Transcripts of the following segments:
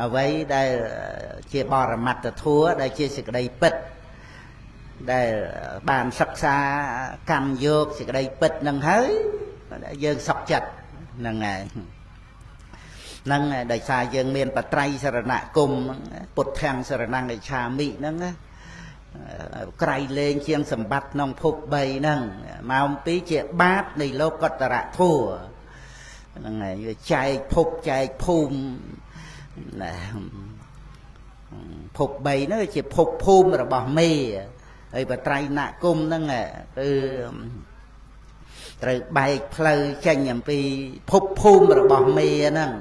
អ្វីដែលជាបរមត្តធัวដែលជាសេចក្តីពិតដែលបានសិក្សាកម្មយកសេចក្តីពិតនឹងហើយយើងសុខចិត្តហ្នឹងហើយហ្នឹងដោយសារយើងមានបត្រៃសរណគមពុទ្ធាំងសរណង្កច្ឆាមិហ្នឹងក្រៃលែងជាងសម្បត្តិក្នុងភព3ហ្នឹងមកអំពីជាបាតនៃលោកតរធัวហ្នឹងហើយវាចែកភពចែកភូមិណាភព3ហ្នឹងជាភពភូមិរបស់មេហើយបត្រៃណគមហ្នឹងគឺត្រូវបែកផ្លូវចេញអំពីភពភូមិរបស់មេហ្នឹង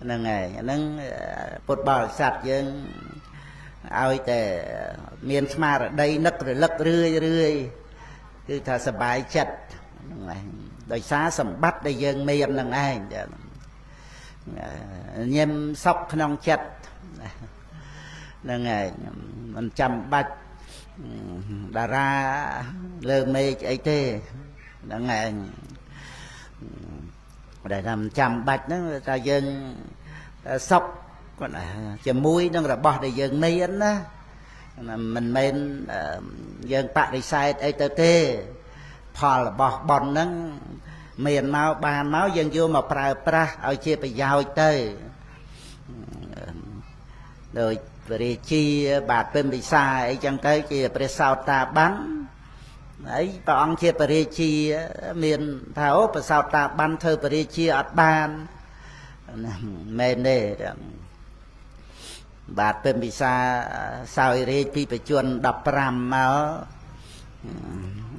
ហ្នឹងហើយហ្នឹងពុទ្ធបរិស័ទយើងឲ្យតែមានស្មារតីនឹករលឹករឿយគឺថាសบายចិត្តហ្នឹងហើយដោយសារសម្បត្តិដែលយើងមានហ្នឹងឯងញញឹមសុខក្នុងចិត្តហ្នឹងហើយមិនចាំបាច់តារាលើមេឃអីទេហ្នឹងឯងដែលថាមិនចាំបាច់ហ្នឹងថាយើងសុខជាមួយនឹងរបស់ដែលយើងមានណាមិនមែនយើងបដិសេធអីទៅទេផលរបស់បុណ្យហ្នឹងមានមកបានមកយើងយកមកប្រើប្រាស់ឲ្យជាប្រយោជន៍ទៅដោយព្រះរាជាបាទពិមពិសាអីចឹងទៅជាព្រះសោតាបានហើយព្រះអង្គជាព្រះរាជាមានថាអូព្រះសោតាបានធ្វើព្រះរាជាអត់បានមែនទេបាទពិមពិសាសោយរាជពីបជន15មក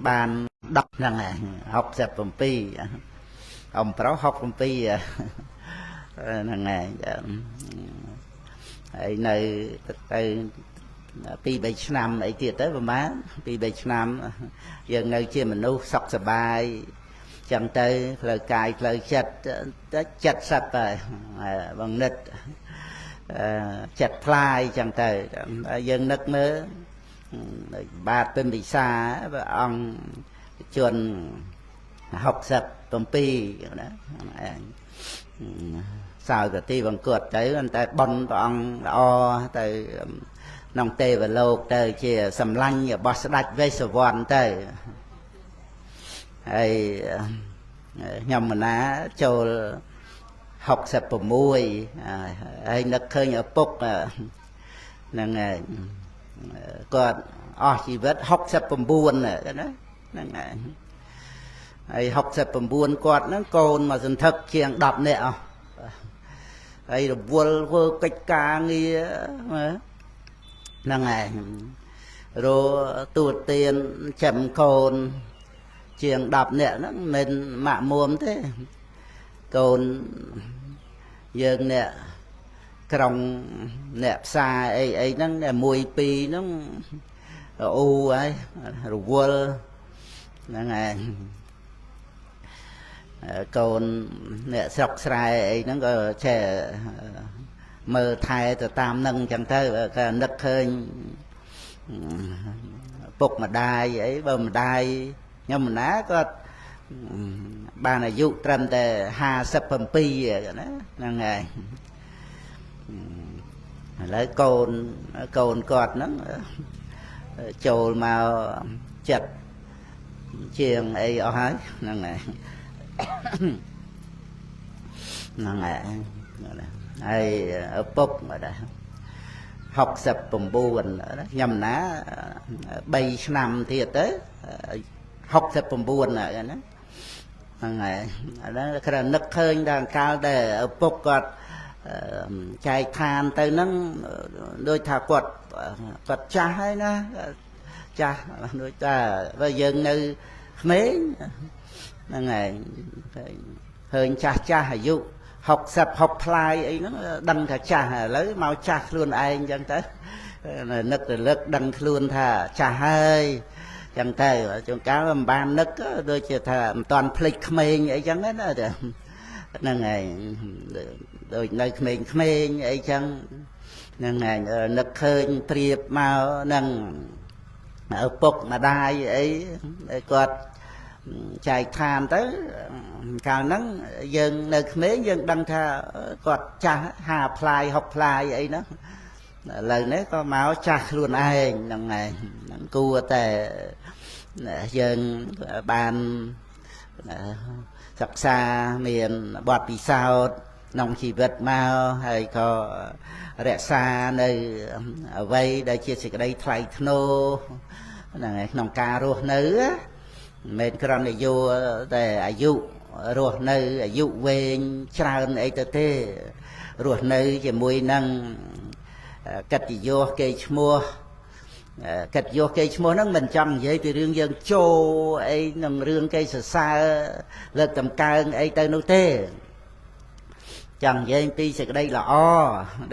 បាន10ហ្នឹងឯង67អំប្រុស67ហ្នឹងឯងហើយនៅទៅ2-3 ឆ្នាំអីទៀតទៅប្រហែល2-3 ឆ្នាំយើងនៅជាមនុស្សសុខសប្បាយចឹងទៅផ្លូវកាយផ្លូវចិត្ត70ហើយបងនិតចិត្តផ្លាយចឹងទៅយើងនឹកមើលបាទពិមពិសាព្រះអង្គជន67ណាសោយប្រទីបង្គត់ទៅតែបនព្រះអង្គល្អទៅក្នុងទេវលោកទៅជាសម្លាញ់របស់ស្ដេចវេស្សវណ្ណទៅហើយខ្ញុំមណាចូល66ហើយនឹកឃើញឪពុកហ្នឹងហើយគាត់អស់ជីវិត69ណាហ្នឹងហើយ69គាត់ហ្នឹងកូនមកសន្ធឹកជាង10នាក់អស់ហើយរវល់ធ្វើកិច្ចការងារហ្នឹងហើយរទូទានចាំកូនជាង10នាក់ហ្នឹងមិនម៉ាក់មួមទេកូនយើងអ្នកក្រុងអ្នកផ្សារអីហ្នឹង1-2ហ្នឹងអូហើយរវល់ហ្នឹងហើយកូនអ្នកស្រុកស្រែអីហ្នឹងក៏ចេះមើលថែទៅតាមនឹងអញ្ចឹងទៅក៏នឹកឃើញពុកម្ដាយអីបើម្ដាយខ្ញុំម្ណាគាត់បានអាយុត្រឹមតែ57ណាហ្នឹងហើយឥឡូវកូនគាត់ហ្នឹងចូលមកចិត្តជាងអីអស់ហើយហ្នឹងហើយហ្នឹងហើយឪពុកដែរ69ខ្ញុំណា3ឆ្នាំទៀតទៅ69ណាហ្នឹងហើយឥឡូវគ្រាន់នឹកឃើញដល់កាលដែលឪពុកគាត់ចែកឋានទៅហ្នឹងដូចថាគាត់ចាស់ហើយណាចាស់ដូចថាបើយើងនៅក្មេងហ្នឹងហើយឃើញចាស់អាយុ60 ផ្លាយអីហ្នឹងដឹងថាចាស់ឥឡូវមកចាស់ខ្លួនឯងអញ្ចឹងទៅនឹករលឹកដឹងខ្លួនថាចាស់ហើយចឹងទៅជួនកាលមិនបាននឹកដូចជាថាមិនតាន់ភ្លេចក្មេងអីចឹងណាហ្នឹងហើយដូចនៅក្មេងអីចឹងហ្នឹងហើយនឹកឃើញព្រៀបមកនឹងឪពុកម្ដាយអីគាត់ chạy than tới cao nắng dân nơi mấy dân đăng tha quạt cha hà plai học plai ấy đó lời đấy có máu cha luôn ai đằng này cua tè dân ban sặc xa miền bọt bị sao nông chỉ vật mau hay có rẽ xa nơi vây đây chia sẻ đây thay nô này nông ca ruột nữ mình còn này vô đểอายุ ruột nơiอายุเวงច្រើនអីទៅទេរស់នៅជាមួយនឹងកិត្តិយសគេឈ្មោះកិត្តិយសគេឈ្មោះហ្នឹងមិនចង់និយាយពីរឿងយើងចូលអីនឹងរឿងគេសរសើរលើកតម្កើងអីទៅនោះទេចង់និយាយពីសេចក្តីល្អ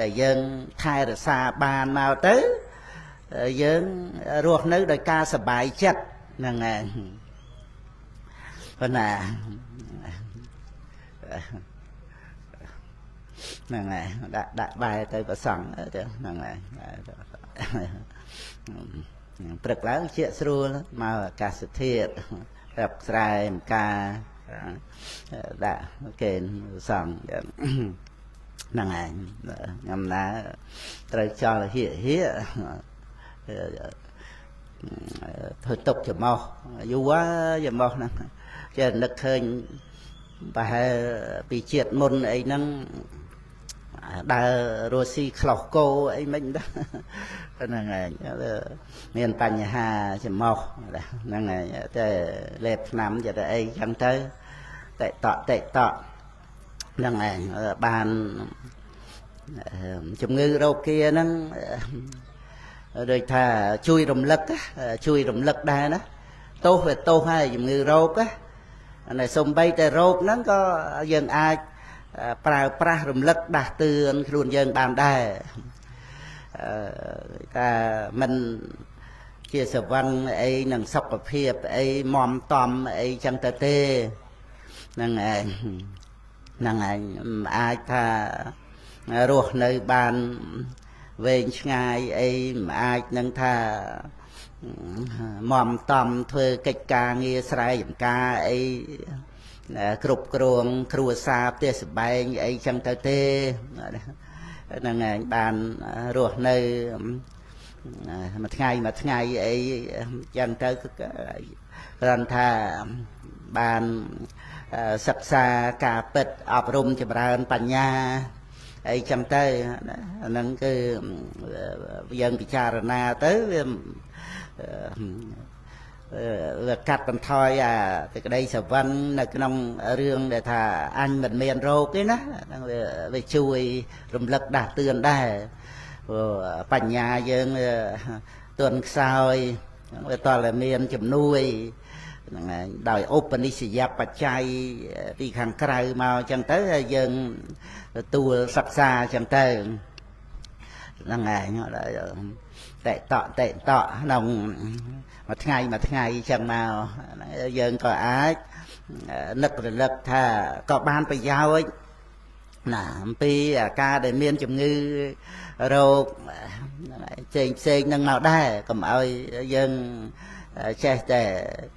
ដែលយើងថែរក្សាបានមកទៅយើងរស់នៅដោយការសប្បាយចិត្តហ្នឹងហើយប៉ុន្តែហ្នឹងហើយដាក់បែរទៅប្រសង់ទៅហ្នឹងហើយព្រឹកឡើងជាស្រួលមកអាកាសធាតុប្រាប់ស្រែម្ការដាក់គេសង់ហ្នឹងហើយញ៉ាំណាត្រូវចោលហៀហៀធ្វើទុកច្រមុះយូរច្រមុះហ្នឹងចេះនឹកឃើញប្រហែលពីជាតិមុនអីហ្នឹងដើររស់ស៊ីខ្លោះគោអីមិនដែរហ្នឹងហើយមានបញ្ហាច្រមុះហ្នឹងហើយតែលេបថ្នាំចេះតែអីចឹងទៅតេតហ្នឹងហើយបានជំងឺរោគាហ្នឹងដូចថាជួយរំលឹកដែរណាទោសវាទោសហើយជំងឺរោគណាសំបីតែរោគហ្នឹងក៏យើងអាចប្រើប្រាស់រំលឹកដាស់តឿនខ្លួនយើងបានដែរតែមិនជាសវណ្ណអីនឹងសុខភាពអីមមតំអីចឹងទៅទេហ្នឹងឯងអាចថារស់នៅបានវែងឆ្ងាយអីមិនអាចនឹងថាមមតំធ្វើកិច្ចការងារស្រែចម្ការអីគ្រប់គ្រងគ្រួសារផ្ទះសម្បែងអីចឹងទៅទេហ្នឹងឯងបានរស់នៅមួយថ្ងៃអីចឹងទៅគ្រាន់ថាបានសិក្សាការពិតអប់រំចម្រើនបញ្ញាអីចឹងទៅហ្នឹងគឺយើងពិចារណាទៅវាកាត់បន្ថយអាសេចក្តីស្រវឹងនៅក្នុងរឿងដែលថាអញមិនមានរោគទេណាហ្នឹងវាជួយរំលឹកដាស់តឿនដែរបញ្ញាយើងទន់ខ្សោយវាតតែមានជំនួយហ្នឹងហើយដោយឧបនិស្សយបច្ច័យពីខាងក្រៅមកអញ្ចឹងទៅហើយយើងទទួលសិក្សាអញ្ចឹងទៅហ្នឹងហើយតេតក្នុងមួយថ្ងៃអញ្ចឹងមកយើងក៏អាចនឹករលឹកថាក៏បានប្រយោជន៍ណាអំពីអាការដែលមានជំងឺរោគផ្សេងនឹងមកដែរកុំឲ្យយើងចេះតែ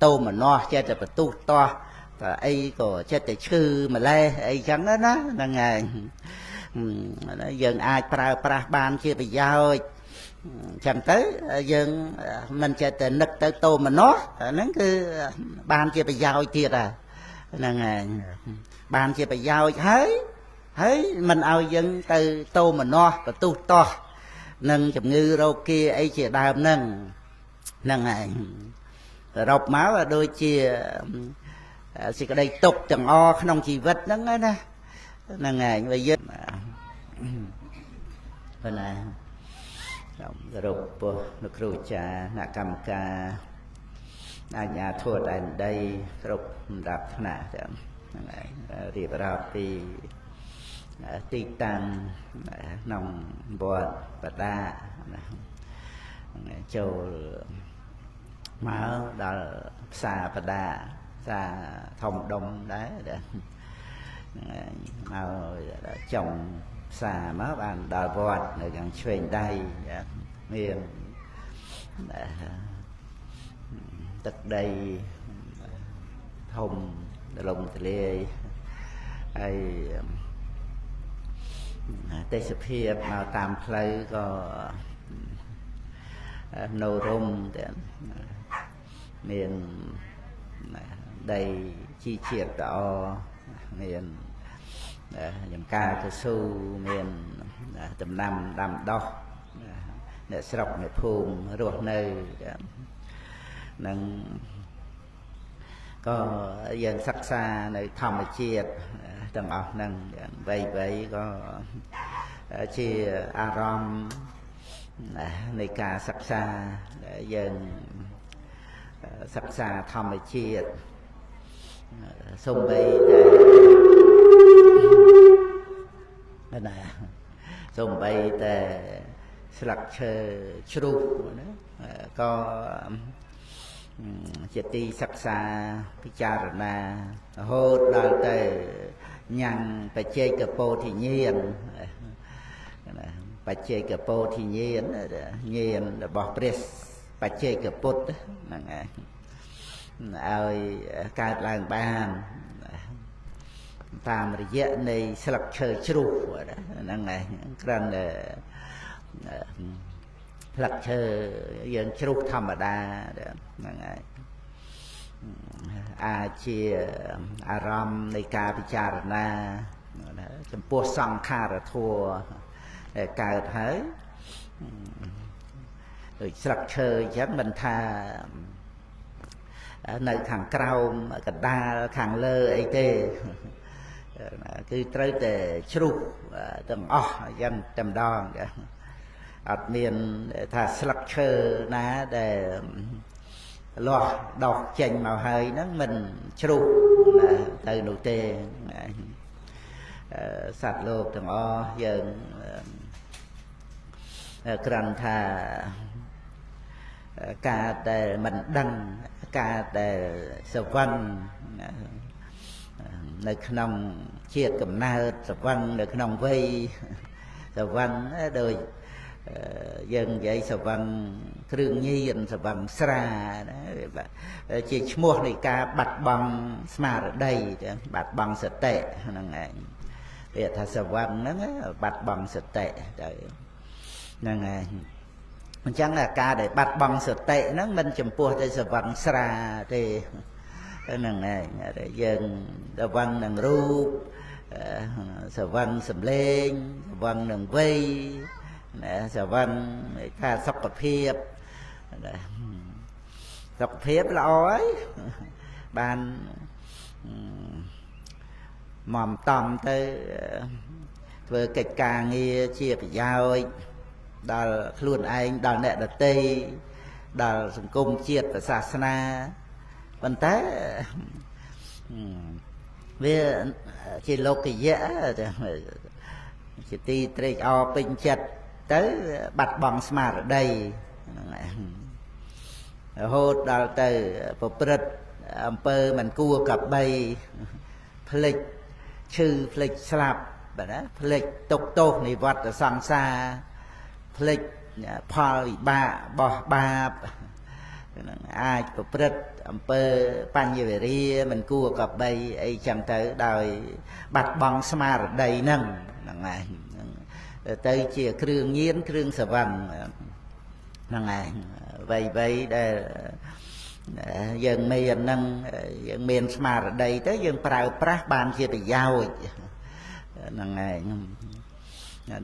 តោមនោះចេះតែបន្ទុះតោះតែអីក៏ចេះតែឈឺម្លេះអីចឹងណាហ្នឹងហើយយើងអាចប្រើប្រាស់បានជាប្រយោជន៍ចឹងទៅយើងមិនចេះតែនឹកទៅតោមនោះហ្នឹងគឺបានជាប្រយោជន៍ទៀតហ្នឹងហើយបានជាប្រយោជន៍ហើយមិនឲ្យយើងទៅតោមនោះបន្ទុះតោះនឹងជំងឺរោគាអីជាដើមហ្នឹងហើយសរុបមកដូចជាសេចក្តីទុក្ខទាំងអក្នុងជីវិតហ្នឹងណាហ្នឹងហើយវាយើងប៉ុន្តែសរុបពោះលោកគ្រូចាអ្នកកម្មការអាជ្ញាធរដែនដីគ្រប់សម្រាប់ថ្នាក់ទាំងហ្នឹងហើយរៀបរាប់ពីទីតាំងក្នុងវត្តបដាចូលមកដល់ផ្សារបដាផ្សារធំដុំដែរមកចុងផ្សារមកបានដល់វត្តនៅខាងឆ្វេងដៃមានទឹកដី ធំលំទលាយហើយទេសភាពមកតាមផ្លូវក៏នៅរំទាំងមានដីជីជាតិល្អមានចំការកស៊ូមានដំណាំដាំដុះអ្នកស្រុកអ្នកភូមិរស់នៅនឹងក៏យើងសិក្សានៅធម្មជាតិទាំងអស់ហ្នឹងវ័យក៏ជាអារម្មណ៍នៃការសិក្សាយើងសិក្សាធម្មជាតិសូម្បីតែណាសូម្បីតែស្លឹកឈើជ្រុះណាក៏ជាទីសិក្សាពិចារណារហូតដល់ទៅញ៉ាំងបច្ចេកពោធិញ្ញាណបច្ចេកពោធិញ្ញាណញាណរបស់ព្រះបច្ចេកពុទ្ធហ្នឹងហើយឲ្យកើតឡើងបានតាមរយៈនៃស្លឹកឈើជ្រុះហ្នឹងឯងគ្រាន់តែស្លឹកឈើយើងជ្រុះធម្មតាហ្នឹងឯងអាចជាអារម្មណ៍នៃការពិចារណាចំពោះសង្ខារធัวដែលកើតហើយដូចស្លឹកឈើអញ្ចឹងមិនថានៅខាងក្រោមកណ្ដាលខាងលើអីទេគឺត្រូវតែជ្រុះទាំងអស់អញ្ចឹងតែម្ដងអត់មានថាស្លឹកឈើណាដែលលាស់ដោះចេញមកហើយហ្នឹងមិនជ្រុះទៅនោះទេសត្វលោកទាំងអស់យើងគ្រាន់ថាការដែលមិនដឹងការដែលសវឹងនៅក្នុងជាតិកំណើតសវឹងនៅក្នុងវ័យសវឹងដោយយើងនិយាយសវឹងគ្រឿងញៀនសវឹងស្រាណាជាឈ្មោះនៃការបាត់បង់ស្មារតីបាត់បង់សតិហ្នឹងឯងវាថាសវឹងហ្នឹងបាត់បង់សតិទៅហ្នឹងឯងអញ្ចឹងការដែលបាត់បង់សតិហ្នឹងមិនចំពោះតែសវឹងស្រាទេហ្នឹងឯងយើងសវឹងនឹងរូបសវឹងសម្លេងសវឹងនឹងវ័យសវឹងថាសុខភាពសុខភាពល្អហើយបានមកតំទៅធ្វើកិច្ចការងារជាប្រយោជន៍ដល់ខ្លួនឯងដល់អ្នកដទៃដល់សង្គមជាតិសាសនាប៉ុន្តែវាជាលោកយៈជាទីត្រេកអរពេញចិត្តទៅបាត់បង់ស្មារតីរហូតដល់ទៅប្រព្រឹត្តអំពើមិនគួរកបីភ្លេចឈឺភ្លេចស្លាប់បាទណាភ្លេចទុក្ខទោសនៃវដ្តសង្សារភ្លេចផលវិបាករបស់បាបនឹងអាចប្រព្រឹត្តអំពើបញ្ញវេរាមិនគួរកបីអីចឹងទៅដោយបាត់បង់ស្មារតីហ្នឹងឯងទៅជាគ្រឿងញៀនគ្រឿងសវឹងហ្នឹងឯងវ័យដែលយើងមានហ្នឹងយើងមានស្មារតីទៅយើងប្រើប្រាស់បានជាប្រយោជន៍ហ្នឹងឯង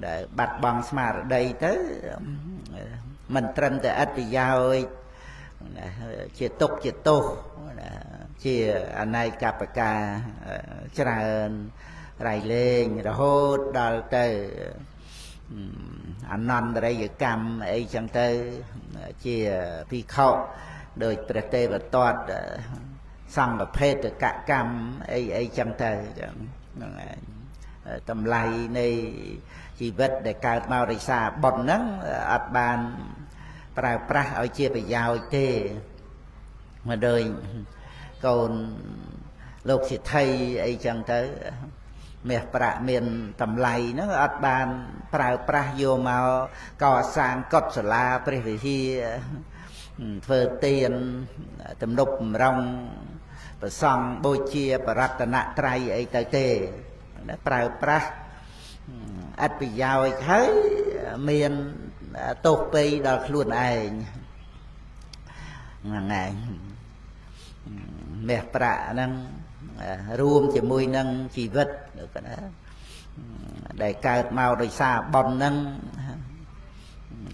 ដែលបាត់បង់ស្មារតីទៅមិនត្រឹមតែអត្ថប្រយោជន៍ជាទុកជាទោសជាអនេកបការច្រើនរៃលែងរហូតដល់ទៅអនន្តរិយកម្មអីចឹងទៅជាភិក្ខុដោយព្រះទេវទត្តសង្ឃភេទកកម្មអីចឹងទៅហ្នឹងឯងតម្លៃនៃជីវិតដែលកើតមករិសាបុណ្យហ្នឹងអត់បានប្រើប្រាស់ឲ្យជាប្រយោជន៍ទេមកដូចកូនលោកសិទ្ធិអីចឹងទៅមាសប្រាក់មានតម្លៃហ្នឹងអត់បានប្រើប្រាស់យកមកកសាងកុដិសាលាព្រះវិហារធ្វើទានទំនប់បំរុង ប្រសង់បូជាបរតនត្រ័យអីទៅទេប្រើប្រាស់អត្ថប្រយោជន៍ហើយមានទោសពេយដល់ខ្លួនឯងហ្នឹងឯងមាសប្រាក់ហ្នឹងរួមជាមួយនឹងជីវិតដែលកើតមកដោយសារបុណ្យហ្នឹង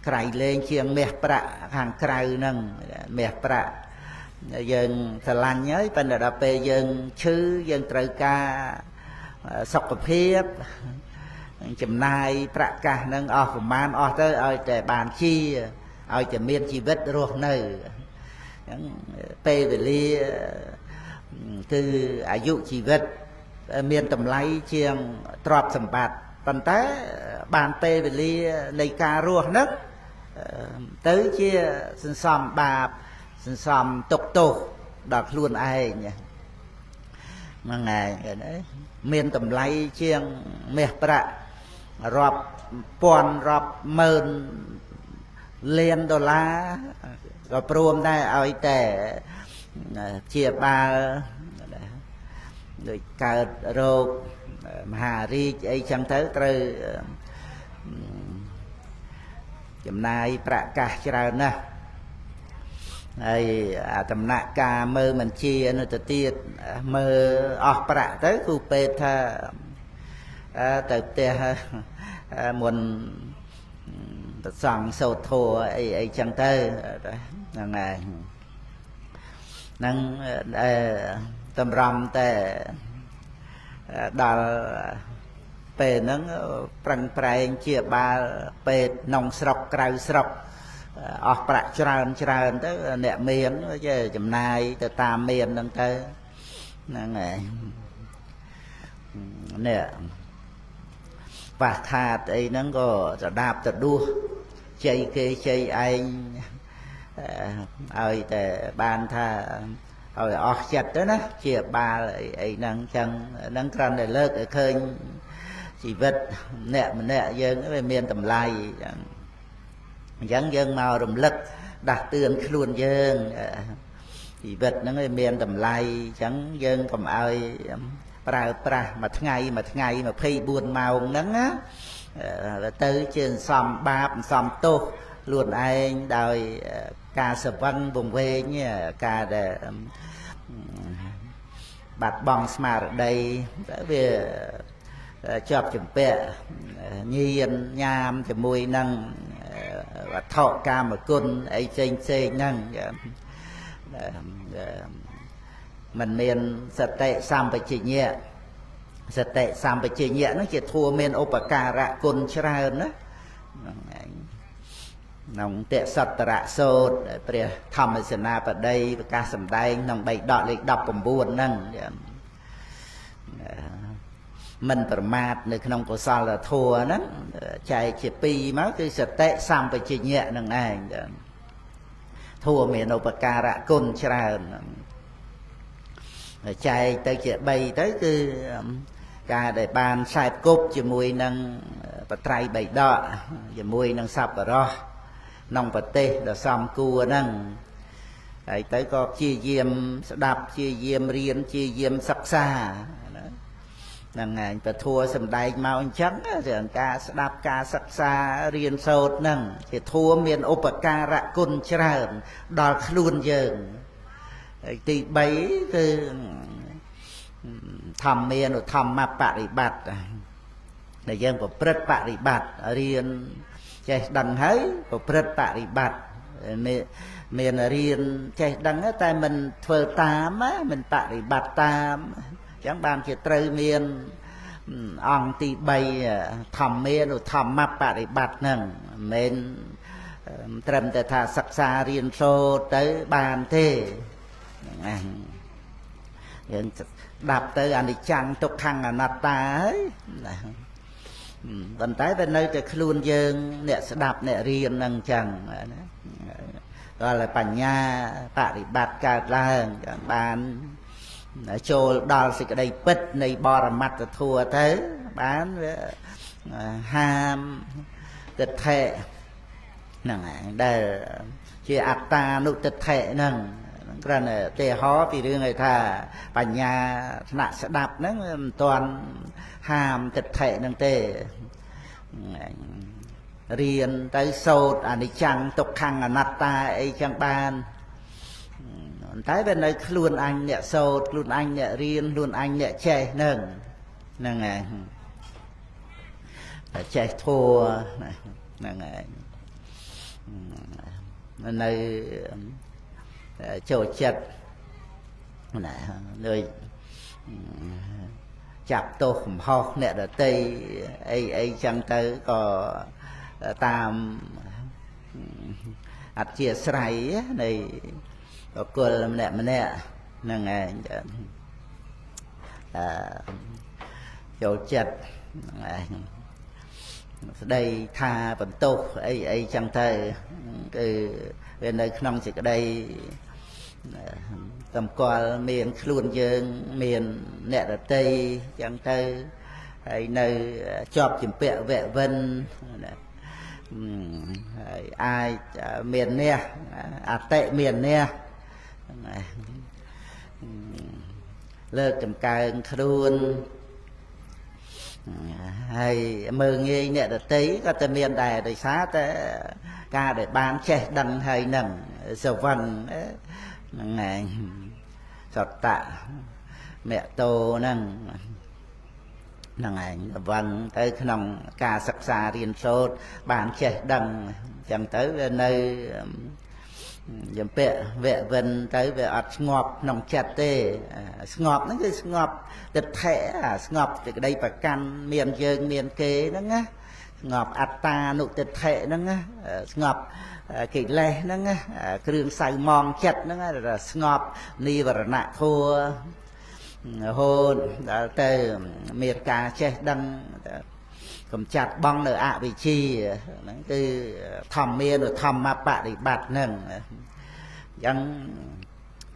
ក្រៃលែងជាងមាសប្រាក់ខាងក្រៅហ្នឹងមាសប្រាក់យើងស្រឡាញ់ហើយប៉ុន្តែដល់ពេលយើងឈឺយើងត្រូវការសុខភាពចំណាយប្រាក់កាសហ្នឹងអស់ប្រមាណអស់ទៅឲ្យតែបានជាឲ្យតែមានជីវិតរស់នៅអញ្ចឹងពេលវេលាគឺអាយុជីវិតមានតម្លៃជាងទ្រព្យសម្បត្តិប៉ុន្តែបានពេលវេលានៃការរស់ហ្នឹងទៅជាសន្សំបាបសន្សំទុក្ខទោសដល់ខ្លួនឯងហ្នឹងហើយមានតម្លៃជាងមាសប្រាក់រាប់ពាន់រាប់ម៉ឺនលានដុល្លារក៏ព្រមដែរឲ្យតែជាបាលដូចកើតរោគមហារីកអីចឹងទៅត្រូវចំណាយប្រាក់កាសច្រើនណាស់ហើយអាដំណាក់ការមើលបញ្ជានៅទៅទៀតមើលអស់ប្រាក់ទៅគ្រូពេទ្យថាទៅផ្ទះមុនប្រសង់សូត្រធម៌អីចឹងទៅហ្នឹងហើយហ្នឹងតម្រាំតែដល់ពេលហ្នឹងប្រឹងប្រែងជាបាលពេទ្យក្នុងស្រុកក្រៅស្រុកអស់ប្រាក់ច្រើនទៅអ្នកមានចេះចំណាយទៅតាមមានហ្នឹងទៅហ្នឹងហើយនេះបាសខាតអីហ្នឹងក៏ស្ដាប់ទៅដួសជ័យគេជ័យឯងឲ្យតែបានថាឲ្យអស់ចិត្តទៅណាជាបាលអីហ្នឹងចឹងហ្នឹងគ្រាន់តែលើកឲ្យឃើញជីវិតអ្នកម្នាក់យើងវាមានតម្លៃចឹងអញ្ចឹងយើងមករំលឹកដាស់តឿនខ្លួនយើងជីវិតហ្នឹងវាមានតម្លៃអញ្ចឹងយើងកុំឲ្យប្រើប្រាស់មួយថ្ងៃ24ម៉ោងហ្នឹងណាទៅជាសំបាបសំទោសខ្លួនឯងដោយការសវឹងវង្វេងការដែលបាត់បង់ស្មារតីវាជាប់ជំពាក់ញៀនញ៉ាមជាមួយនឹងវត្ថុកាមគុណអីផ្សេងហ្នឹងมันមានសតិសម្បជញ្ញៈសតិសម្បជញ្ញៈហ្នឹងជាធัวមានឧបការៈគុណច្រើនណាក្នុងទសត្តរៈសូត្រព្រះធម្មសេនាបតីប្រកាសសម្ដែងក្នុងបៃដកលេខ19ហ្នឹងមិនប្រមាទនៅក្នុងកុសលធម៌ហ្នឹងចែកជា2មកគឺសតិសម្បជញ្ញៈហ្នឹងឯងធម៌មានឧបការៈគុណច្រើនចែកទៅជា3ទៅគឺការដែលបានខ្សែគប់ជាមួយនឹងបត្រៃបៃដកជាមួយនឹងសប្បុរសក្នុងប្រទេសដ៏សំគួរហ្នឹងហើយទៅក៏ព្យាយាមស្ដាប់ព្យាយាមរៀនព្យាយាមសិក្សាហ្នឹងហើយពធัวសំដែងមកអញ្ចឹងរឿងការស្ដាប់ការសិក្សារៀនសូត្រហ្នឹងជាធัวមានឧបការៈគុណច្រើនដល់ខ្លួនយើងហើយទី3គឺធម្មានុធម្មបរិបត្តិដែលយើងប្រព្រឹត្តបរិបត្តិរៀនចេះដឹងហើយប្រព្រឹត្តបរិបត្តិមានរៀនចេះដឹងតែមិនធ្វើតាមមិនបរិបត្តិតាមអញ្ចឹងបានជាត្រូវមានអង្គទី3ធម្មានុធម្មបរិបត្តិហ្នឹងមិនត្រឹមតែថាសិក្សារៀនសូត្រទៅបានទេហ្នឹងយើងស្ដាប់ទៅអនិច្ចំទុក្ខំអនត្តាហើយណាប៉ុន្តែវានៅតែខ្លួនយើងអ្នកស្ដាប់អ្នករៀនហ្នឹងចឹងណាដល់តែបញ្ញាបរិបត្តិកើតឡើងបានចូលដល់សេចក្តីពិតនៃបរមត្តធម៌ទៅបានវាហាមទិដ្ឋិហ្នឹងហើយដែលជាអត្តានុទិដ្ឋិហ្នឹង គ្រាន់តែទេហោពីរឿងឲ្យថាបញ្ញាថ្នាក់ស្ដាប់ហ្នឹងមិនទាន់ហាមទិដ្ឋិហ្នឹងទេរៀនទៅសូត្រអនិច្ចំទុក្ខំអនត្តាអីចឹងបានតែវានៅខ្លួនអញអ្នកសូត្រខ្លួនអញអ្នករៀនខ្លួនអញអ្នកចេះហ្នឹងហើយចេះធัวហ្នឹងហើយនៅចូលចិត្តណាលើចាប់ទោសកំហុសអ្នកដទៃអីចឹងទៅក៏តាមអធិស្រ័យនៃបុគ្គលម្នាក់ហ្នឹងឯងចូលចិត្តហ្នឹងឯងស្ដីថាបន្ទោសអីចឹងទៅគឺវានៅក្នុងសេចក្តីតម្កល់មានខ្លួនយើងមានអ្នកដទៃចឹងទៅហើយនៅជាប់ជំពាក់វៈវិនហើយអាចមានអ្នកអតិមានអ្នកលើកចម្កើងខ្លួនហើយមើងងាយអ្នកដទៃក៏តែមានដែរដោយសារតែការដែលបានចេះដឹងហើយនឹងសវឹងហ្នឹងឯងសតៈមេតោហ្នឹងឯងវឹងទៅក្នុងការសិក្សារៀនសូត្របានចេះដឹងអញ្ចឹងទៅវានៅយំពាក់វៈវិនទៅវាអត់ស្ងប់ក្នុងចិត្តទេស្ងប់ហ្នឹងគឺស្ងប់ទិដ្ឋិស្ងប់សេចក្តីប្រកាន់មានយើងមានគេហ្នឹងណាស្ងប់អត្តានុទិដ្ឋិហ្នឹងណាស្ងប់កិលេសហ្នឹងណាគ្រឿងសៅមងចិត្តហ្នឹងស្ងប់និវរណៈធัวរហូតដល់ទៅមានការចេះដឹងកំចាត់បងនៅអវិជ្ជាហ្នឹងគឺធម្មានុធម្មបរិបត្តិហ្នឹងអញ្ចឹង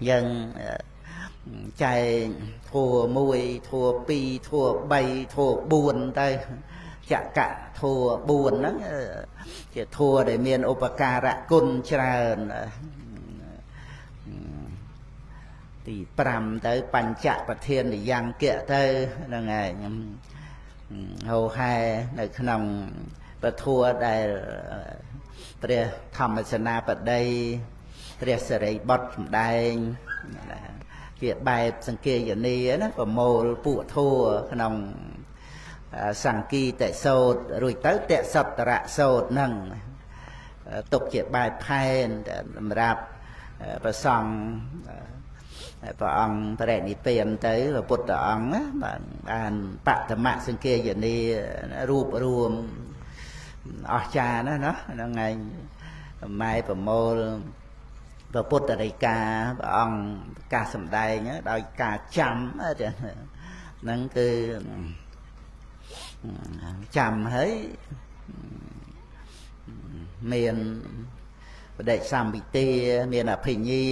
យើងចែកធัว1ធัว2ធัว3ធัว4ទៅចក្រធัว4ហ្នឹងជាធัวដែលមានឧបការៈគុណច្រើនទី5ទៅបញ្ចប្រធាននិយ៉ាងគៈទៅហ្នឹងឯងហោហែនៅក្នុងពធัวដែលព្រះធម្មសេនាបតីព្រះសិរីបុត្រសម្ដែងជាបែបសង្គាយនីណាប្រមូលពួកធัวក្នុងសង្កីតិសោតរួចទៅតសត្តរៈសោតហ្នឹងទុកជាបែបផែនសម្រាប់ប្រសង់ព្រះអង្គបរិនិព្វានទៅព្រះពុទ្ធអង្គណាបានបតមសង្គាយនីរូបរួមអស្ចារ្យណាហ្នឹងឯងម៉ែប្រមូលព្រះពុទ្ធដីកាព្រះអង្គប្រកាសសម្ដែងដោយការចាំហ្នឹងគឺចាំហើយមានបដិសម្ពិទាមានអភិញ្ញា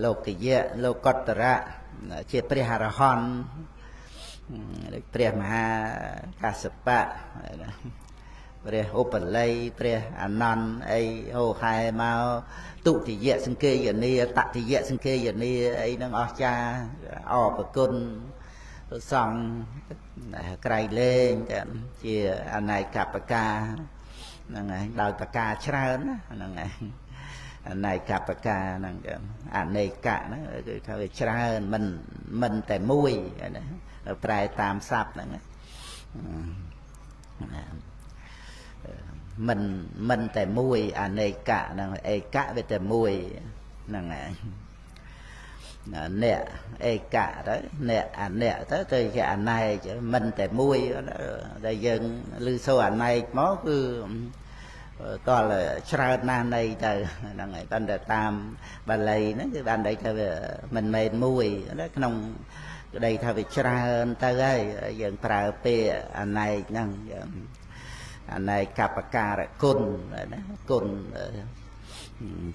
លោកយៈលោកតរៈជាព្រះអរហន្តព្រះមហាកស្សបៈព្រះឧបល័យព្រះអានន្ទអីហោហែមកទុតិយសង្គាយនីតតិយសង្គាយនីអីហ្នឹងអស្ចារ្យអរប្រគុណសង្ឃក្រៃលែងជាអនេកបកាហ្នឹងហើយដោយបកាច្រើនណាហ្នឹងហើយអនេកបកាហ្នឹងអនេកៈហ្នឹងគឺថាវាច្រើនមិនតែមួយណាប្រែតាមស័ព្ទហ្នឹងមិនតែមួយអនេកៈហ្នឹងឯកៈវាតែមួយហ្នឹងហើយអ្នកឯកៈទៅអ្នកអអ្នកទៅជាអណែកមិនតែមួយដែលយើងឮសូរអណែកមកគឺតលច្រើនណាស់នៃទៅហ្នឹងហើយប៉ុន្តែតាមបាលីហ្នឹងគឺបានន័យថាវាមិនមែនមួយក្នុងក្តីថាវាច្រើនទៅហើយយើងប្រើពាក្យអណែកហ្នឹងអណែកបការគុណណាគុណ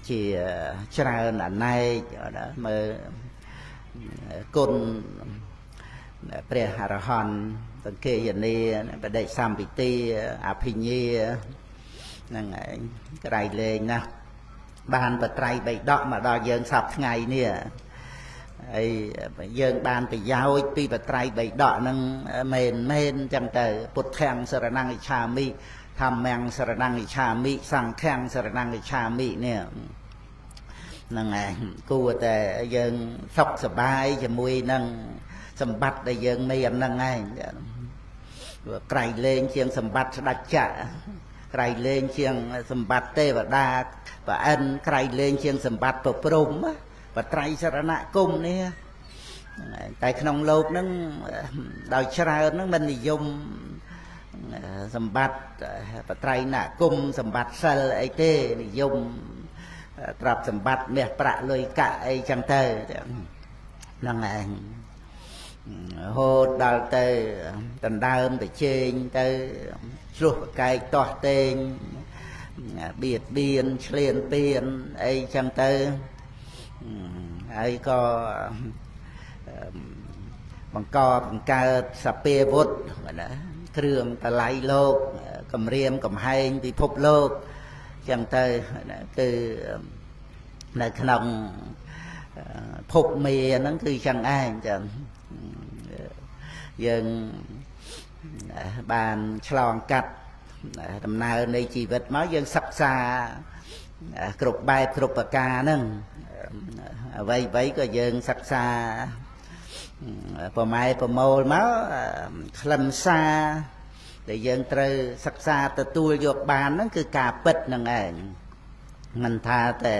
ជាច្រើនអណែកមើលគុណព្រះអរហន្តសង្គាយនីបដិសម្ពិទាអភិញ្ញាហ្នឹងឯងក្រៃលែងណា បានបត្រៃបីដកមកដល់យើងសពថ្ងៃនេះហើយយើងបានប្រយោជន៍ពីបត្រៃបីដកហ្នឹងមែនចឹងទៅពុទ្ធังសរណង្កិច្ឆាមិធម្មំសរណង្កិច្ឆាមិសង្ឃังសរណង្កិច្ឆាមិនេះហ្នឹងឯងគួរតែយើងសុខសប្បាយជាមួយនឹងសម្បត្តិដែលយើងមានហ្នឹងឯងក្រៃលែងជាងសម្បត្តិស្ដេចចក្រក្រៃលែងជាងសម្បត្តិទេវតាប្រអិនក្រៃលែងជាងសម្បត្តិប្រព្រំបត្រៃសរណគមនេះតែក្នុងលោកហ្នឹងដោយច្រើនហ្នឹងមិននិយមសម្បត្តិបត្រៃណគមសម្បត្តិសិលអីទេនិយមទ្រព្យសម្បត្តិមាសប្រាក់លុយកាក់អីចឹងទៅហ្នឹងឯងរហូតដល់ទៅដណ្ដើមទៅជែងទៅឆ្លោះប្រកែកទាស់ទែងបៀតបៀនឆ្លៀនពៀនអីចឹងទៅហើយក៏បង្កបង្កើតសពាវុធណាគ្រឿងបល័យលោកគម្រាមកំហែងពិភពលោកចឹងទៅគឺនៅក្នុងភពមេហ្នឹងគឺចឹងឯងចឹងយើងបានឆ្លងកាត់ដំណើរនៃជីវិតមកយើងសិក្សាគ្រប់បែបគ្រប់ប្រការហ្នឹងអ្វីក៏យើងសិក្សាប្រម៉ែប្រមូលមកខ្លឹមសារដែលយើងត្រូវសិក្សាទទួលយកបានហ្នឹងគឺការពិតហ្នឹងឯងមិនថាតែ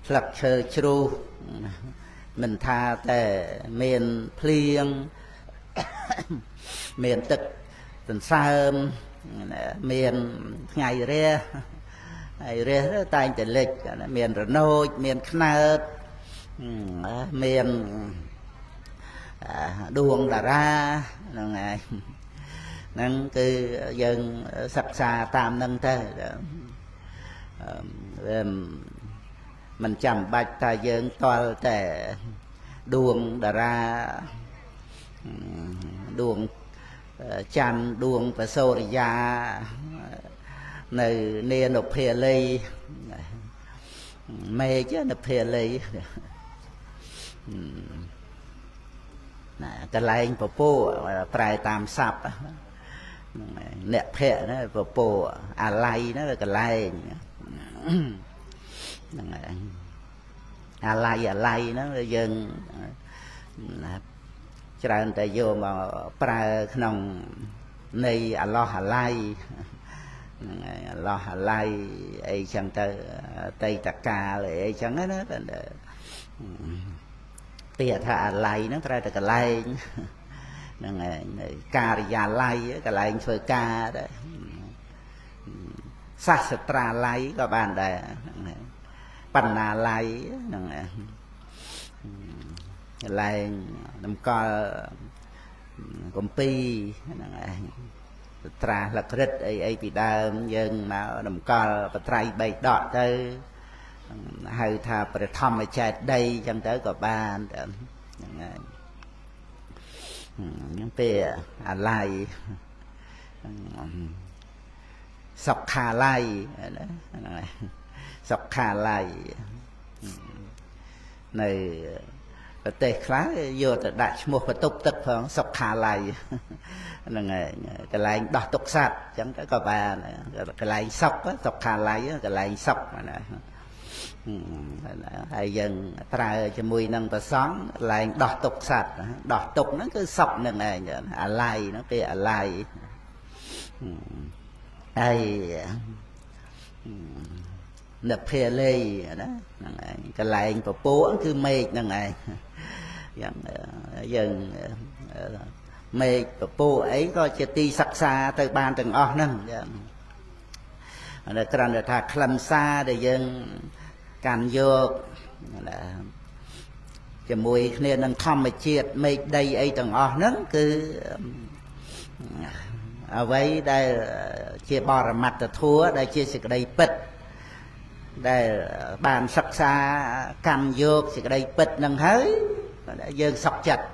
ស្លឹកឈើជ្រុះមិនថាតែមានភ្លៀងមានទឹកសន្សើមមានថ្ងៃរះហើយរះតែងតែលិចមានរនោចមានខ្នើតមានដួងតារាហ្នឹងឯងហ្នឹងគឺយើងសិក្សាតាមហ្នឹងទៅវាមិនចាំបាច់ថាយើងតល់តែដួងតារាដួងច័ន្ទដួងបសូរិយានៅនានុភាលីមេឃនុភាលីណាកលែងពពោប្រែតាមស័ព្ទអ្នកភៈណាពពោអាល័យណាកលែងហ្នឹងហើយអាល័យហ្នឹងយើងច្រើនតែយកមកប្រើក្នុងនៃអាឡោះអាល័យហ្នឹងហើយអាឡោះអាល័យអីចឹងទៅតៃតកាលអីចឹងណាពាក្យថាអាល័យហ្នឹងត្រូវតែកលែងហ្នឹងហើយការិយាល័យកន្លែងធ្វើការដែរសាស្ត្រាល័យក៏បានដែរបណ្ណាល័យហ្នឹងកន្លែងតម្កល់គម្ពីរហ្នឹងឯងត្រាលក្ខរិតអីពីដើមយើងមកតម្កល់បត្រៃបីដកទៅហៅថាព្រះធម្មចេតដីចឹងទៅក៏បានហ្នឹងហើយហ្នឹងពេលអាល័យសុខាល័យហ្នឹងហើយសុខាល័យនៅប្រទេសខ្លះយកទៅដាក់ឈ្មោះបន្ទប់ទឹកផងសុខាល័យហ្នឹងហើយកន្លែងដោះទុកសត្វអញ្ចឹងក៏បានកន្លែងសុខាល័យកន្លែងសុខណាហើយយើងប្រើជាមួយនឹងប្រសង់កន្លែងដោះទុកសត្វដោះទុកហ្នឹងគឺសុខនឹងឯងអាល័យហ្នឹងពេលអាល័យហើយនិព្វាលីណាហ្នឹងឯងកន្លែងពពួកគឺមេឃហ្នឹងឯងយ៉ាងយើងមេឃពពួកអីក៏ជាទីសិក្សាទៅបានទាំងអស់ហ្នឹងយ៉ាងតែគ្រាន់តែថាខ្លឹមសារដែលយើងកាន់យកជាមួយគ្នានឹងធម្មជាតិមេឃដីអីទាំងអស់ហ្នឹងគឺអ្វីដែលជាបរមត្តធម៌ដែលជាសេចក្តីពិតដែលបានសិក្សាកម្មយកសេចក្តីពិតនឹងហើយយើងសុខចិត្ត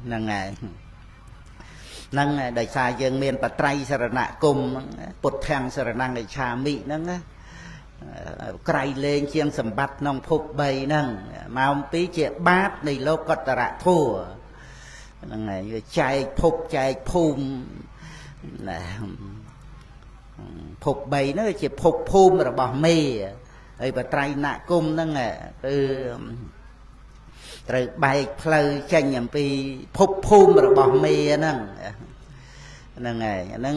ហ្នឹងហើយហ្នឹងដោយសារយើងមានបត្រៃសរណគមពុទ្ធាំងសរណង្កិច្ឆាមិហ្នឹង ក្រៃលែងជាងសម្បត្តិក្នុងភព3ហ្នឹងម៉ោង2ជាបាតនៃលោកតរធัวហ្នឹងហើយវាចែកភពចែកភូមិណាភព3ហ្នឹងជាភពភូមិរបស់មេហើយបត្រៃណគុំហ្នឹងគឺត្រូវបែកផ្លូវចេញអំពីភពភូមិរបស់មេហ្នឹងហ្នឹងហើយហ្នឹង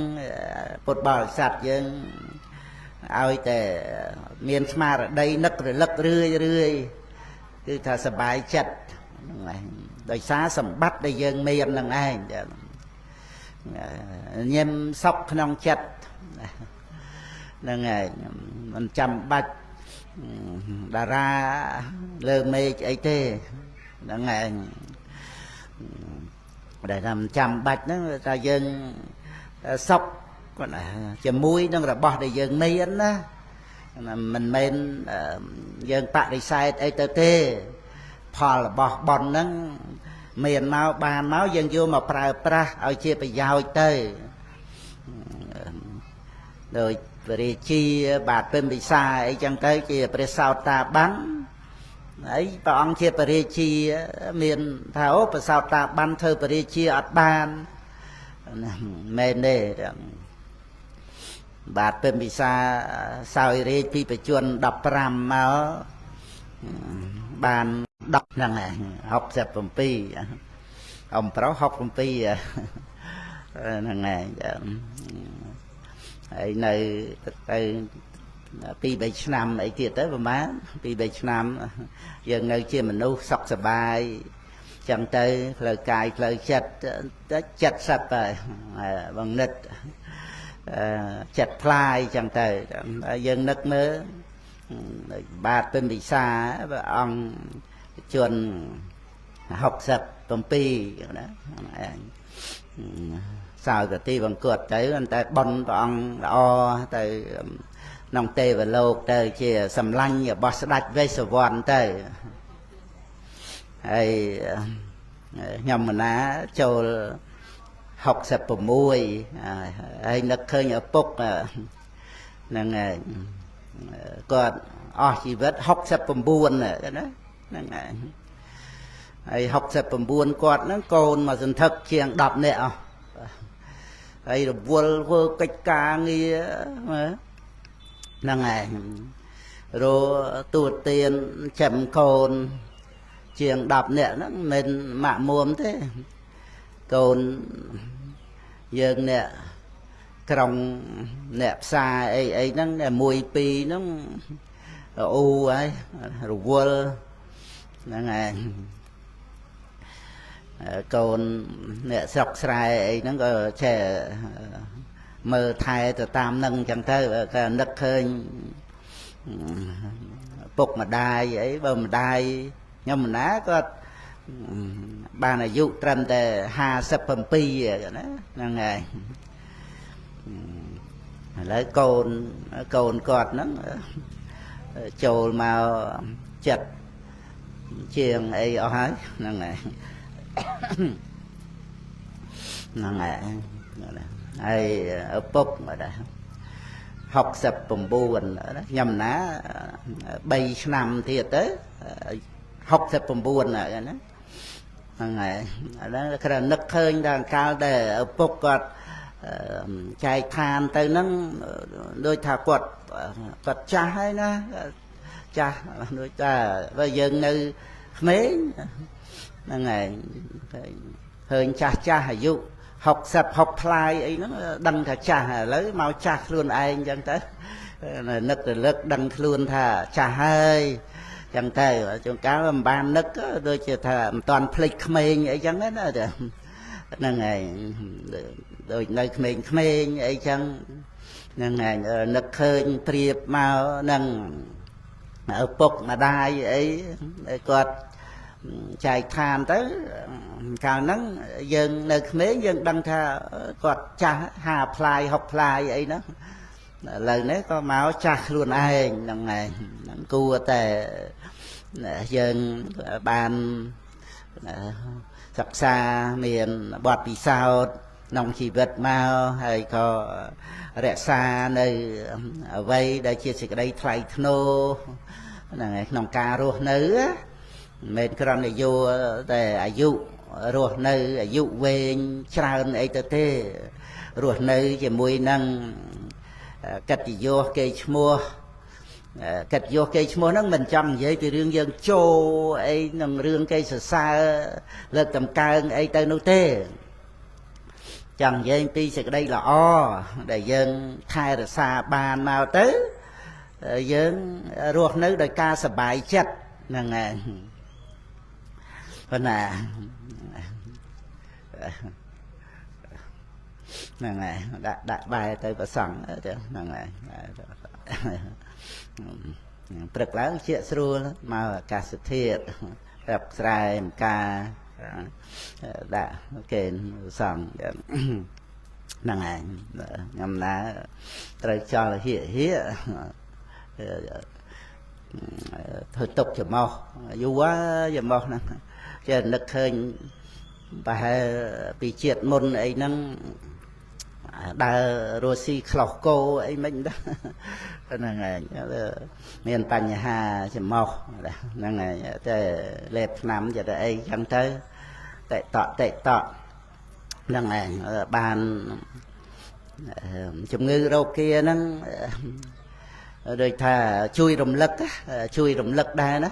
ពុទ្ធបរិស័ទយើងឲ្យតែមានស្មារតីនឹករលឹករឿយគឺថាសบายចិត្តហ្នឹងហើយដោយសារសម្បត្តិដែលយើងមានហ្នឹងឯងញញឹមសុខក្នុងចិត្តហ្នឹងហើយមិនចាំបាច់តារាលើមេឃអីទេហ្នឹងឯងដែលថាមិនចាំបាច់ហ្នឹងថាយើងសុខជាមួយនឹងរបស់ដែលយើងមានណាមិនមែនយើងបដិសេធអីទៅទេផលរបស់ប៉ុនហ្នឹងមានមកបានមកយើងយកមកប្រើប្រាស់ឲ្យជាប្រយោជន៍ទៅដោយព្រះរាជាបាទពិមពិសាអីចឹងទៅជាព្រះសោតាបានហើយព្រះអង្គជាព្រះរាជាមានថាអូព្រះសោតាបានធ្វើព្រះរាជាអត់បានមែនទេបាទពិមពិសាសោយរាជពីបជន15មកបាន10ហ្នឹងឯង67អំប្រុស67ហ្នឹងឯងហើយនៅទៅ2-3ឆ្នាំអីទៀតទៅប្រហែល2-3ឆ្នាំយើងនៅជាមនុស្សសុខសប្បាយចឹងទៅផ្លូវកាយផ្លូវចិត្ត70ហើយបងនិតចិត្តផ្លាយចឹងទៅយើងនឹកមើលបាទពិមពិសាព្រះអង្គជន67ណាសោយកទីបង្គត់ទៅតែប៉ុនព្រះអង្គល្អទៅក្នុងទេវលោកទៅជាសម្លាញ់របស់ស្ដេចវេស្សវណ្ណទៅហើយខ្ញុំមណាចូល66ហើយនឹកឃើញឪពុកហ្នឹងហើយគាត់អស់ជីវិត69ណាហ្នឹងហើយ69គាត់ហ្នឹងកូនមកសន្ធឹកជាង10នាក់អស់ហើយរវល់ធ្វើកិច្ចការងារហ្នឹងហើយរទូទានចាំកូនជាង10នាក់ហ្នឹងមិនម៉ាក់មួមទេកូនយើងអ្នកក្រុងអ្នកផ្សារអីហ្នឹង1-2ហ្នឹងអូហើយរវល់ហ្នឹងហើយកូនអ្នកស្រុកស្រែអីហ្នឹងក៏ចេះមើលថែទៅតាមនឹងអញ្ចឹងទៅក៏នឹកឃើញពុកម្ដាយអីបើម្ដាយខ្ញុំម្ណាគាត់បានអាយុត្រឹមតែ57ណាហ្នឹងហើយឥឡូវកូនគាត់ហ្នឹងចូលមកចិត្តជាងអីអស់ហើយហ្នឹងហើយហ្នឹងហើយឪពុកដែរ69ខ្ញុំណា3ឆ្នាំទៀតទៅ69ណាហ្នឹងហើយអាហ្នឹងគ្រាន់នឹកឃើញដល់កាលដែលឪពុកគាត់ចែកឋានទៅហ្នឹងដូចថាគាត់ចាស់ហើយណាចាស់ដូចថាបើយើងនៅក្មេងហ្នឹងហើយឃើញចាស់អាយុ60 ផ្លាយអីហ្នឹងដឹងថាចាស់ឥឡូវមកចាស់ខ្លួនឯងអញ្ចឹងទៅនឹករលឹកដឹងខ្លួនថាចាស់ហើយចឹងទៅជួនកាលមិនបាននឹកដូចជាថាមិនតាន់ភ្លេចក្មេងអីចឹងណាហ្នឹងហើយដូចនៅក្មេងអីចឹងហ្នឹងហើយនឹកឃើញព្រៀបមកនឹងឪពុកម្ដាយអីគាត់ចែកឋានទៅកាលហ្នឹងយើងនៅក្មេងយើងដឹងថាគាត់ចាស់50 ផ្លាយ60 ផ្លាយអីហ្នឹងឥឡូវនេះក៏មកចាស់ខ្លួនឯងហ្នឹងហើយហ្នឹងគួរតែយើងបានសិក្សាមានបទពិសោធន៍ ក្នុងជីវិតមកហើយក៏រក្សានៅអ្វីដែលជាសេចក្តីថ្លៃថ្នូរហ្នឹងហើយក្នុងការរស់នៅមិនមែនគ្រាន់តែយកតែអាយុរស់នៅអាយុវែងច្រើនអីទៅទេរស់នៅជាមួយនឹងកិត្តិយសគេឈ្មោះកិត្តិយសគេឈ្មោះហ្នឹងមិនចង់និយាយពីរឿងយើងចូលអីនឹងរឿងគេសរសើរលើកតម្កើងអីទៅនោះទេចង់និយាយពីសេចក្តីល្អដែលយើងថែរក្សាបានមកទៅយើងរស់នៅដោយការសប្បាយចិត្តហ្នឹងហើយប៉ុន្តែហ្នឹងហើយដាក់បែរទៅប្រសង់ទៅហ្នឹងហើយព្រឹកឡើងជាស្រួលមកអាកាសធាតុប្រាប់ស្រែម្ការដាក់គេសង់ហ្នឹងហើយខ្ញុំណាត្រូវចោលហៀហៀធ្វើទុកច្រមុះយូរច្រមុះហ្នឹងចេះនឹកឃើញប្រហែលពីជាតិមុនអីហ្នឹងដើររស់ស៊ីខ្លោះគោអីមិនដែរហ្នឹងហើយមានបញ្ហាច្រមុះហ្នឹងហើយតែលេបថ្នាំចេះតែអីចឹងទៅតេតហ្នឹងហើយបានជំងឺរោគាហ្នឹងដូចថាជួយរំលឹកដែរណា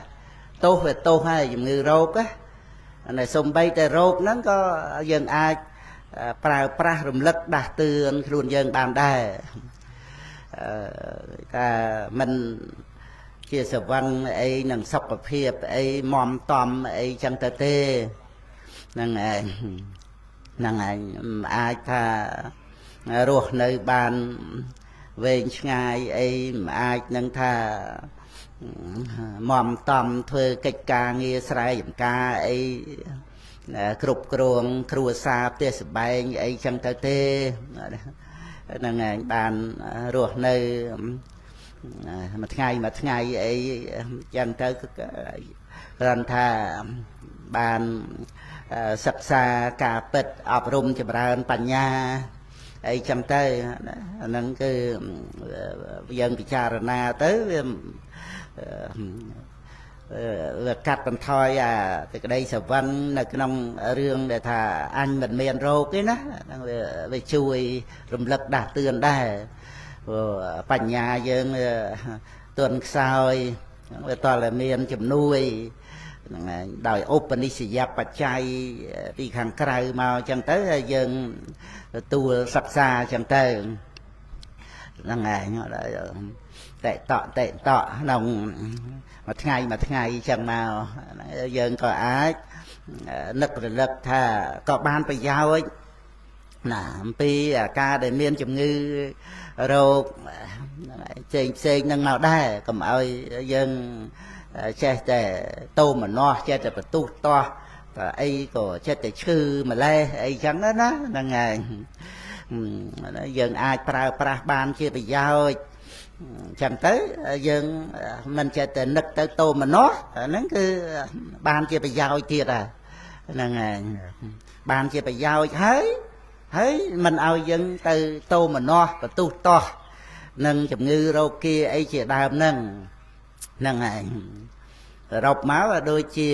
ទោសវាទោសហើយជំងឺរោគណាសំបីតែរោគហ្នឹងក៏យើងអាចប្រើប្រាស់រំលឹកដាស់តឿនខ្លួនយើងបានដែរតែមិនជាសវឹងអីនឹងសុខភាពអីមមតំអីចឹងទៅទេហ្នឹងឯងអាចថារស់នៅបានវែងឆ្ងាយអីមិនអាចនឹងថាមមតំធ្វើកិច្ចការងារស្រែចម្ការអីគ្រប់គ្រងគ្រួសារផ្ទះសម្បែងអីចឹងទៅទេហ្នឹងឯងបានរស់នៅមួយថ្ងៃអីចឹងទៅគ្រាន់ថាបានសិក្សាការពិតអប់រំចម្រើនបញ្ញាអីចឹងទៅហ្នឹងគឺយើងពិចារណាទៅវាកាត់បន្ថយអាសេចក្តីស្រវឹងនៅក្នុងរឿងដែលថាអញមិនមានរោគទេណាហ្នឹងវាជួយរំលឹកដាស់តឿនដែរបញ្ញាយើងទន់ខ្សោយវាតតែមានជំនួយហ្នឹងហើយដោយឧបនិស្សយបច្ច័យពីខាងក្រៅមកអញ្ចឹងទៅហើយយើងទទួលសិក្សាអញ្ចឹងទៅហ្នឹងហើយតេតក្នុងមួយថ្ងៃអញ្ចឹងមកយើងក៏អាចនឹករលឹកថាក៏បានប្រយោជន៍ណាអំពីអាការដែលមានជំងឺរោគផ្សេងនឹងមកដែរកុំឲ្យយើងចេះតែតោមនោះចេះតែបន្ទុះតោះតែអីក៏ចេះតែឈឺម្លេះអីចឹងណាហ្នឹងហើយយើងអាចប្រើប្រាស់បានជាប្រយោជន៍ចឹងទៅយើងមិនចេះតែនឹកទៅតោមនោះហ្នឹងគឺបានជាប្រយោជន៍ទៀតហ្នឹងហើយបានជាប្រយោជន៍ហើយមិនឲ្យយើងទៅតោមនោះបន្ទុះតោះនឹងជំងឺរោគាអីជាដើមហ្នឹងហើយសរុបមកដូចជា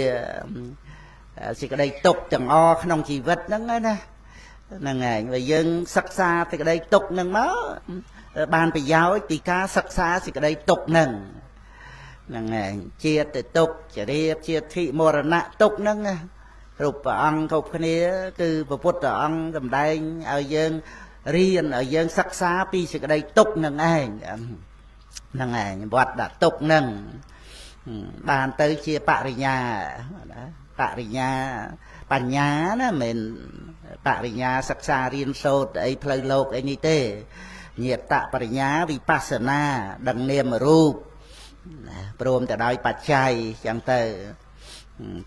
សេចក្តីទុក្ខទាំងអស់ក្នុងជីវិតហ្នឹងណាហ្នឹងហើយបើយើងសិក្សាសេចក្តីទុក្ខហ្នឹងមកបានប្រយោជន៍ពីការសិក្សាសេចក្តីទុក្ខហ្នឹងហើយជាតិទុក្ខចរាបជាធិមរណៈទុក្ខហ្នឹងណាគ្រប់ព្រះអង្គគ្រប់គ្នាគឺព្រះពុទ្ធអង្គសម្ដែងឲ្យយើងរៀនឲ្យយើងសិក្សាពីសេចក្តីទុក្ខហ្នឹងឯងហ្នឹងឯងវត្តដាក់ទុក្ខហ្នឹងបានទៅជាបរិញ្ញាបញ្ញាណាមិនបរិញ្ញាសិក្សារៀនសូត្រអីផ្លូវលោកអីនេះទេញាតបរិញ្ញាវិបស្សនាដឹងនាមរូបព្រមទៅដោយបច្ច័យចឹងទៅ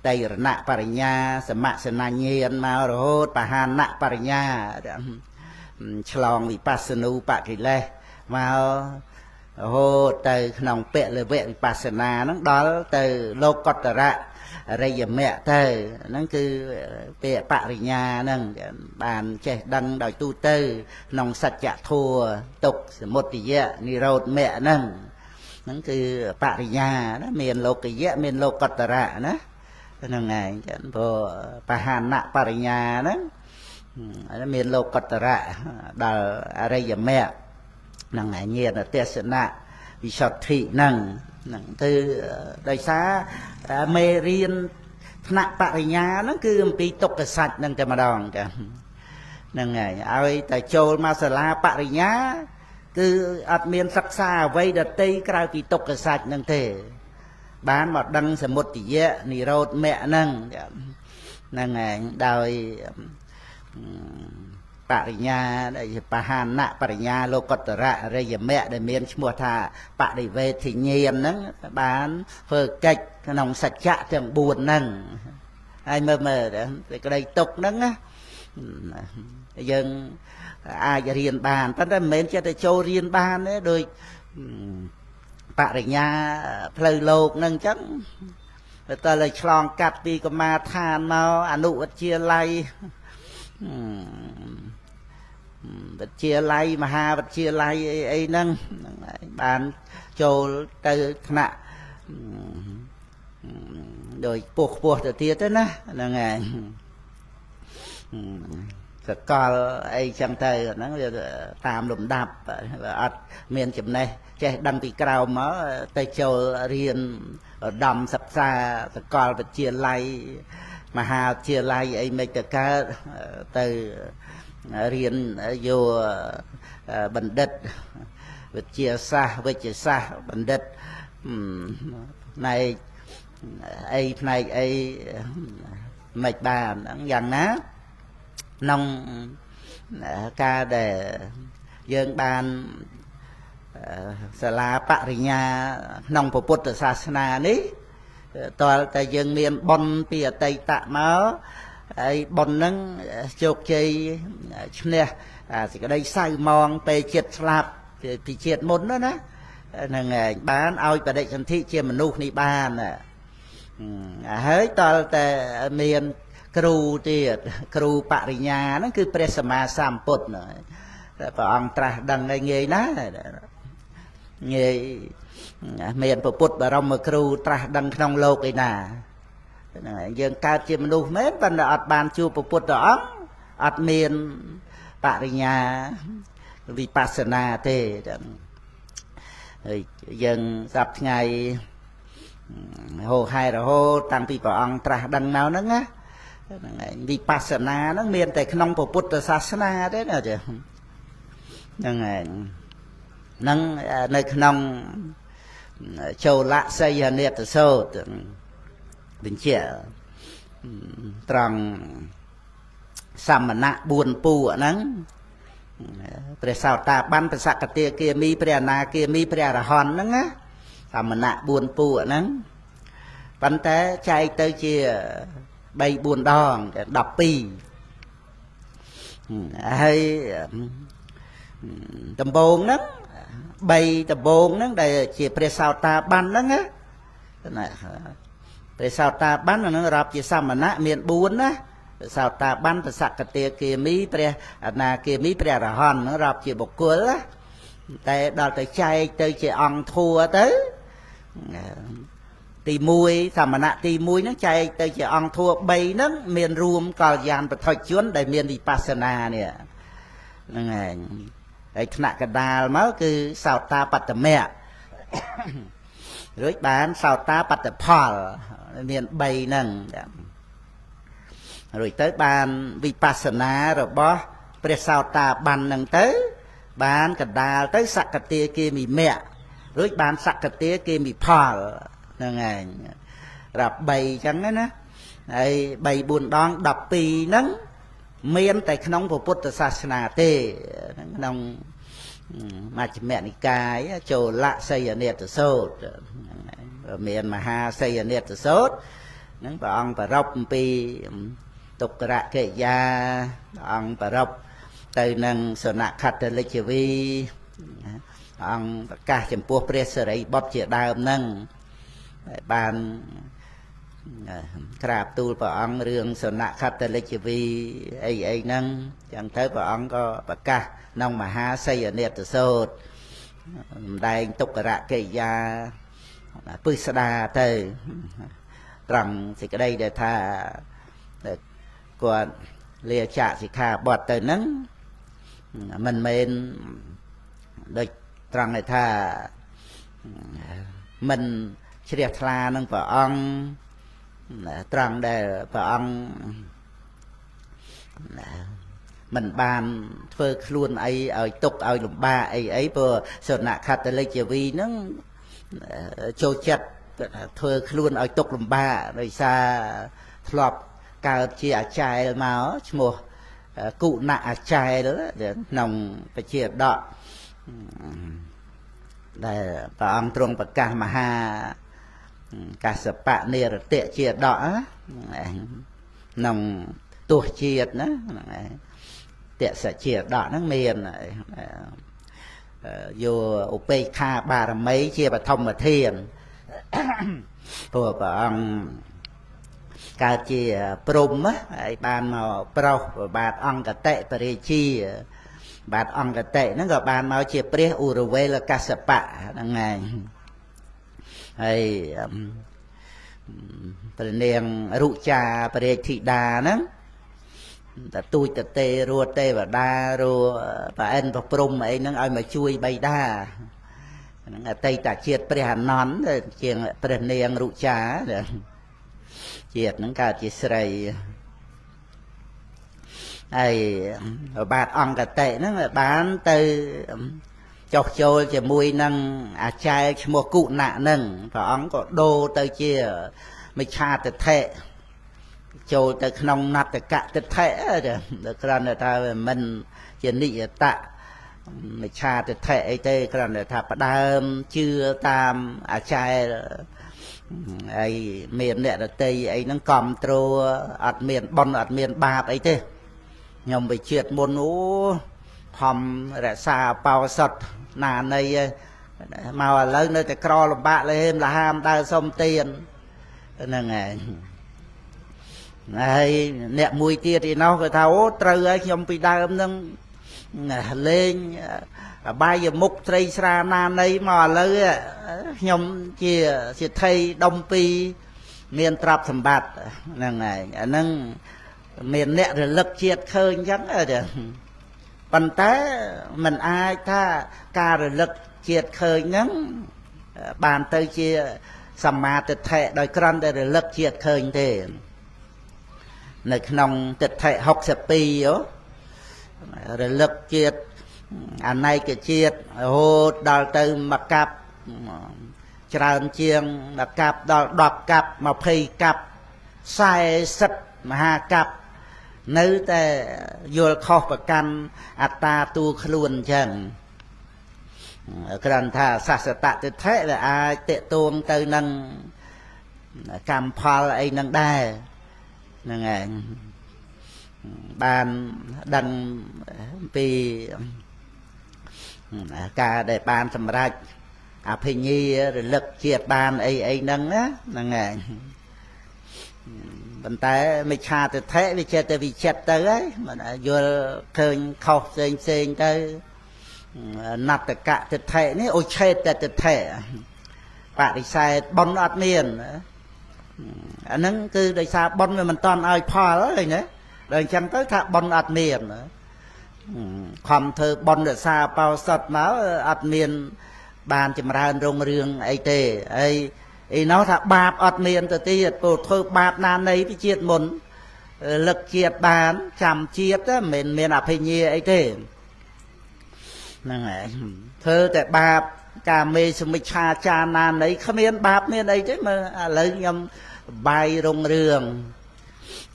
តៃរណបរិញ្ញាសមសនញ្ញាណមករហូតបហានបរិញ្ញាឆ្លងវិបស្សនូបកិលេសមករហូតទៅក្នុងពលវៈវិបស្សនាហ្នឹងដល់ទៅលោកកតរៈ រិយមគ្គទៅហ្នឹងគឺពាក្យបរិញ្ញាហ្នឹងបានចេះដឹងដោយទូទៅក្នុងសច្ចធម៌ទុក្ខសមុទយៈនិរោធមគ្គហ្នឹងគឺបរិញ្ញាណាមានលោកយៈមានលោកតរៈណាហ្នឹងឯងព្រោះបហានៈបរិញ្ញាហ្នឹងមានលោកតរៈដល់អរិយមគ្គហ្នឹងឯងញាណទេសនៈវិសុទ្ធិហ្នឹងគឺដោយសារមេរៀនថ្នាក់បរិញ្ញាហ្នឹងគឺអំពីទុក្ខសច្ចហ្នឹងតែម្ដងចាហ្នឹងហើយឲ្យតែចូលមកសាលាបរិញ្ញាគឺអត់មានសិក្សាអ្វីដទៃក្រៅពីទុក្ខសច្ចហ្នឹងទេបានមកដឹងសមុទយៈនិរោធមគ្គហ្នឹងហ្នឹងឯងដោយបរិញ្ញាដែលបហានៈបរិញ្ញាលោកតរៈរិយមគ្គដែលមានឈ្មោះថាបរិវេទិញ្ញាណហ្នឹងបានធ្វើកិច្ចក្នុងសច្ចៈទាំង4ហ្នឹងហើយមើលសេចក្តីទុកហ្នឹងណាយើងអាចរៀនបានប៉ុន្តែមិនមែនចេះតែចូលរៀនបានទេដោយបរិញ្ញាផ្លូវលោកហ្នឹងអញ្ចឹងតែលើឆ្លងកាត់ពីកម្មាឋានមកអនុវិទ្យាល័យវិទ្យាល័យមហាវិទ្យាល័យអីហ្នឹងបានចូលទៅថ្នាក់ដោយខ្ពស់ទៅទៀតទៅណាហ្នឹងឯងសកលអីចឹងទៅហ្នឹងវាតាមលំដាប់អត់មានចំណេះចេះដឹងពីក្រោមមកទៅចូលរៀនឧត្តមសិក្សាសកលវិទ្យាល័យមហាវិទ្យាល័យអីមិនទៅកើតទៅរៀនយកបណ្ឌិតវិទ្យាសាស្ត្រវិទ្យាសាស្ត្របណ្ឌិតផ្នែកអីផ្នែកអីមិនបានយ៉ាងណាក្នុងការដែលយើងបានសាលាបរិញ្ញាក្នុងពុទ្ធសាសនានេះតើតែយើងមានបុណ្យពីអតីតមកហើយបុណ្យហ្នឹងជោគជ័យឈ្នះសេចក្តីសៅមងពេលចិត្តស្លាប់ពីជាតិមុនណាហ្នឹងឯងបានឲ្យបដិសន្ធិជាមនុស្សនេះបានហើយតើតែមានគ្រូទៀតគ្រូបរិញ្ញាហ្នឹងគឺព្រះសម្មាសម្ពុទ្ធតែព្រះអង្គត្រាស់ដឹងឲ្យងាយណាស់ងាយមានពុទ្ធបរមគ្រូត្រាស់ដឹងក្នុងលោកឯណាហ្នឹងហើយយើងកើតជាមនុស្សមែនប៉ុន្តែអត់បានជួបពុទ្ធអង្គអត់មានបរិញ្ញាវិបស្សនាទេហើយយើងសប្តាហ៍ថ្ងៃហោហែរហូតតាំងពីព្រះអង្គត្រាស់ដឹងនៅហ្នឹងណាហ្នឹងហើយវិបស្សនាហ្នឹងមានតែក្នុងពុទ្ធសាសនាទេណាចាហ្នឹងហើយហ្នឹងនៅក្នុងចូលសីហនេតសោតបញ្ជាក់ត្រង់សមណៈ4ពួកហ្នឹងព្រះសោតាបានព្រះសក្តិគាមីព្រះអនាគាមីព្រះអរហន្តហ្នឹងណាសមណៈ4ពួកហ្នឹងប៉ុន្តែចែកទៅជា3 4ដង12ហើយដំបូងហ្នឹង3ដំបូងហ្នឹងដែលជាព្រះសោតាបានហ្នឹងណាព្រះសោតាបានហ្នឹងរាប់ជាសមណៈមាន4ណាព្រះសោតាបានព្រះសក្តិគាមីព្រះអនាគាមីព្រះអរហន្តហ្នឹងរាប់ជាបុគ្គលណាតែដល់ទៅចែកទៅជាអង្គធัวទៅទី1សមណៈទី1ហ្នឹងចែកទៅជាអង្គធัว3ហ្នឹងមានរួមកល្យានបឋិជនដែលមានវិបស្សនានេះហ្នឹងឯងហើយថ្នាក់កដាលមកគឺសោតាបត្តមៈរួចបានសោតាបត្តផលមាន3ហ្នឹងរួចទៅបានវិបស្សនារបស់ព្រះសោតាបានហ្នឹងទៅបានកដាលទៅសក្តិគាមីមគ្គរួចបានសក្តិគាមីផលហ្នឹងឯងរាប់3អញ្ចឹងណាហើយ3 4ដង12ហ្នឹងមានតែក្នុងពុទ្ធសាសនាទេក្នុងមជ្ឈិមនិកាយចូលសីហនេតសោតមានមហាសីហនេតសោតហ្នឹងព្រះអង្គប្ររពអំពីទុក្ករកិរិយាព្រះអង្គប្ររពទៅនឹងសនខត្តលិជ្ជវីព្រះអង្គប្រកាសចំពោះព្រះសិរីបុត្រជាដើមហ្នឹងបាន ក្រាបទូលព្រះអង្គរឿងសនៈខត្តលិជ្ជវីអីហ្នឹងចឹងទៅព្រះអង្គក៏ប្រកាសក្នុងមហាសីហនេតសូត្រសម្ដែងទុក្ករកិរិយាពិស្ដាទៅត្រង់សេចក្តីដែលថាគាត់លាចាកសិក្ខាបទទៅហ្នឹងមិនមែនដូចត្រង់ថាមិនជ្រះថ្លានឹងព្រះអង្គត្រង់ដែលព្រះអង្គមិនបានធ្វើខ្លួនអីឲ្យទុកឲ្យលំបាកអីព្រោះសនៈខត្តលិជ្ជវីហ្នឹងចូលចិត្តធ្វើខ្លួនឲ្យទុកលំបាកដោយសារធ្លាប់កើតជាអាចារ្យមកឈ្មោះគុណអាចារ្យក្នុងបជាដកដែលព្រះអង្គទ្រង់ប្រកាសមហាកសបៈនិរតៈជាដកក្នុងទោះជាតិណាតសជាដកហ្នឹងមានយកឧបេក្ខាបារមីជាបឋមធានព្រោះព្រះអង្គកើតជាព្រំហើយបានមកប្រុសបាទអង្គតិបរិជាបាទអង្គតិហ្នឹងក៏បានមកជាព្រះឧរវេលកសបៈហ្នឹងហើយហើយព្រះនាងរុចាបរិធិតាហ្នឹងតទូចតទេរੂទេវតារੂប្រអិនប្រព្រំអីហ្នឹងឲ្យមកជួយបៃតាហ្នឹងអតីតជាតិព្រះអនន្តជាព្រះនាងរុចាជាតិហ្នឹងកើតជាស្រីហើយបាទអង្គតិហ្នឹងបានទៅចុះចូលជាមួយនឹងអាចារ្យឈ្មោះគុណៈហ្នឹងព្រះអង្គក៏ដូរទៅជាមិច្ឆាទិដ្ឋិចូលទៅក្នុងណត្តកទិដ្ឋិគ្រាន់តែថាមិនជានិយតៈមិច្ឆាទិដ្ឋិអីទេគ្រាន់តែថាផ្ដើមជឿតាមអាចារ្យហើយមានអ្នកដតីអីហ្នឹងគ្រប់គ្រងអត់មានបុណ្យអត់មានបាបអីទេខ្ញុំវិជាតិមុនអូខំរក្សាបោសុតណានៃមកឥឡូវនៅតែក្រលំបាកលេមលហាមដើរសុំទានហ្នឹងហើយអ្នកមួយទៀតឯណោះគាត់ថាអូត្រូវហើយខ្ញុំពីដើមហ្នឹងលេងអបាយមុខត្រីស្រាណានៃមកឥឡូវខ្ញុំជាសិទ្ធិដុំពីរមានទ្រព្យសម្បត្តិហ្នឹងហើយអាហ្នឹងមានអ្នករលឹកជាតិឃើញអញ្ចឹងប៉ុន្តែมันអាចថាការរលឹកជាតិឃើញហ្នឹងបានទៅជាសម្មាទិដ្ឋិដោយគ្រាន់តែរលឹកជាតិឃើញទេនៅក្នុងទិដ្ឋិ62រលឹកជាតិអនេកជាតិរហូតដល់ទៅមកកាប់ច្រើនជាងមកកាប់ដល់10កាប់20កាប់40មហាកាប់នៅតែយល់ខុសប្រកាន់អត្តាតួខ្លួនអញ្ចឹងគ្រាន់ថាសសតតិដ្ឋិដែលអាចតេតួងទៅនឹងកម្មផលអីនឹងដែរហ្នឹងឯងបានដឹងពីការដែលបានសម្រេចអភិញ្ញារលឹកជាតិបានអីហ្នឹងណាហ្នឹងឯងប៉ុន្តែមិច្ឆាទិដ្ឋិវាចេះតែវិចិត្រទៅហើយមិនយល់ឃើញខុសផ្សេងទៅណត្តកទិដ្ឋិនេះអូឆេតទិដ្ឋិបរិស័ទបុណ្យអត់មានអាហ្នឹងគឺដោយសារបុណ្យវាមិនតន់ឲ្យផលហើយណាដល់អញ្ចឹងទៅថាបុណ្យអត់មានខំធ្វើបុណ្យរក្សាបោសុតមកអត់មានបានចម្រើនរុងរឿងអីទេហើយឯណោះថាបាបអត់មានទៅទៀតព្រោះធ្វើបាបណានៃពីជាតិមុនលឹកជាតិបានចាំជាតិមិនមានអភិញ្ញាអីទេហ្នឹងហើយធ្វើតែបាបកាមេសមិច្ឆាចាណានៃគ្មានបាបមានអីទេមើលឥឡូវខ្ញុំបាយរុងរឿង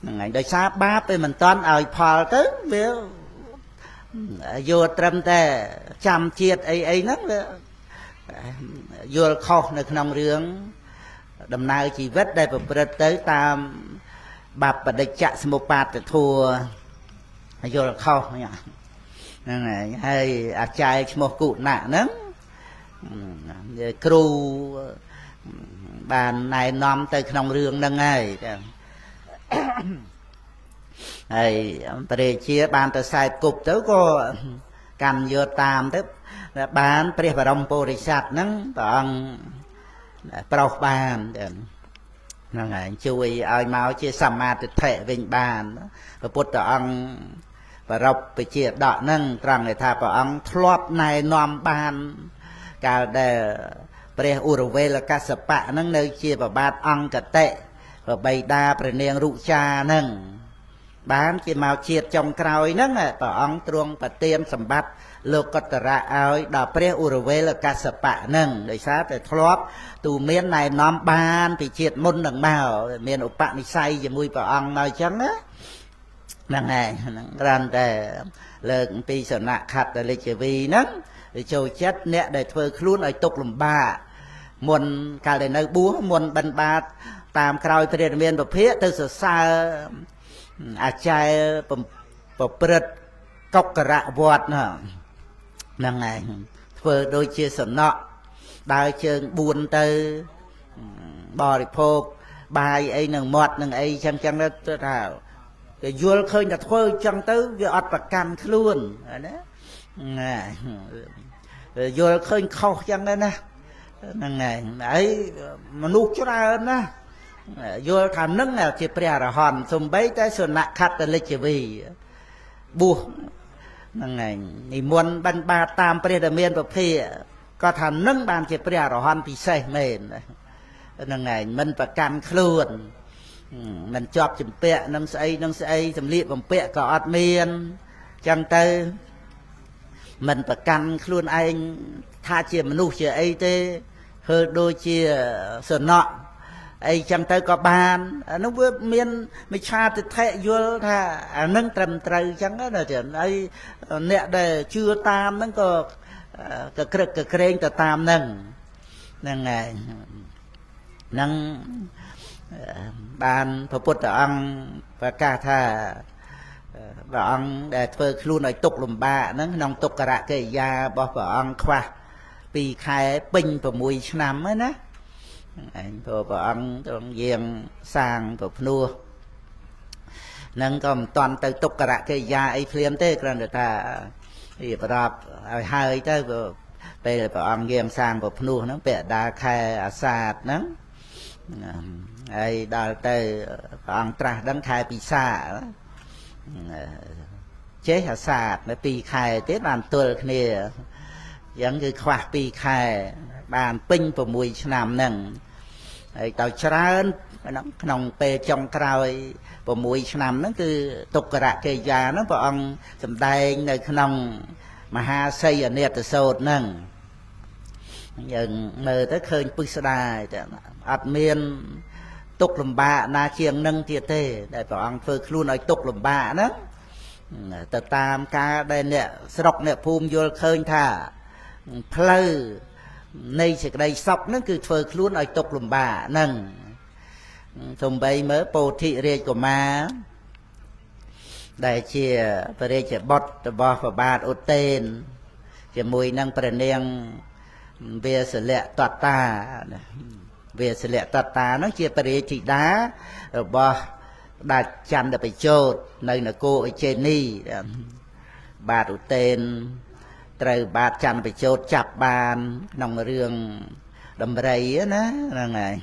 ហ្នឹងហើយដោយសារបាបវាមិនតន់ឲ្យផលទៅវាយកត្រឹមតែចាំជាតិអីហ្នឹងវាយល់ខុសនៅក្នុងរឿងដំណើរជីវិតដែលប្រព្រឹត្តទៅតាមបបដិច្ចសមុបាទធัวយល់ខុសហ្នឹងហើយអាចារ្យឈ្មោះគុណៈហ្នឹងគ្រូ bàn này nom tới trong rương nâng ấy ấy bề chia bàn tới sai cục tới có cần vừa tam tới bàn bề và đồng bồ đề sạch nắng bằng bảo bàn nâng ấy chui ai máu chia sầm ma từ thể vinh bàn và bút ông và rọcไปchia đọ nâng rằng người ta bảo ông thọp này nom bàn cả đểព្រះឧរវេលកសបៈហ្នឹងនៅជាប្របាទអង្គតិប្របីតាព្រះនាងរុចាហ្នឹងបានជាមកជាតិចុងក្រោយហ្នឹងព្រះអង្គទ្រង់ប្រទានសម្បត្តិលោកតរៈឲ្យដល់ព្រះឧរវេលកសបៈហ្នឹងដោយសារតែធ្លាប់ទូមានណែនាំបានពីជាតិមុនហ្នឹងមកមានឧបនិស្ស័យជាមួយព្រះអង្គមកអញ្ចឹងណាហ្នឹងហើយហ្នឹងគ្រាន់តែលើកពីសនៈខត្តលិជ្ជវីហ្នឹងចូលចិត្តអ្នកដែលធ្វើខ្លួនឲ្យទុកលំបាកមុនកាលដែលនៅបួសមុនបិណ្ឌបាតតាមក្រោយព្រះរាមាពិភាកទៅសរសើរអាចារ្យប្រព្រឹត្តកុក្ករៈវត្តហ្នឹងហើយធ្វើដូចជាសំណក់ដើរជើង4ទៅបរិភោគបាយអីនឹងមាត់នឹងអីចឹងចឹងទៅថាគេយល់ឃើញតែធ្វើចឹងទៅវាអត់ប្រកាន់ខ្លួនណាយល់ឃើញខុសចឹងដែរណាហ្នឹងហើយមនុស្សច្រើនណាយល់ថានឹងជាព្រះអរហន្តសំបីតែសនៈខត្តលិជ្ជវីបួសហ្នឹងហើយនិមន្តបិណ្ឌបាតតាមព្រះរាមាពិភាកក៏ថានឹងបានជាព្រះអរហន្តពិសេសមែនហ្នឹងហើយមិនប្រកាន់ខ្លួនមិនជាប់ជំពាក់នឹងស្អីសម្លៀកបំពាក់ក៏អត់មានចឹងទៅមិនប្រកាន់ខ្លួនឯងថាជាមនុស្សជាអីទេធ្វើដូចជាសនៈអីចឹងទៅក៏បានអានោះវាមានមិច្ឆាទិដ្ឋិយល់ថាអានឹងត្រឹមត្រូវចឹងណាចឹងហើយអ្នកដែលជឿតាមហ្នឹងក៏ក្រឹកក្រែងទៅតាមហ្នឹងហ្នឹងហើយហ្នឹងបានព្រះពុទ្ធអង្គប្រកាសថាព្រះអង្គដែលធ្វើខ្លួនឲ្យទុកលំបាកហ្នឹងក្នុងទុក្ករកិរិយារបស់ព្រះអង្គខ្វះ2ខែពេញ6ឆ្នាំហ្នឹងណាឯងព្រះអង្គទ្រង់យាងសាងប្រភ្នោះហ្នឹងក៏មិនតាន់ទៅទុក្ករកិរិយាអីភ្លាមទេគ្រាន់តែថាវាប្រដាប់ឲ្យហើយទៅពេលព្រះអង្គយាងសាងប្រភ្នោះហ្នឹងពាក់ដាខែអាសាឍហ្នឹងហើយដល់ទៅព្រះអង្គត្រាស់ដឹងខែពិសាចេះអាសាតនៅ2ខែទៀតបានទល់គ្នាអញ្ចឹងគឺខ្វះ2ខែបានពេញ6ឆ្នាំហ្នឹងហើយទៅច្រើនក្នុងពេលចុងក្រោយ6ឆ្នាំហ្នឹងគឺទុក្ករកិរិយាហ្នឹងព្រះអង្គសម្ដែងនៅក្នុងមហាសីហនេតសោតហ្នឹងយើងមើលទៅឃើញពិស្ដារតែអត់មានទុកលំបាកណាជាងនឹងទៀតទេដែលព្រះអង្គធ្វើខ្លួនឲ្យទុកលំបាកហ្នឹងទៅតាមការដែលអ្នកស្រុកអ្នកភូមិយល់ឃើញថាផ្លូវនៃសេចក្តីសុខហ្នឹងគឺធ្វើខ្លួនឲ្យទុកលំបាកហ្នឹងសំបីមើលពោធិរាជកុមារដែលជាព្រះរាជបុត្ររបស់ព្រះបាទឧទេនជាមួយនឹងព្រះនាងវាសលៈតតាវាសលៈតតានោះជាព្រះរាជធីតារបស់ដាច់ចន្ទបជោតនៅនគរអេជេនីបាទឧទេនត្រូវបាទចន្ទបជោតចាប់បានក្នុងរឿងដំរីណាហ្នឹងហើយ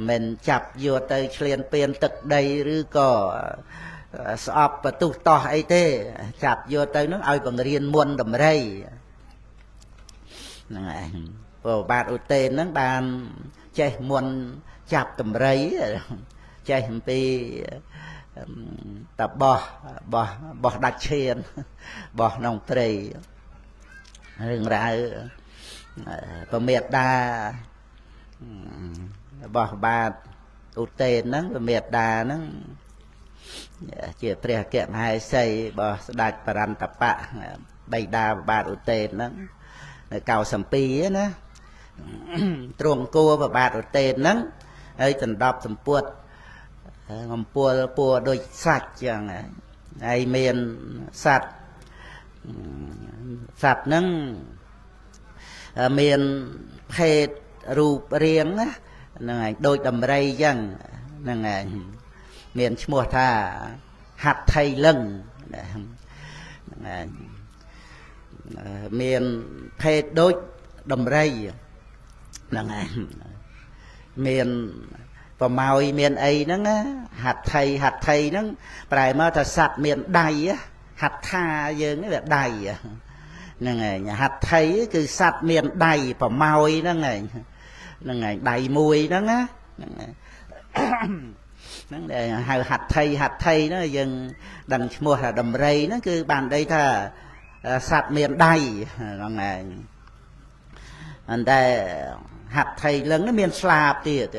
មិនចាប់យកទៅឆ្លៀនពៀនទឹកដីឬក៏ស្អប់បទុះតោះអីទេចាប់យកទៅនឹងឲ្យបង្រៀនមុនដំរីហ្នឹងហើយព្រោះបាទឧទេនហ្នឹងបានចេះមុនចាប់ដំរីចេះអំពីតបោះដាច់ឈានបោះក្នុងព្រៃរឿងរ៉ាវប្រមេតារបស់បាទឧទេនហ្នឹងប្រមេតាហ្នឹងជាព្រះកមហេសីរបស់ស្ដេចបរន្តបៈបិតាបាទឧទេនហ្នឹងនៅកៅសំពីណាទ្រង់គួរប្របាទឧទេនហ្នឹងហើយដណ្ដប់សម្ពុតកំពូលពួរដូចសាច់ចឹងហើយមានសត្វហ្នឹងមានភេទ រូបរាងហ្នឹងហើយដូចដំរីអញ្ចឹងហ្នឹងហើយមានឈ្មោះថាហត្ថថៃលឹងហ្នឹងហើយមានភេទដូចដំរីហ្នឹងហើយមានប្រម៉ោយមានអីហ្នឹងហត្ថថៃហ្នឹងប្រែមកថាសត្វមានដៃហត្ថាយើងនេះវាដៃហ្នឹងហើយហត្ថថៃគឺសត្វមានដៃប្រម៉ោយហ្នឹងហើយដៃមួយហ្នឹងណាហ្នឹងដែលហៅហត្ថថៃហ្នឹងយើងដឹងឈ្មោះថាដំរីហ្នឹងគឺបានន័យថាសត្វមានដៃហ្នឹងហើយអន្តែហត្ថថៃលឹងមានស្លាបទៀត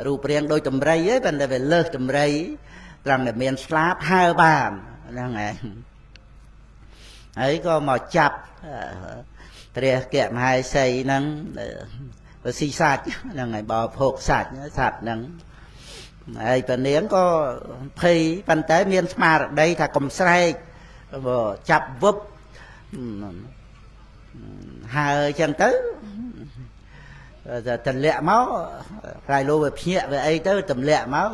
រូបរាងដូចដំរីឯងប៉ុន្តែវាលើសដំរីត្រង់តែមានស្លាបហើបានហ្នឹងហើយក៏មកចាប់ព្រះកមហេសីហ្នឹងទៅស៊ីសាច់ហ្នឹងហើយបរិភោគសាច់សត្វហ្នឹងហើយព្រះនាងក៏ភ័យប៉ុន្តែមានស្មារតីថាកុំស្រែកចាប់វឹបហើអញ្ចឹងទៅទម្លាក់មកក្រៃលោវាភ្ញាក់វាអីទៅទម្លាក់មក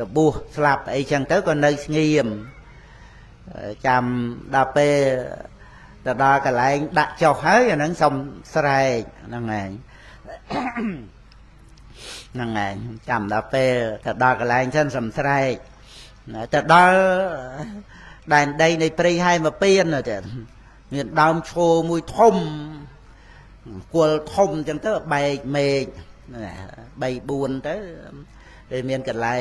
របួសស្លាប់អីចឹងទៅក៏នៅស្ងៀមចាំដល់ពេលទៅដល់កន្លែងដាក់ចុះហើយអាហ្នឹងសុំស្រែកហ្នឹងឯងហ្នឹងឯងចាំដល់ពេលទៅដល់កន្លែងចឹងសុំស្រែកទៅដល់ដែនដីនៃព្រៃហែមពៀនទៅមានដើមឈើមួយធំគល់ធំអញ្ចឹងទៅបែកមេឃ3 4ទៅវាមានកន្លែ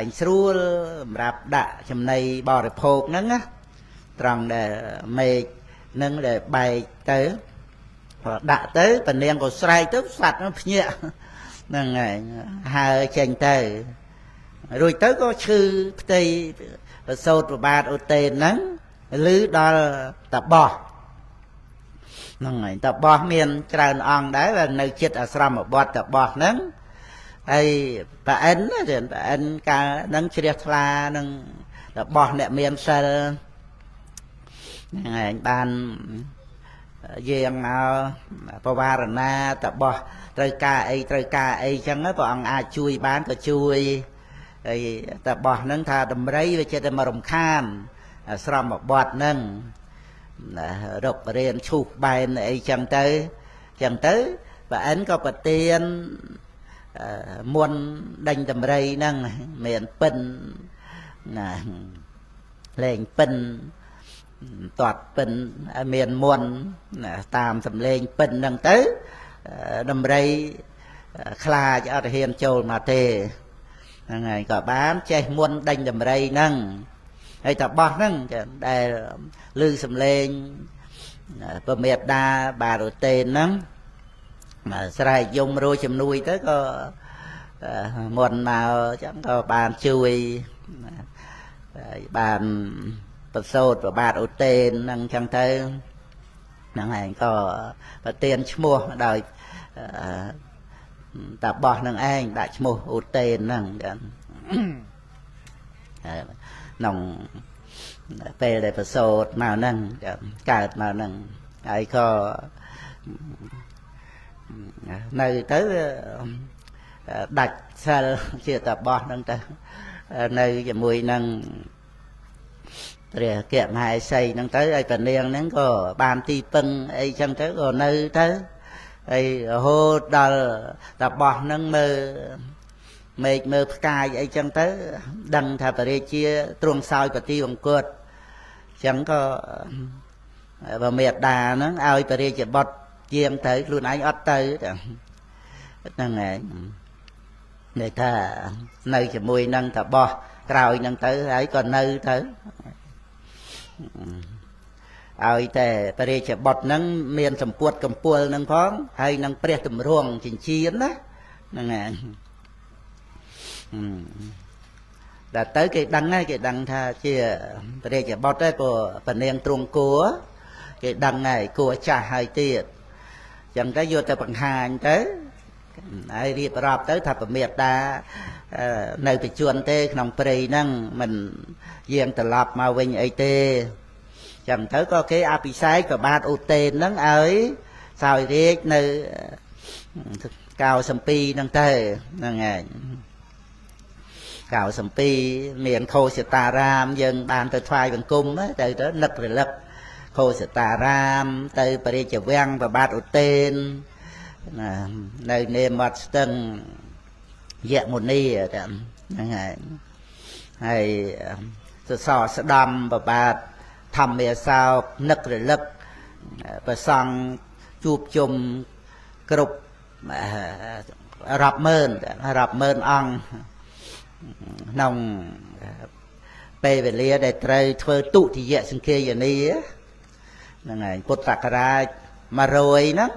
ងស្រួលសម្រាប់ដាក់ចំណីបរិភោគហ្នឹងណាត្រង់ដែលមេឃហ្នឹងដែលបែកទៅដាក់ទៅពនាងក៏ស្រែកទៅសត្វnóភ្ញាក់ហ្នឹងហើយហើចេញទៅរួចទៅក៏ឈឺផ្ទៃប្រសូតប្របាទអូតេនហ្នឹងឮដល់តាបោះហ្នឹងហើយតាបោះមានច្រើនអង្គដែរនៅចិត្តអាស្រមបទតាបោះហ្នឹងហើយប្រអិនប្រអិនកាលហ្នឹងជ្រះថ្លានឹងតាបោះអ្នកមានសិលហ្នឹងហើយបានយាងមកបវារណាតាបោះត្រូវការអីចឹងព្រះអង្គអាចជួយបានក៏ជួយហើយតាបោះហ្នឹងថាដំរីវាចិត្តតែមករំខានអាស្រមបទហ្នឹងរករៀនឈូសបែនអីចឹងទៅប្រអិនក៏ប្រទានមុនដេញតម្រៃហ្នឹងមានពិនណាលេងពិនតាត់ពិនឲ្យមានមុនតាមសំលេងពិនហ្នឹងទៅតម្រៃខ្លាចអត់ហ៊ានចូលមកទេហ្នឹងហើយក៏បានចេះមុនដេញតម្រៃហ្នឹងហើយតាបោះហ្នឹងដែលឮសំលេងប្រមេតាបារតេនហ្នឹងមកស្រែកយំរੂជំនួយទៅក៏មុនមកចឹងក៏បានជួយបានប្រសូតប្របាទអូតេនហ្នឹងចឹងទៅហ្នឹងហើយក៏ប្រទានឈ្មោះដោយតាបោះហ្នឹងឯងដាក់ឈ្មោះអូតេនហ្នឹងចឹងក្នុងពេលដែលប្រសូតមកហ្នឹងកើតមកហ្នឹងហើយក៏នៅទៅដាច់សិលជាតាបោះហ្នឹងទៅនៅជាមួយនឹងព្រះកមហេសីហ្នឹងទៅហើយព្រះនាងហ្នឹងក៏បានទីពឹងអីចឹងទៅក៏នៅទៅហើយរហូតដល់តាបោះហ្នឹងមើលមេឃមើលផ្កាយអីចឹងទៅដឹងថាព្រះរាជាទ្រង់សោយបទីវង្គតចឹងក៏បើមេត្តាហ្នឹងឲ្យព្រះរាជបុត្រជាងទៅខ្លួនឯងអត់ទៅហ្នឹងឯងនិយាយថានៅជាមួយនឹងតាបោះក្រោយហ្នឹងទៅហើយក៏នៅទៅឲ្យតែព្រះរាជបុត្រហ្នឹងមានសម្ពុតកម្ពល់ហ្នឹងផងហើយនឹងព្រះតម្រង់ចិញ្ចៀនណាហ្នឹងឯងដល់ទៅគេដឹងហើយគេដឹងថាជាព្រះរាជបុត្រទេព្រោះព្រះនាងទ្រង់គួរគេដឹងហើយគួរចាស់ហើយទៀតចឹងទៅយកទៅបង្ហាញទៅហើយរៀបរាប់ទៅថាប្រមេតានៅបច្ចុប្បន្នទេក្នុងព្រៃហ្នឹងមិនយាងត្រឡប់មកវិញអីទេចឹងទៅក៏គេអភិសេកប្របាទអូតេនហ្នឹងឲ្យ សោយរាជនៅកៅសំពីហ្នឹងទៅហ្នឹងហើយកៅសំពីមានខោសតារាមយើងបានទៅថ្វាយបង្គំទៅនឹករលឹកខោសតារាមទៅព្រះរាជវាំងប្របាទឧទែននៅនេមត់ស្ទឹងយមុនីហ្នឹងហើយសសរស្ដំប្របាទធម្មាសោកនឹករលឹកប្រសង់ជួបជុំគ្រប់រាប់ម៉ឺនអង្គក្នុងពេលវេលាដែលត្រូវធ្វើទុតិយសង្ឃាយនាហ្នឹងហើយពុទ្ធសករាជ100ហ្នឹង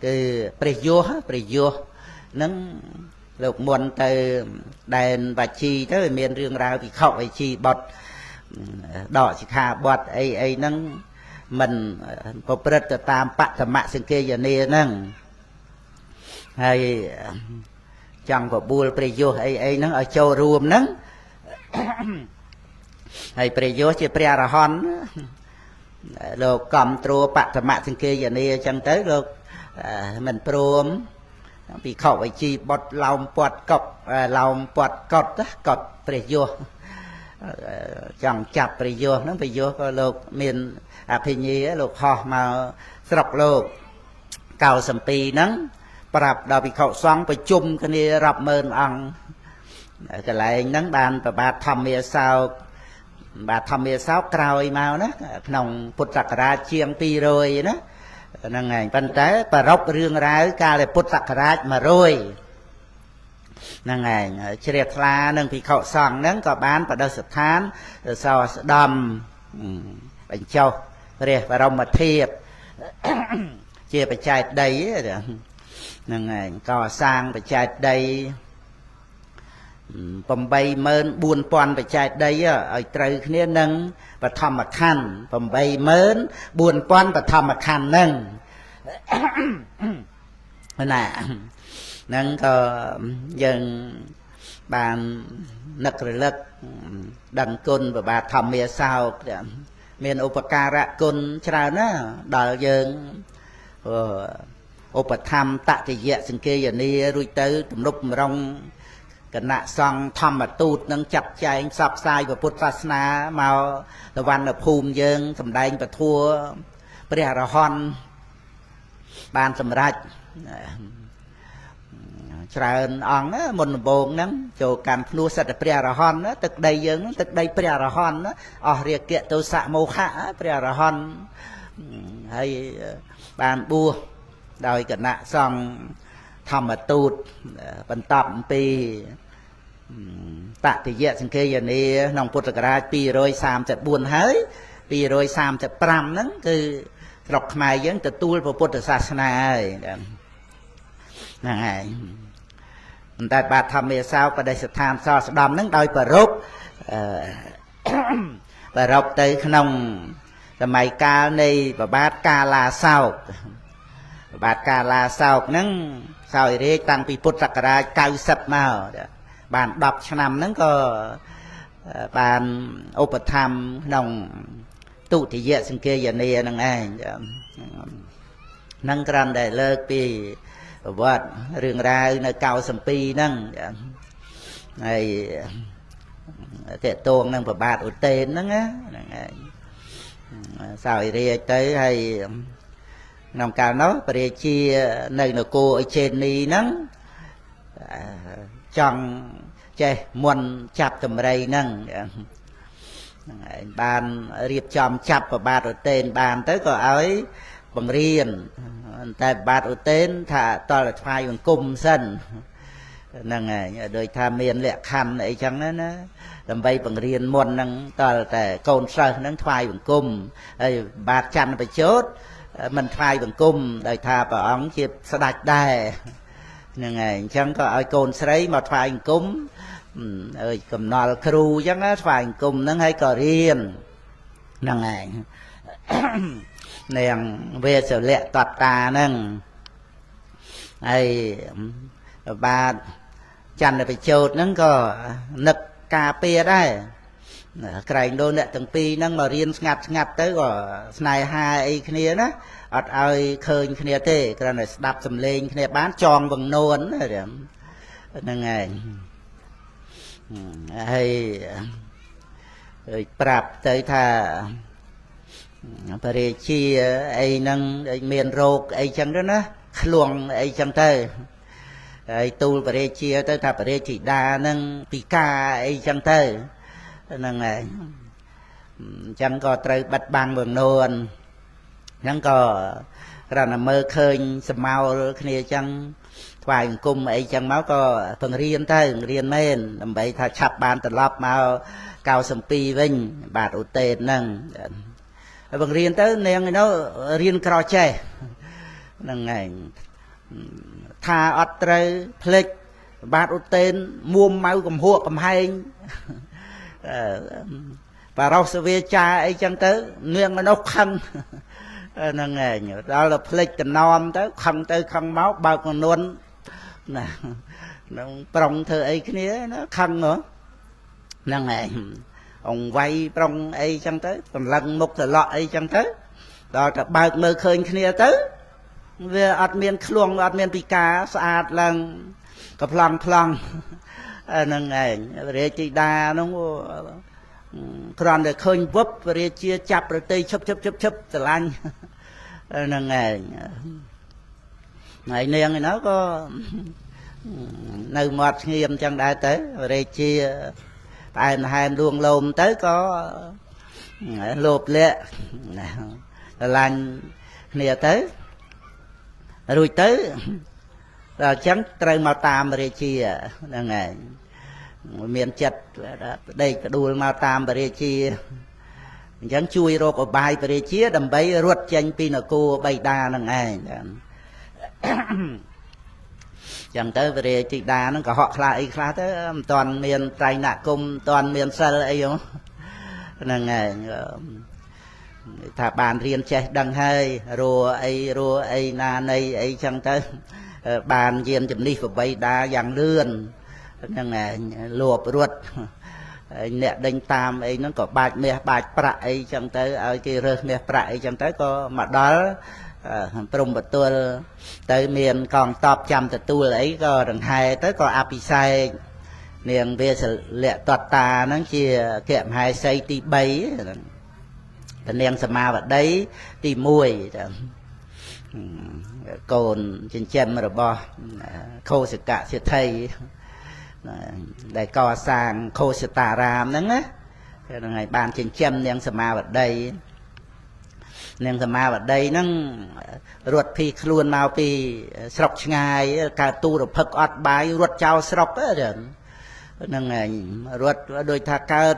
គឺព្រះយោហ្នឹងលោកមុនទៅដែនបាជីទៅមានរឿងរ៉ាវភិក្ខុវិជីបុត្រដកសិក្ខាបទអីហ្នឹងមិនប្រព្រឹត្តទៅតាមបឋមសង្ឃាយនាហ្នឹងហើយចង់បបួលព្រះយោអីហ្នឹងឲ្យចូលរួមហ្នឹងហើយព្រះយោជាព្រះអរហន្តលោកគ្រប់គ្រងបឋមសង្ឃាយនាអញ្ចឹងទៅលោកមិនព្រមភិក្ខុវិជីបុត្រឡោមពាត់កត់ព្រះយោចង់ចាប់ព្រះយោហ្នឹងព្រះយោក៏លោកមានអភិញ្ញាលោកហោះមកស្រុកលោកកៅសំពីហ្នឹងប្រាប់ដល់ភិក្ខុសង្ឃប្រជុំគ្នារាប់ម៉ឺនអង្គកន្លែងហ្នឹងបានប្របាទធម្មាសោកក្រោយមកណាក្នុងពុទ្ធសករាជជាង200ណាហ្នឹងហើយប៉ុន្តែប្ររពរឿងរ៉ាវកាលដែលពុទ្ធសករាជ100ហ្នឹងហើយជ្រះថ្លានឹងភិក្ខុសង្ឃហ្នឹងក៏បានបដិស្ថានសរស្ដំបញ្ចុះព្រះបរមធាតុជាបច្ច័យដីហ្នឹងហើយកសាងបច្ច័យដី84000បច្ច័យដីឲ្យត្រូវគ្នានឹងបឋមខណ្ឌ84000បឋមខណ្ឌហ្នឹងណាហ្នឹងក៏យើងបាននឹករលឹកដឹងគុណប្របាទធម្មាសោកមានឧបការៈគុណច្រើនណាស់ដល់យើងឧបធម្មតតិយៈសង្ឃាយនារួចទៅទំនុកបំរុងគណៈសង្ឃធម្មទូតនឹងចាត់ចែងផ្សព្វផ្សាយពុទ្ធសាសនាមកទៅវណ្ណភូមិយើងសម្ដែងពធព្រះអរហន្តបានសម្រេចច្រើនអង្គមុនដំបូងហ្នឹងចូលកាន់ភ្នោះសិទ្ធិព្រះអរហន្តទឹកដីយើងទឹកដីព្រះអរហន្តអស់រាគៈទោសៈមោហៈព្រះអរហន្តហើយបានបួសដោយគណៈសង្ឃធម្មទូតបន្តអំពីតតិយៈសង្ឃាយនាក្នុងពុទ្ធសករាជ234ហើយ235ហ្នឹងគឺស្រុកខ្មែរយើងទទួលពុទ្ធសាសនាហើយហ្នឹងហើយប៉ុន្តែបាទធម្មាសោកបដិស្ថានសរស្ដំហ្នឹងដោយប្ររពទៅក្នុងសម័យកាលនៃប្របាទកាឡាសោកហ្នឹងសោយរាជតាំងពីពុទ្ធសករាជ90មកបាន10ឆ្នាំហ្នឹងក៏បានឧបត្ថម្ភក្នុងទុតិយសង្ឃាយនាហ្នឹងឯងហ្នឹងគ្រាន់តែលើកពីប្រវត្តិរឿងរ៉ាវនៅកៅសំពីហ្នឹងហើយតេតងនឹងប្របាទឧទែនហ្នឹងហ្នឹងឯងសោយរាជទៅហើយក្នុងកាលនោះព្រះរាជានៅនគរអេជេនីហ្នឹងចង់ចេះមុនចាប់តម្រៃហ្នឹងបានរៀបចំចាប់ប្របាទឧទែនបានទៅក៏ឲ្យបង្រៀនតែប្របាទឧទែនថាតលថ្វាយបង្គំសិនហ្នឹងហើយដូចថាមានលក្ខខណ្ឌអីចឹងណាដើម្បីបង្រៀនមុនហ្នឹងតលតែកូនសិស្សហ្នឹងថ្វាយបង្គំហើយបាទច័ន្ទបជោតមិនថ្វាយបង្គំដោយថាព្រះអង្គជាស្ដេចដែរហ្នឹងហើយអញ្ចឹងក៏ឲ្យកូនស្រីមកថ្វាយបង្គំកំណល់គ្រូអញ្ចឹងណាថ្វាយបង្គំហ្នឹងហើយក៏រៀនហ្នឹងហើយនាងវេសលៈតតាហ្នឹងហើយបាទច័ន្ទបជោតហ្នឹងក៏នឹកការពារដែរ ក្រែងដូនអ្នកទាំងពីរហ្នឹងមករៀនស្ងាត់ទៅក៏ស្នេហាអីគ្នាណាអត់ឲ្យឃើញគ្នាទេគ្រាន់តែស្ដាប់សំឡេងគ្នាបានចងវងនួនហ្នឹងហើយហើយប្រាប់ទៅថាបរិជាអីហ្នឹងមានរោគអីចឹងទៅណាឃ្លួងអីចឹងទៅហើយទូលបរិជាទៅថាបរិជាដាហ្នឹងពិការអីចឹងទៅហ្នឹងហើយអញ្ចឹងក៏ត្រូវបិទបាំងវងនួនអញ្ចឹងក៏គ្រាន់តែមើលឃើញសមោលគ្នាអញ្ចឹងថ្វាយអង្គមអីចឹងមកក៏ពង្រៀនទៅរៀនមែនដើម្បីថាឆាប់បានត្រឡប់មក92វិញបាទឧទេតហ្នឹងហើយបង្រៀនទៅនាងនោះរៀនក្រចេះហ្នឹងហើយថាអត់ត្រូវភ្លេចបាទឧទេនមួមម៉ៅកំហួកកំហែងបារោសវាចាអីចឹងទៅនាងនោះខឹងហ្នឹងឯងដល់ទៅភ្លេចតំណមទៅខឹងទៅខឹងមកបើកនួនណានឹងប្រុងធ្វើអីគ្នាណាខឹងហ្នឹងឯងអង្គវាយប្រុងអីចឹងទៅសម្លឹងមុខត្រឡក់អីចឹងទៅដល់តែបើកមើលឃើញគ្នាទៅវាអត់មានឃ្លួងអត់មានពិការស្អាតឡើងក៏ប្លង់ហ្នឹងឯងរាជធីតានោះគ្រាន់តែឃើញវឹបរាជាចាប់ប្រតិឈប់ស្រឡាញ់ហ្នឹងឯងហើយនាងឯនោះក៏នៅមាត់ស្ងៀមចឹងដែរទៅរាជាផ្អែមហែមលួងលោមទៅក៏លោភលៈស្រឡាញ់គ្នាទៅរួចទៅដល់អញ្ចឹងត្រូវមកតាមរាជាហ្នឹងឯងមានចិត្តដេកផ្ដួលមកតាមព្រះរាជាអញ្ចឹងជួយរកឧបាយព្រះរាជាដើម្បីរត់ចេញពីនគរបៃតានឹងឯងចឹងទៅព្រះរាជធីតាហ្នឹងក៏ហក់ខ្លះអីខ្លះទៅមិនតាន់មានត្រៃណគុំមិនតាន់មានសិលអីហ្នឹងឯងថាបានរៀនចេះដឹងហើយរੂអីណានៃអីចឹងទៅបានយានជំនិះបបៃតាយ៉ាងលឿនហ្នឹងឯងលួបរត់អ្នកដេញតាមអីហ្នឹងក៏បាច់មាសបាច់ប្រាក់អីចឹងទៅឲ្យគេរើសមាសប្រាក់អីចឹងទៅក៏មកដល់ព្រំបទល់ទៅមានកងតបចាំទទួលអីក៏ដង្ហែទៅក៏អភិសេកនាងវាសលៈតតាហ្នឹងជាគមហេសីទី3នាងសមាវតីទី1ចាកូនចិញ្ចឹមរបស់ខោសកៈសិទ្ធិដែលកសាងខោសតារាមហ្នឹងណាហ្នឹងហើយបានចិញ្ចឹមនាងសមាវតីហ្នឹងរត់ភីខ្លួនមកពីស្រុកឆ្ងាយកើតទូរភឹកអត់បាយរត់ចោលស្រុកហ្នឹងហើយរត់ដូចថាកើត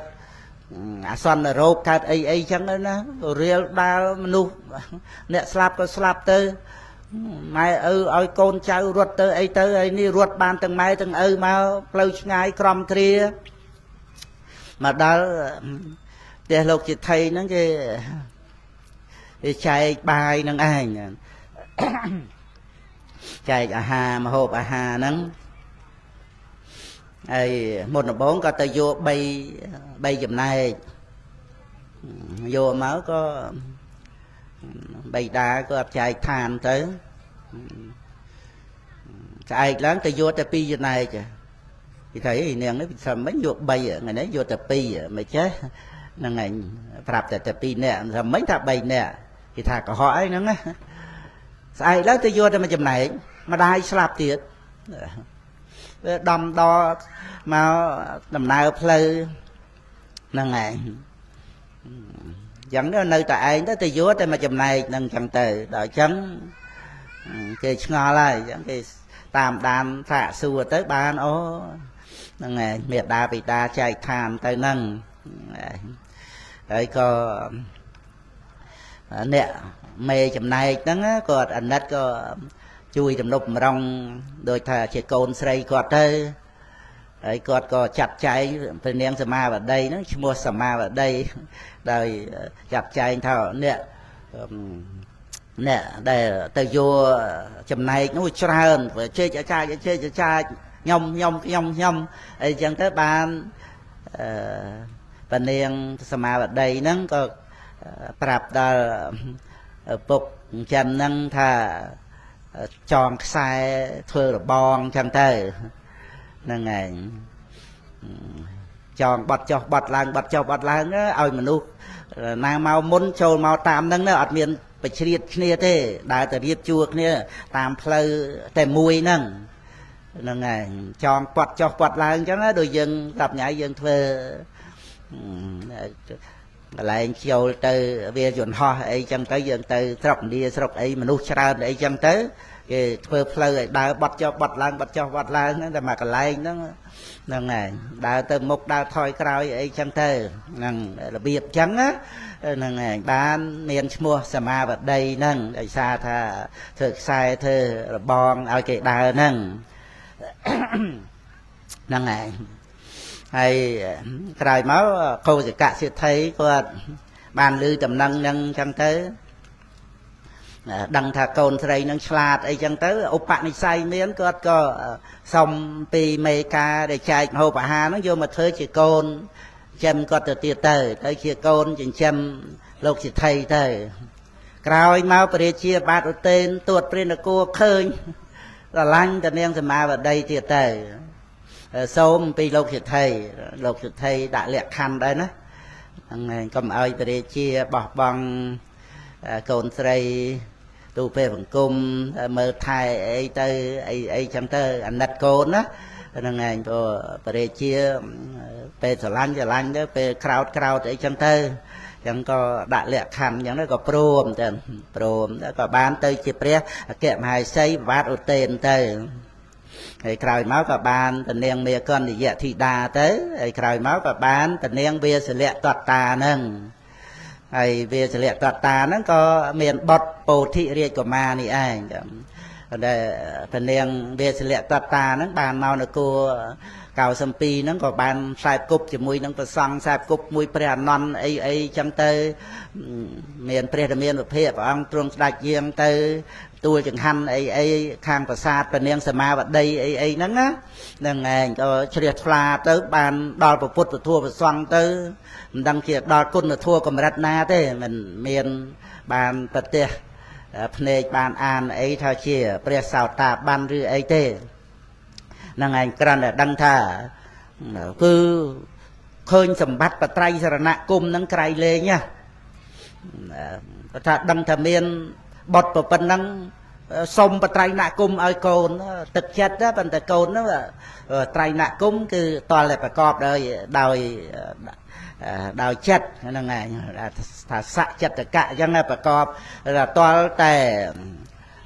អាសន្នរោគកើតអីចឹងណារៀលដាល់មនុស្សអ្នកស្លាប់ក៏ស្លាប់ទៅម៉ែឪឲ្យកូនចៅរត់ទៅអីទៅហើយនេះរត់បានទាំងម៉ែទាំងឪមកផ្លូវឆ្ងាយក្រំគ្រាមកដល់ផ្ទះលោកជាថៃហ្នឹងគេចែកបាយនឹងឯងចែកអាហារម្ហូបអាហារហ្នឹងហើយមុនដំបូងក៏ទៅយក3ចំណែកយកមកក៏បៃតាក៏ចែកឋានទៅស្អែកឡើងទៅយកតែ2ចំណែកគេថាអីនាងនេះពិសាមិនយក3ថ្ងៃនេះយកតែ2មិនចេះហ្នឹងឯងប្រាប់តែ2នាក់ថាមិនថា3នាក់គេថាកុហកអីហ្នឹងណាស្អែកឡើងទៅយកតែមួយចំណែកម្ដាយស្លាប់ទៀតវាដំដល់មកដំណើរផ្លូវហ្នឹងឯងចឹងនៅតែឯងទៅយកតែមួយចំណែកហ្នឹងចឹងទៅដល់ចឹងគេឆ្ងល់ហើយចឹងគេតាមដានសាកសួរទៅបានអូហ្នឹងឯងមេដាបិតាចែកឋានទៅហ្នឹងហើយក៏អ្នកមេចំណែកហ្នឹងគាត់អាណិតក៏ជួយទំនុកបំរុងដោយថាជាកូនស្រីគាត់ទៅហើយគាត់ក៏ចាត់ចែងព្រះនាងសមាវតីហ្នឹងឈ្មោះសមាវតីដោយចាត់ចែងថាអ្នកដែលទៅយកចំណែកនោះច្រើនជែកអាចារ្យខ្ញុំអីចឹងទៅបាន bà niên sa ma vật đây nâng có prap đó phục chân nâng thà tròn sai thưa là bon chân tơ nâng ngày tròn bật cho bật lang á ơi mà nu nàng mau muốn trôi mau tam nâng nó ọt miền bị triệt kia thế đại từ điệp chua kia tam phơi tè mùi nâng nâng ngày tròn bật lang cho nó đôi dân gặp nhảy dân thuê lại chiều từ về chuẩn ho ấy chân tới dân từ sọc đi sọc ấy mà nu chả ấy chân tới cái thuê phơi đại bật cho bật lang nó mà cái lại nó nâng này đã từ một đã thôi cày ấy chân thế nâng là biệt trắng á nâng này bán miền mua sa ma vật đây nâng đại xa tha thực sai thơ là bon ao cái đà nâng nâng này hay cày máu câu thì cả sẽ thấy có bàn lư tầm nâng chân thế đăng thà cồn thầy nâng slide ấy chân tới ốp bạn này say miếng có xong pi mê ca để chạy hồ bà hà nó vô mà thơ chỉ cồn châm có từ tiệt tới tới chia cồn chỉ châm lục chỉ thầy tới cào máu bề chia bát ở tên tuột bên là cô khơi là lanh tận em mà vào đây tiệt tới xôm pi lục chỉ thầy đã lẹ khăn đấy nó này cầm ơi bề chia bỏ bằng cồn thầy tu phê bằng cung mơ thai ấy tới ấy chẳng tới anh đặt cồn á nên ngày tôi về chia về sở lanh đó về crowd ấy chẳng tới chẳng có đại lệ khăn chẳng nó có prom đó có bán tới chia pre kẹp hai xây vát ở tên tới hay cày máu có bán tình niên mẹ con thì dạ thì đà tới hay cày máu có bán tình niên bia sẽ lệ toạt tà nâng hay về sự lệ toạt tà nó có miền bọt bồ thị riêng của ma này anh để phần niên về sự lệ toạt tà nó bàn mau nó cô cào sâm pi nó có bàn sai cúp chỉ mũi nó có xăng sai cúp mũi pre non ấy chăm tơ miền pre là miền một hiệp ông trung đại giang tơ tôi chẳng hành ấy khang và sát phần niên sama vật đây ấy nắng á nên ngày cho triệt pha tới bàn đo và phút và thua và xoăng tới đăng kia đo côn là thua còn rất na thế mình miền bàn bật tiệt phê bàn an ấy theo chia pre sao ta ban rư ấy thế năng ngày cần là đăng thả cứ khơi sầm bắt và trai ra nạ cung nắng cày lên nha thật đăng thà miền bọt vào phần năng xong và trai nạ cung ai cồn thực chất đó phần tại cồn đó là trai nạ cung cứ toàn là phải cọp đời đào chất là ngày thả xạ chất tất cả chẳng là phải cọp là toàn tại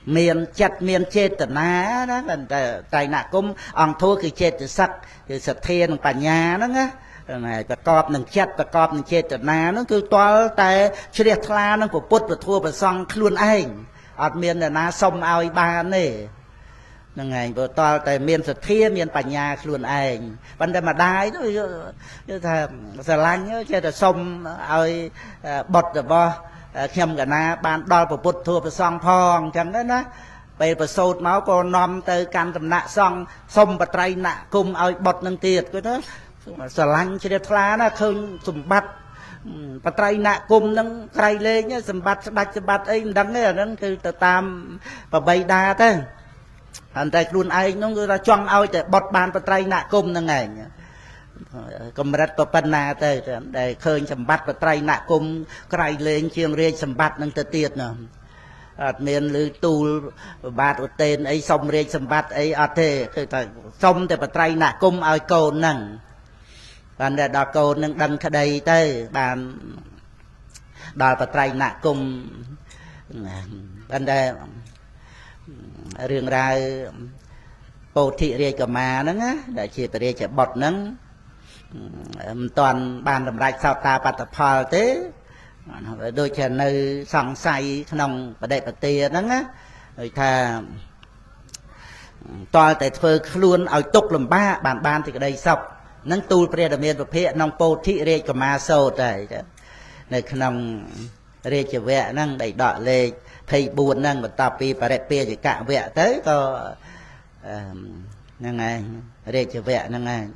miền chất miền chết từ ná đó phần trai nạ cung ông thua cái chết từ sắc từ sạch thiên bà nhà đó á này và cọp nâng chất và cọp nâng chết từ ná nó cứ toàn tại triệt la nó của bút và thua và xong luôn anh ở miền là ná sông ao ba này nâng ngày vừa to tại miền sạch thiên miền bà nhà luôn anh vấn đề mà đai nó như thà lanh chứ là sông ao bọt rồi bo nhầm cả na ban đo và bút thua và xong phong chẳng đó nó bây giờ sốt máu con nom tới can tầm nạ xong sông và trai nạ cùng ao bọt nâng tiệt cái đó sờ lanh chỉ để phá nó không sùng bắt và trai nạ cùng nâng cày lên nhá sầm bát ấy đắng ấy là nóคือtừ tam và bay đa thế anh ta luôn ai nó ra choang ao để bọt bàn và trai nạ cùng nâng ngày cầm rắt và pan na thế để khơi sầm bát và trai nạ cùng cày lên chiêng rê sầm bát nâng tiệt nè miền lư tu bát ở tên ấy sông rê sầm bát ấy ở thế sông để và trai nạ cùng ao cầu nâng bạn để đào cầu nâng đăng cái đây tới bạn đào và trai nạ cùng bạn để riêng ra bồ thị riêng của mà nó á để chỉ phải riêng bọt nó toàn bàn làm lại sao ta bắt tập phò thế đôi chân nơi sòng say nòng và đẹp tìa nó á rồi thà toàn tại phơi luôn ở tục làm ba bàn thì cái đây sọc nâng tu pre đam miềnประเภท nông bồ thị riêng của ma sâu đấy này nông riêng chỉ vẽ nâng đầy đọt lên thầy buồn nâng và tập pi và đẹp pi chỉ cả vẽ tới có nâng này riêng chỉ vẽ nâng này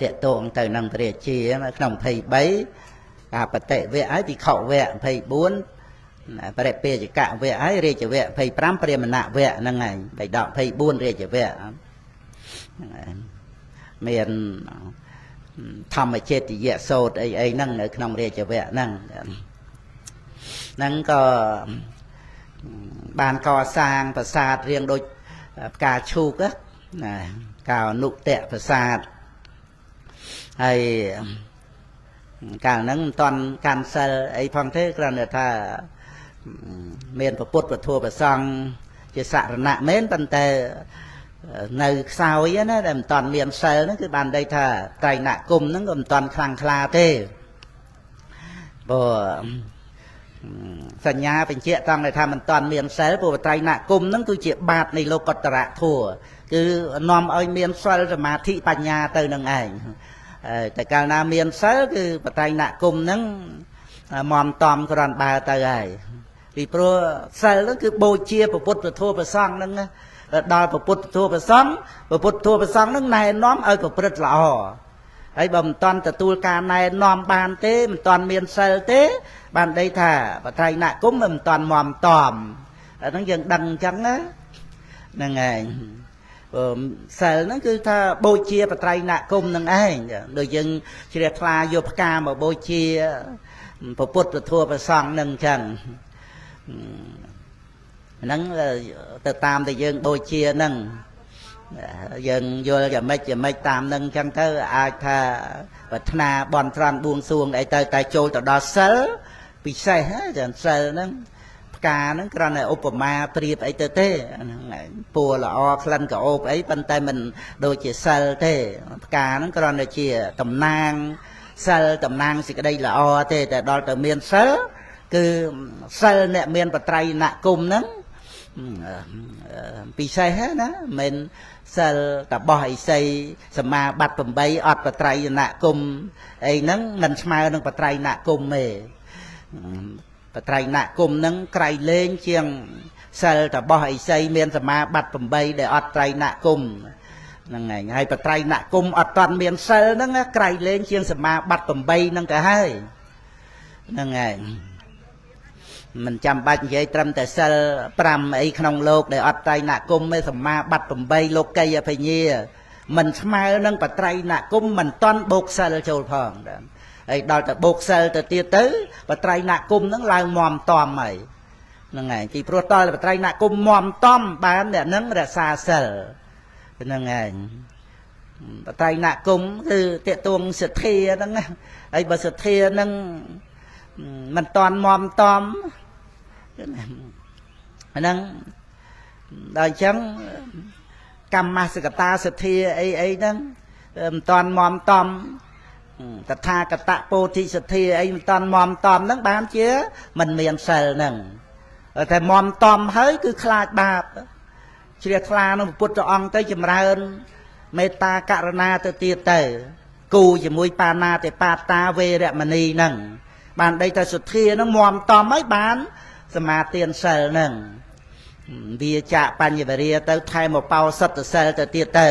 តេតងទៅនឹងព្រះរាជាក្នុង23ការបតិវៈហើយវិខវៈ24បរិពេជកវៈហើយរាជវៈ25ព្រាមណវៈហ្នឹងហើយបិដក24រាជវៈហ្នឹងហើយមានធម្មចេតយៈសោតអីហ្នឹងនៅក្នុងរាជវៈហ្នឹងក៏បានកសាងប្រាសាទរៀងដូចផ្កាឈូកណាកោនុតៈប្រាសាទហើយកាលហ្នឹងមិនតាន់កាន់សិលអីផងទេគ្រាន់តែថាមានពុទ្ធពធប្រសង់ជាសរណៈមែនប៉ុន្តែនៅខ្សោយណាដែលមិនតាន់មានសិលហ្នឹងគឺបានន័យថាត្រៃណគុំហ្នឹងក៏មិនតាន់ខ្លាំងក្លាទេព្រោះសញ្ញាបញ្ជាក់តាំងតែថាមិនតាន់មានសិលព្រោះត្រៃណគុំហ្នឹងគឺជាបាតនៃលោកតរៈធัวគឺនាំឲ្យមានសិលសមាធិបញ្ញាទៅនឹងឯងតែកាលណាមានសិលគឺបត្រៃណគុំហ្នឹងមមតំគ្រាន់បើទៅហើយពីព្រោះសិលហ្នឹងគឺបូជាពុទ្ធពធប្រសង់ហ្នឹងដល់ពុទ្ធពធប្រសង់ពុទ្ធពធប្រសង់ហ្នឹងណែនាំឲ្យប្រព្រឹត្តល្អហើយបើមិនតាន់ទទួលការណែនាំបានទេមិនតាន់មានសិលទេបានន័យថាបត្រៃណគុំមិនតាន់មមតំអាហ្នឹងយើងដឹងអញ្ចឹងណាហ្នឹងហើយសិលហ្នឹងគឺថាបូជាបត្រៃណគុំនឹងឯងដូចយើងជ្រះថ្លាយកផ្កាមកបូជាពុទ្ធពធប្រសង់នឹងអញ្ចឹងហ្នឹងទៅតាមតែយើងបូជាហ្នឹងយើងយល់យ៉ាងម៉េចតាមនឹងអញ្ចឹងទៅអាចថាប្រាថ្នាបន់ត្រង់បួងសួងអីទៅតែចូលទៅដល់សិលពិសេសហ្នឹងសិលហ្នឹងផ្កាហ្នឹងគ្រាន់តែឧបមាប្រៀបអីទៅទេហ្នឹងពណ៌ល្អក្លិនក្រអូបអីប៉ុន្តែមិនដូចជាសិលទេផ្កាហ្នឹងគ្រាន់តែជាតំណាងសិលតំណាងសេចក្តីល្អទេតែដល់ទៅមានសិលគឺសិលអ្នកមានបត្រៃណគុំហ្នឹងពិសេសណាមិនសិលតបោះអិសីសមាបត្តិ8អត់បត្រៃណគុំអីហ្នឹងមិនស្មើនឹងបត្រៃណគុំទេបត្រៃណគុំហ្នឹងក្រៃលែងជាងសិលតបោះអិសីមានសមាបត្តិ8ដែលអត់ត្រៃណគុំហ្នឹងហើយបត្រៃណគុំអត់តាន់មានសិលហ្នឹងក្រៃលែងជាងសមាបត្តិ8ហ្នឹងទៅហើយហ្នឹងហើយមិនចាំបាច់និយាយត្រឹមតែសិល5អីក្នុងលោកដែលអត់ត្រៃណគុំទេសមាបត្តិ8លោកីអភិញ្ញាមិនស្មើនឹងបត្រៃណគុំមិនតាន់បូកសិលចូលផងហើយដល់តែបូកសិលទៅទៀតទៅបត្រៃណគុំហ្នឹងឡើងមមតំហើយហ្នឹងហើយពីព្រោះតលបត្រៃណគុំមមតំបានអ្នកហ្នឹងរក្សាសិលហ្នឹងហើយបត្រៃណគុំគឺតេតួងសទ្ធាហ្នឹងណាហើយបើសទ្ធាហ្នឹងមិនតាន់មមតំហ្នឹងដល់អញ្ចឹងកម្មសកតាសទ្ធាអីហ្នឹងមិនតាន់មមតំតថាគតពោធិសទ្ធាអីមិនតាន់មមតំហ្នឹងបានជាមិនមានសិលហ្នឹងតែមមតំហើយគឺខ្លាចបាបជ្រះថ្លានឹងពុទ្ធអង្គទៅចម្រើនមេត្តាករុណាទៅទៀតទៅគូជាមួយបាណាតិបាតាវេរមណីហ្នឹងបានដីតែសុទ្ធាហ្នឹងមមតំហើយបានសមាទានសិលហ្នឹងវាចាក់បញ្ញវរាទៅថែមមកបោសិទ្ធសិលទៅទៀតទៅ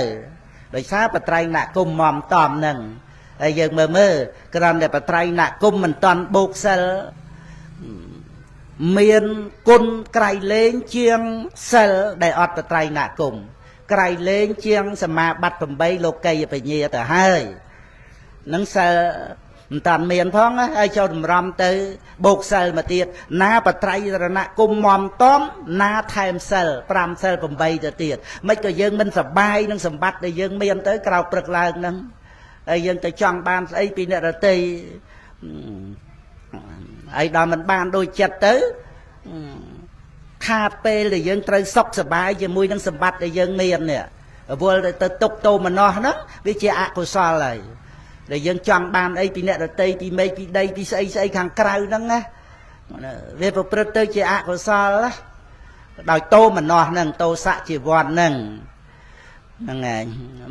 ដោយសារបត្រៃណគុំមមតំហ្នឹងហើយយើងមើលគ្រាន់តែបត្រៃណគុំមិនតាន់បូកសិលមានគុណក្រៃលែងជាងសិលដែលអត់បត្រៃណគុំក្រៃលែងជាងសមាបត្តិ8លោកីបញ្ញាទៅហើយនឹងសិលមិនតាន់មានផងហើយចូលតម្រាំទៅបូកសិលមកទៀតណាបត្រៃរណគុំមមតំណាថែមសិល5សិល8ទៅទៀតមិនក៏យើងមិនសប្បាយនឹងសម្បត្តិដែលយើងមានទៅក្រៅព្រឹកឡើងហ្នឹងហើយយើងទៅចង់បានស្អីពីអ្នករតីហើយដល់មិនបានដូចចិត្តទៅខាតពេលដែលយើងត្រូវសុខសប្បាយជាមួយនឹងសម្បត្តិដែលយើងមាននេះវល់ទៅទុកតោមនោះហ្នឹងវាជាអកុសលហើយដែលយើងចង់បានអីពីអ្នករតីពីមេឃពីដីពីស្អីស្អីខាងក្រៅហ្នឹងណាវាប្រព្រឹត្តទៅជាអកុសលដោយតោមនោះហ្នឹងតោសៈជីវ័នហ្នឹងហ្នឹងហើយ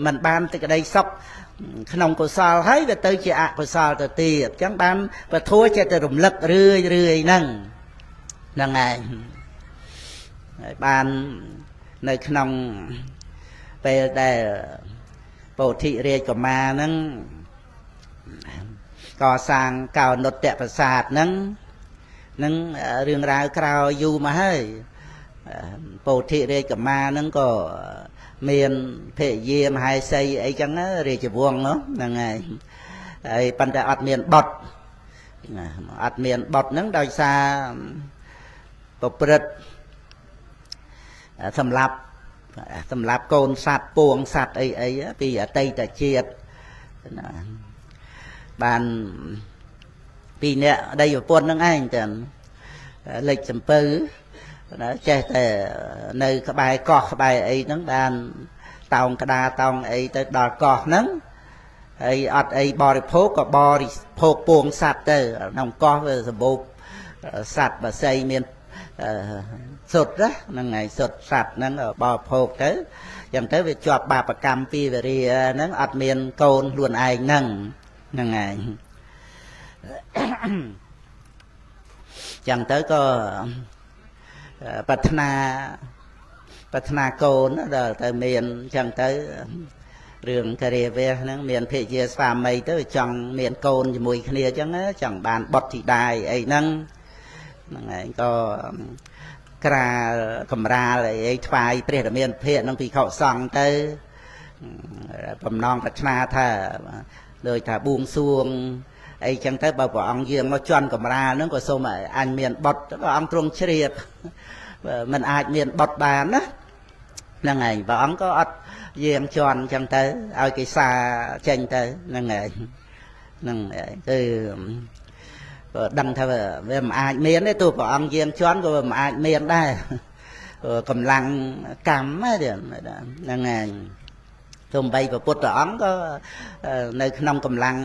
มันបានទឹកក្តីសុខក្នុងកុសលហើយវាទៅជាអកុសលទៅទៀតអញ្ចឹងបានពធัวចេះតែរំលឹករឿយហ្នឹងហ្នឹងហើយបាននៅក្នុងពេលដែល ពោធិរាជកុមារហ្នឹងក៏សាងកោនុត្តប្រាសាទហ្នឹងរឿងរ៉ាវក្រោយយូរមកហើយពោធិរាជកុមារហ្នឹងក៏មានភរិយាមហេសីអីចឹងរាជវង្សហ្នឹងហើយហើយប៉ុន្តែអត់មានបុត្រហ្នឹងដោយសារប្រព្រឹត្តសម្រាប់កូនសត្វពួងសត្វអីពីអតីតជាតិណាបានពីអ្នកដីប្រពន្ធហ្នឹងឯងចឹងលេចសំពៅណាចេះតែនៅក្បែរកោះក្បែរអីហ្នឹងបានតោងក្តារតោងអីទៅដល់កោះហ្នឹងហើយអត់អីបរិភោគក៏បរិភោគពួងសត្វទៅក្នុងកោះវាសម្បូរសត្វបក្សីមានសុទ្ធហ្នឹងហើយសុទ្ធសត្វហ្នឹងបរិភោគទៅចឹងទៅវាជាប់បាបកម្មពីវរាហ្នឹងអត់មានកូនខ្លួនឯងហ្នឹងហើយចឹងទៅក៏ប្រាថ្នាកូនដល់ទៅមានចឹងទៅរឿងការិវេហ្នឹងមានភរិយាស្វាមីទៅចង់មានកូនជាមួយគ្នាចឹងចង់បានបុត្រធីតាអីហ្នឹងហើយក៏ក្រាលកំរាលអីថ្វាយព្រះរាមាភិក្ខនឹងភិក្ខុសង្ឃទៅបំណងប្រាថ្នាថាដូចថាបួងសួងអីចឹងទៅបើព្រះអង្គយាងមកជន់កំរាលហ្នឹងក៏សូមឲ្យអញមានបុត្រព្រះអង្គទ្រង់ជ្រាបមិនអាចមានបុត្របានណាហ្នឹងហើយព្រះអង្គក៏អត់យាងជន់ចឹងទៅឲ្យគេសាចេញទៅហ្នឹងហើយហ្នឹងគឺក៏ដឹងថាវាមិនអាចមានទេទោះព្រះអង្គយាងជន់ក៏មិនអាចមានដែរកម្លាំងកម្មហ្នឹងហើយទោះបីព្រះពុទ្ធអង្គក៏នៅក្នុងកម្លាំង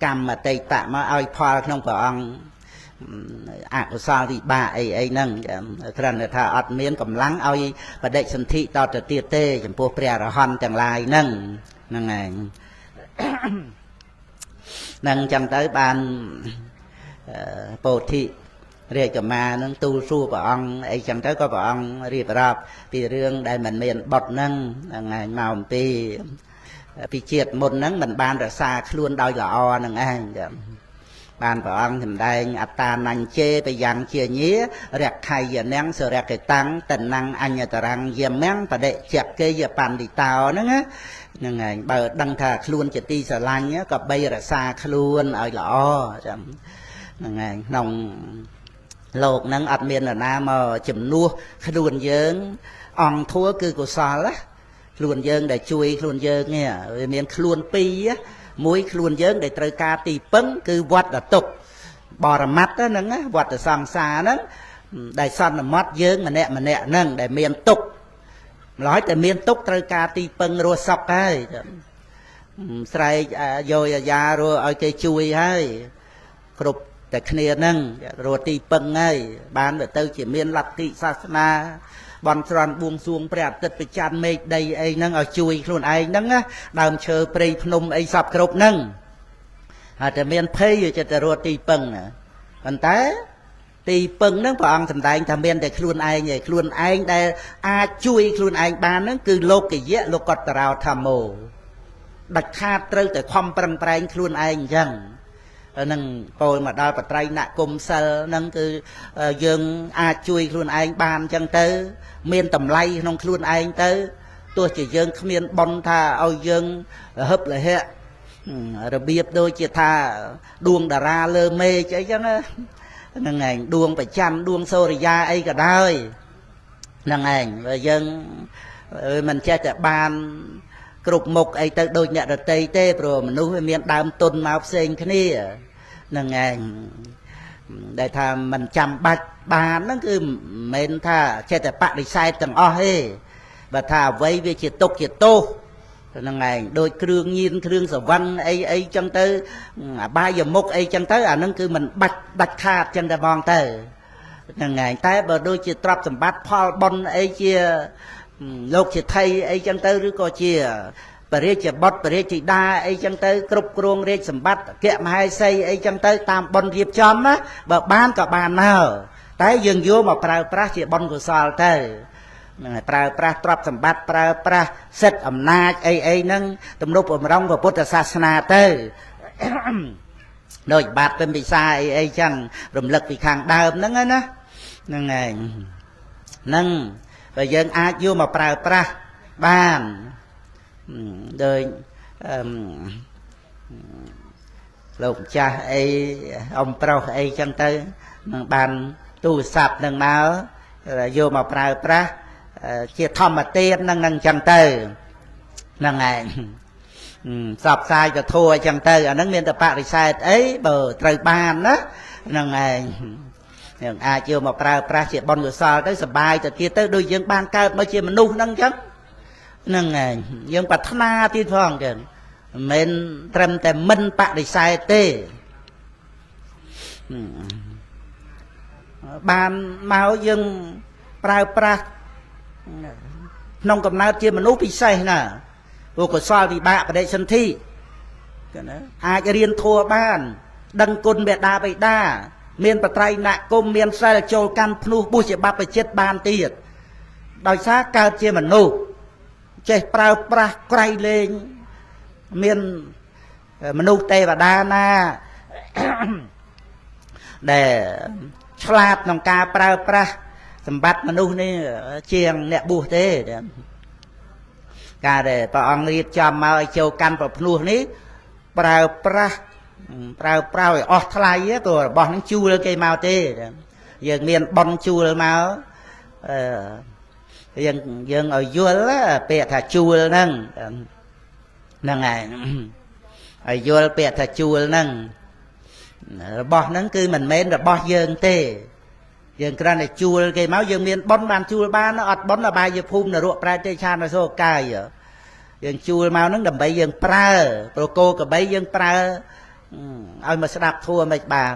កម្មអតីតមកឲ្យផលក្នុងព្រះអង្គអកុសលវិបាកអីហ្នឹងគ្រាន់តែថាអត់មានកម្លាំងឲ្យបដិសន្ធិតទៅទៀតទេចំពោះព្រះអរហន្តទាំងឡាយហ្នឹងហើយហ្នឹងចឹងទៅបានពោធិរាជកុមារនឹងទូលសួរព្រះអង្គអីចឹងទៅក៏ព្រះអង្គរៀបរាប់ពីរឿងដែលមិនមានបុត្រហ្នឹងហ្នឹងឯងមកអំពីជាតិមុនហ្នឹងមិនបានរក្សាខ្លួនដោយល្អហ្នឹងឯងចឹងបានព្រះអង្គសម្ដែងអត្តានញ្ញេបយ៉ាងជាញារក្ខៃយនាំងសរកេតាំងតណੰងអញ្ញតរੰយមំបដិជគេយបណ្ឌិតោហ្នឹងហ្នឹងឯងបើដឹងថាខ្លួនជាទីស្រឡាញ់ក៏បីរក្សាខ្លួនឲ្យល្អចឹងហ្នឹងឯងក្នុងលោកហ្នឹងអត់មាននរណាមកជំនួសខ្លួនយើងអង្គធัวគឺកុសលខ្លួនយើងដែលជួយខ្លួនយើងនេះវាមានខ្លួនពីរមួយខ្លួនយើងដែលត្រូវការទីពឹងគឺវត្តទុក្ខបរមត្តហ្នឹងវត្តសង្សារហ្នឹងដែលសន្មត់យើងម្នាក់ហ្នឹងដែលមានទុក្ខម្ល៉េះតែមានទុក្ខត្រូវការទីពឹងរស់សុខហើយស្រែកយោអាយ៉ារស់ឲ្យគេជួយហើយគ្រប់តែគ្នាហ្នឹងរស់ទីពឹងហើយបានទៅជាមានលទ្ធិសាសនាបន់ស្រន់បួងសួងព្រះអាទិត្យប្រច័នមេឃដីអីហ្នឹងឲ្យជួយខ្លួនឯងហ្នឹងដើមឈើព្រៃភ្នំអីសពគ្រប់ហ្នឹងហើយតែមានភ័យចិត្តទៅរស់ទីពឹងប៉ុន្តែទីពឹងហ្នឹងព្រះអង្គសម្ដែងថាមានតែខ្លួនឯងឯងខ្លួនឯងដែលអាចជួយខ្លួនឯងបានហ្នឹងគឺលោកយៈលោកតរោធម្មោដាច់ខាតត្រូវតែខំប្រឹងប្រែងខ្លួនឯងអញ្ចឹងនឹងពោលមកដល់បត្រៃណគុំសិលហ្នឹងគឺយើងអាចជួយខ្លួនឯងបានអញ្ចឹងទៅមានតម្លៃក្នុងខ្លួនឯងទៅទោះជាយើងគ្មានបន់ថាឲ្យយើងហឹបលហៈរបៀបដូចជាថាដួងតារាលើមេឃអីចឹងហ្នឹងឯងដួងប្រច័នដួងសូរិយាអីក៏ដោយហ្នឹងឯងបើយើងមិនចេះតែបានគ្រប់មុខអីទៅដូចអ្នកដតីទេព្រោះមនុស្សវាមានដើមទុនមកផ្សេងគ្នាហ្នឹងឯងដែលថាมันចាំបាច់បានហ្នឹងគឺមិនមែនថាចេះតែបដិសេធទាំងអស់ទេបើថាអ្វីវាជាទុកជាទោសហ្នឹងឯងដូចគ្រឿងញៀនគ្រឿងសវឹងអីចឹងទៅអបាយមុខអីចឹងទៅអាហ្នឹងគឺมันបាច់ដាច់ខាតចឹងតែហ្មងទៅហ្នឹងឯងតែបើដូចជាទ្រព្យសម្បត្តិផលបុណ្យអីជាលោកជាថៃអីចឹងទៅឬក៏ជាបរិជាបុត្របរិជាដាអីចឹងទៅគ្រប់គ្រងរាជសម្បត្តិអគ្គមហេសីអីចឹងទៅតាមបុណ្យរៀបចំណាបើបានក៏បានមកតែយើងយកមកប្រើប្រាស់ជាបុណ្យកុសលទៅ ប្រើប្រាស់ទ្រព្យសម្បត្តិប្រើប្រាស់សិទ្ធិអំណាចអីហ្នឹងទំនុកបំរុងពុទ្ធសាសនាទៅដោយបាត់ពេញពិសាអីចឹងរំលឹកពីខាងដើមហ្នឹងណាហ្នឹងហើយហ្នឹងបើយើងអាចយកមកប្រើប្រាស់បានដោយលោកម្ចាស់អីអំប្រុសអីចឹងទៅនឹងបានទូរស័ព្ទនឹងមកយកមកប្រើប្រាស់ជាធម្មទាននឹងចឹងទៅហ្នឹងឯងផ្សព្វផ្សាយទៅធัวចឹងទៅអាហ្នឹងមានតែបរិស័ទអីបើត្រូវបានណាហ្នឹងឯងយើងអាចយកមកប្រើប្រាស់ជាបុណ្យកុសលទៅសបាយទៅទៀតទៅដូចយើងបានកើតមកជាមនុស្សហ្នឹងចឹងហ្នឹងឯងយើងប្រាថ្នាទៀតផងចឹងមិនត្រឹមតែមិនបដិសេធទេបានមកយើងប្រើប្រាស់ក្នុងកំណើតជាមនុស្សពិសេសណាព្រោះកុសលវិបាកបដិសន្ធិណាអាចរៀនធัวបានដឹងគុណមេដាបិតាមានបត្រៃណគមមានសិលចូលកាន់ភ្នោះបុស្សជាបព្វជិតបានទៀតដោយសារកើតជាមនុស្សចេះប្រើប្រាស់ក្រៃលែងមានមនុស្សទេវតាណាដែលឆ្លាតក្នុងការប្រើប្រាស់សម្បត្តិមនុស្សនេះជាងអ្នកបួសទេការដែលព្រះអង្គរៀបចំមកឲ្យចូលកាន់ប្រភ្នោះនេះប្រើប្រាស់ឲ្យអស់ថ្លៃព្រោះរបស់នឹងជួលគេមកទេយើងមានបន់ជួលមកយើងឲ្យយល់ពាក្យថាជួលហ្នឹងហើយឲ្យយល់ពាក្យថាជួលហ្នឹងរបស់ហ្នឹងគឺមិនមែនរបស់យើងទេយើងគ្រាន់តែជួលគេមកយើងមានប៉ុនបានជួលបានអត់ប៉ុនអបាយភូមិនរកប្រែទេឆានរសោកាយយើងជួលមកហ្នឹងដើម្បីយើងប្រើប្រកោកបីយើងប្រើឲ្យមកស្ដាប់ធัวមិនបាន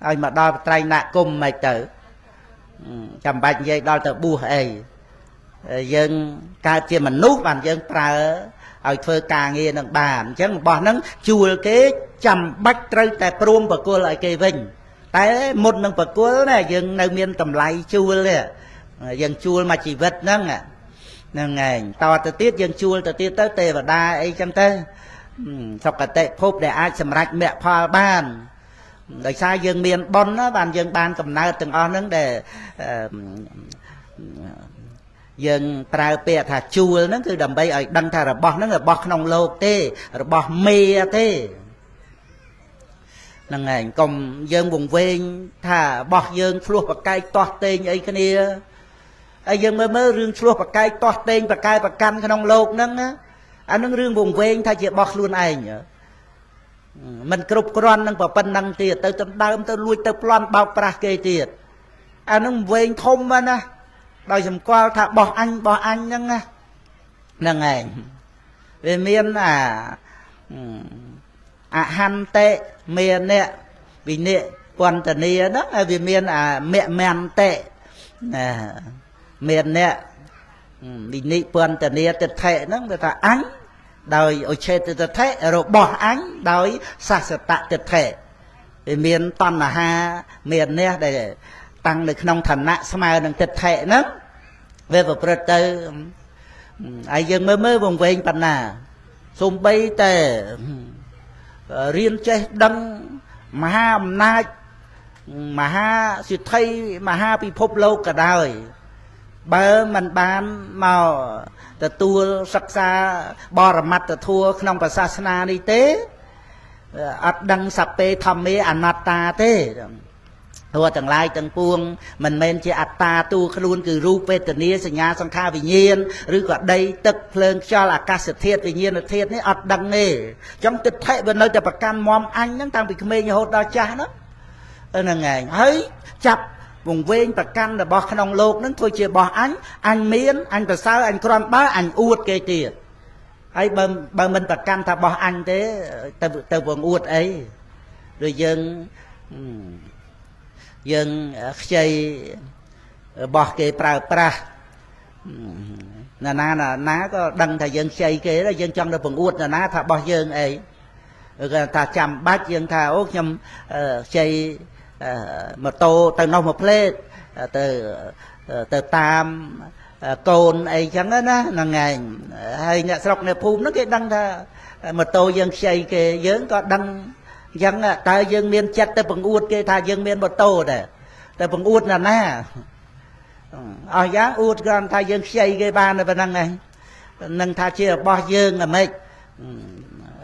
ឲ្យមកដល់ត្រៃណគមមិនទៅចាំបាច់និយាយដល់ទៅបួសអីយើងកើតជាមនុស្សបានយើងប្រើឲ្យធ្វើការងារនឹងបានអញ្ចឹងរបស់ហ្នឹងជួលគេចាំបាច់ត្រូវតែព្រមប្រគល់ឲ្យគេវិញតែមុននឹងប្រគល់ណាយើងនៅមានតម្លៃជួលទេយើងជួលមកជីវិតហ្នឹងឯងតទៅទៀតយើងជួលទៅទៀតទៅទេវតាអីចឹងទៅសុគតិភពដែលអាចសម្រេចមគ្គផលបានដោយសារយើងមានបុណ្យណាបានយើងបានកំណើតទាំងអស់ហ្នឹងដែលយើងប្រើពាក្យថាជួលហ្នឹងគឺដើម្បីឲ្យដឹងថារបស់ហ្នឹងរបស់ក្នុងលោកទេរបស់មេទេហ្នឹងឯងកុំយើងវង្វេងថារបស់យើងឆ្លោះប្រកែកតោះតេងអីគ្នាហើយយើងមើលរឿងឆ្លោះប្រកែកតោះតេងប្រកែប្រកាន់ក្នុងលោកហ្នឹងណាអានឹងរឿងវង្វេងថាជារបស់ខ្លួនឯងមិនគ្រប់គ្រាន់នឹងប៉ុណ្្នឹងទៀតទៅដើមទៅលួចទៅប្លន់បោកប្រាស់គេទៀតអានឹងវែងធំណាដោយសម្គាល់ថាបោះអញហ្នឹងណាហ្នឹងឯងវាមានអហន្តិមេនៈវិនិពន្ធនីហ្នឹងហើយវាមានមមន្តៈមេនៈវិនិពន្ធនីទិដ្ឋិហ្នឹងវាថាអញដោយឧច្ឆេទទិដ្ឋិរបស់អញដោយសស្សតទិដ្ឋិវាមានតណ្ហាមានអ្នកដែលតាំងនៅក្នុងឋានៈស្មើនឹងទិដ្ឋិហ្នឹងវាប្រព្រឹត្តទៅហើយយើងមើលវង្វេងប៉ុណ្ណាសូម្បីតែរៀនចេះដឹងមហាអំណាចមហាសិទ្ធិមហាពិភពលោកក៏ដោយបើមិនបានមកទទួលសិក្សាបរមត្តធម៌ក្នុងសាសនានេះទេអត់ដឹងសពេធម្មេអនត្តាទេព្រោះទាំងឡាយទាំងពួងមិនមែនជាអត្តាទូខ្លួនគឺរូបវេទនាសញ្ញាសង្ខារវិញ្ញាណឬក៏ដីទឹកភ្លើងខ្យល់អាកាសធាតុវិញ្ញាណធាតុនេះអត់ដឹងទេអញ្ចឹងទិដ្ឋិវានៅតែប្រកាន់មមអញហ្នឹងតាំងពីក្មេងរហូតដល់ចាស់ហ្នឹងឯងហើយចាប់វង្វេងប្រកាន់របស់ក្នុងលោកហ្នឹងធ្វើជារបស់អញមានអញប្រសើរអញគ្រាន់បើអញអួតគេទៀតហើយបើមិនប្រកាន់ថារបស់អញទេទៅវងអួតអីដូចយើងខ្ចីរបស់គេប្រើប្រាស់ណាក៏ដឹងថាយើងខ្ចីគេដែរយើងចង់ទៅបង្អួតណាថារបស់យើងអីគេថាចាំបាច់យើងថាអូខ្ញុំខ្ចីម៉ូតូទៅនោះមួយផ្លេតទៅ từ tam cồn ấy chẳng đó là ngày hay nhà sọc này phùm nó cái đăng ra mà tôi dân xây cái dưỡng có đăng dân ta dân miền chặt ta bằng uất cái ta dân miền một tô này ta bằng uất là na ở giá uất gan ta dân xây cái ban này và năng này năng ta chia bao dương là mấy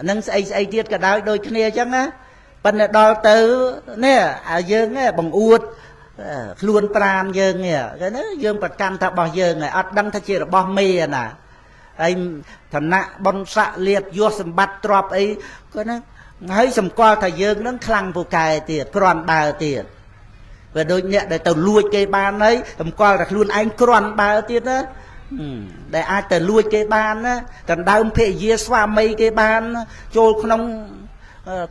năng xây tiết cả đôi đôi kia chẳng á bên này đo từ nè dương bằng uất luôn pram dương nè cái đó dương bật cam ta bao dương này ở đăng ta chia là bao mê nè anh thần nạ bon xạ liệt vô sầm bát trọp ấy có nó thấy sầm qua thầy dương nó khăng vô cài tiệt còn bà tiệt và đôi nhẹ để tàu lui cây ban ấy sầm qua là luôn anh còn bà tiệt đó để ai tàu lui cây ban á cần đau phê dê xoa mây cây ban trôi không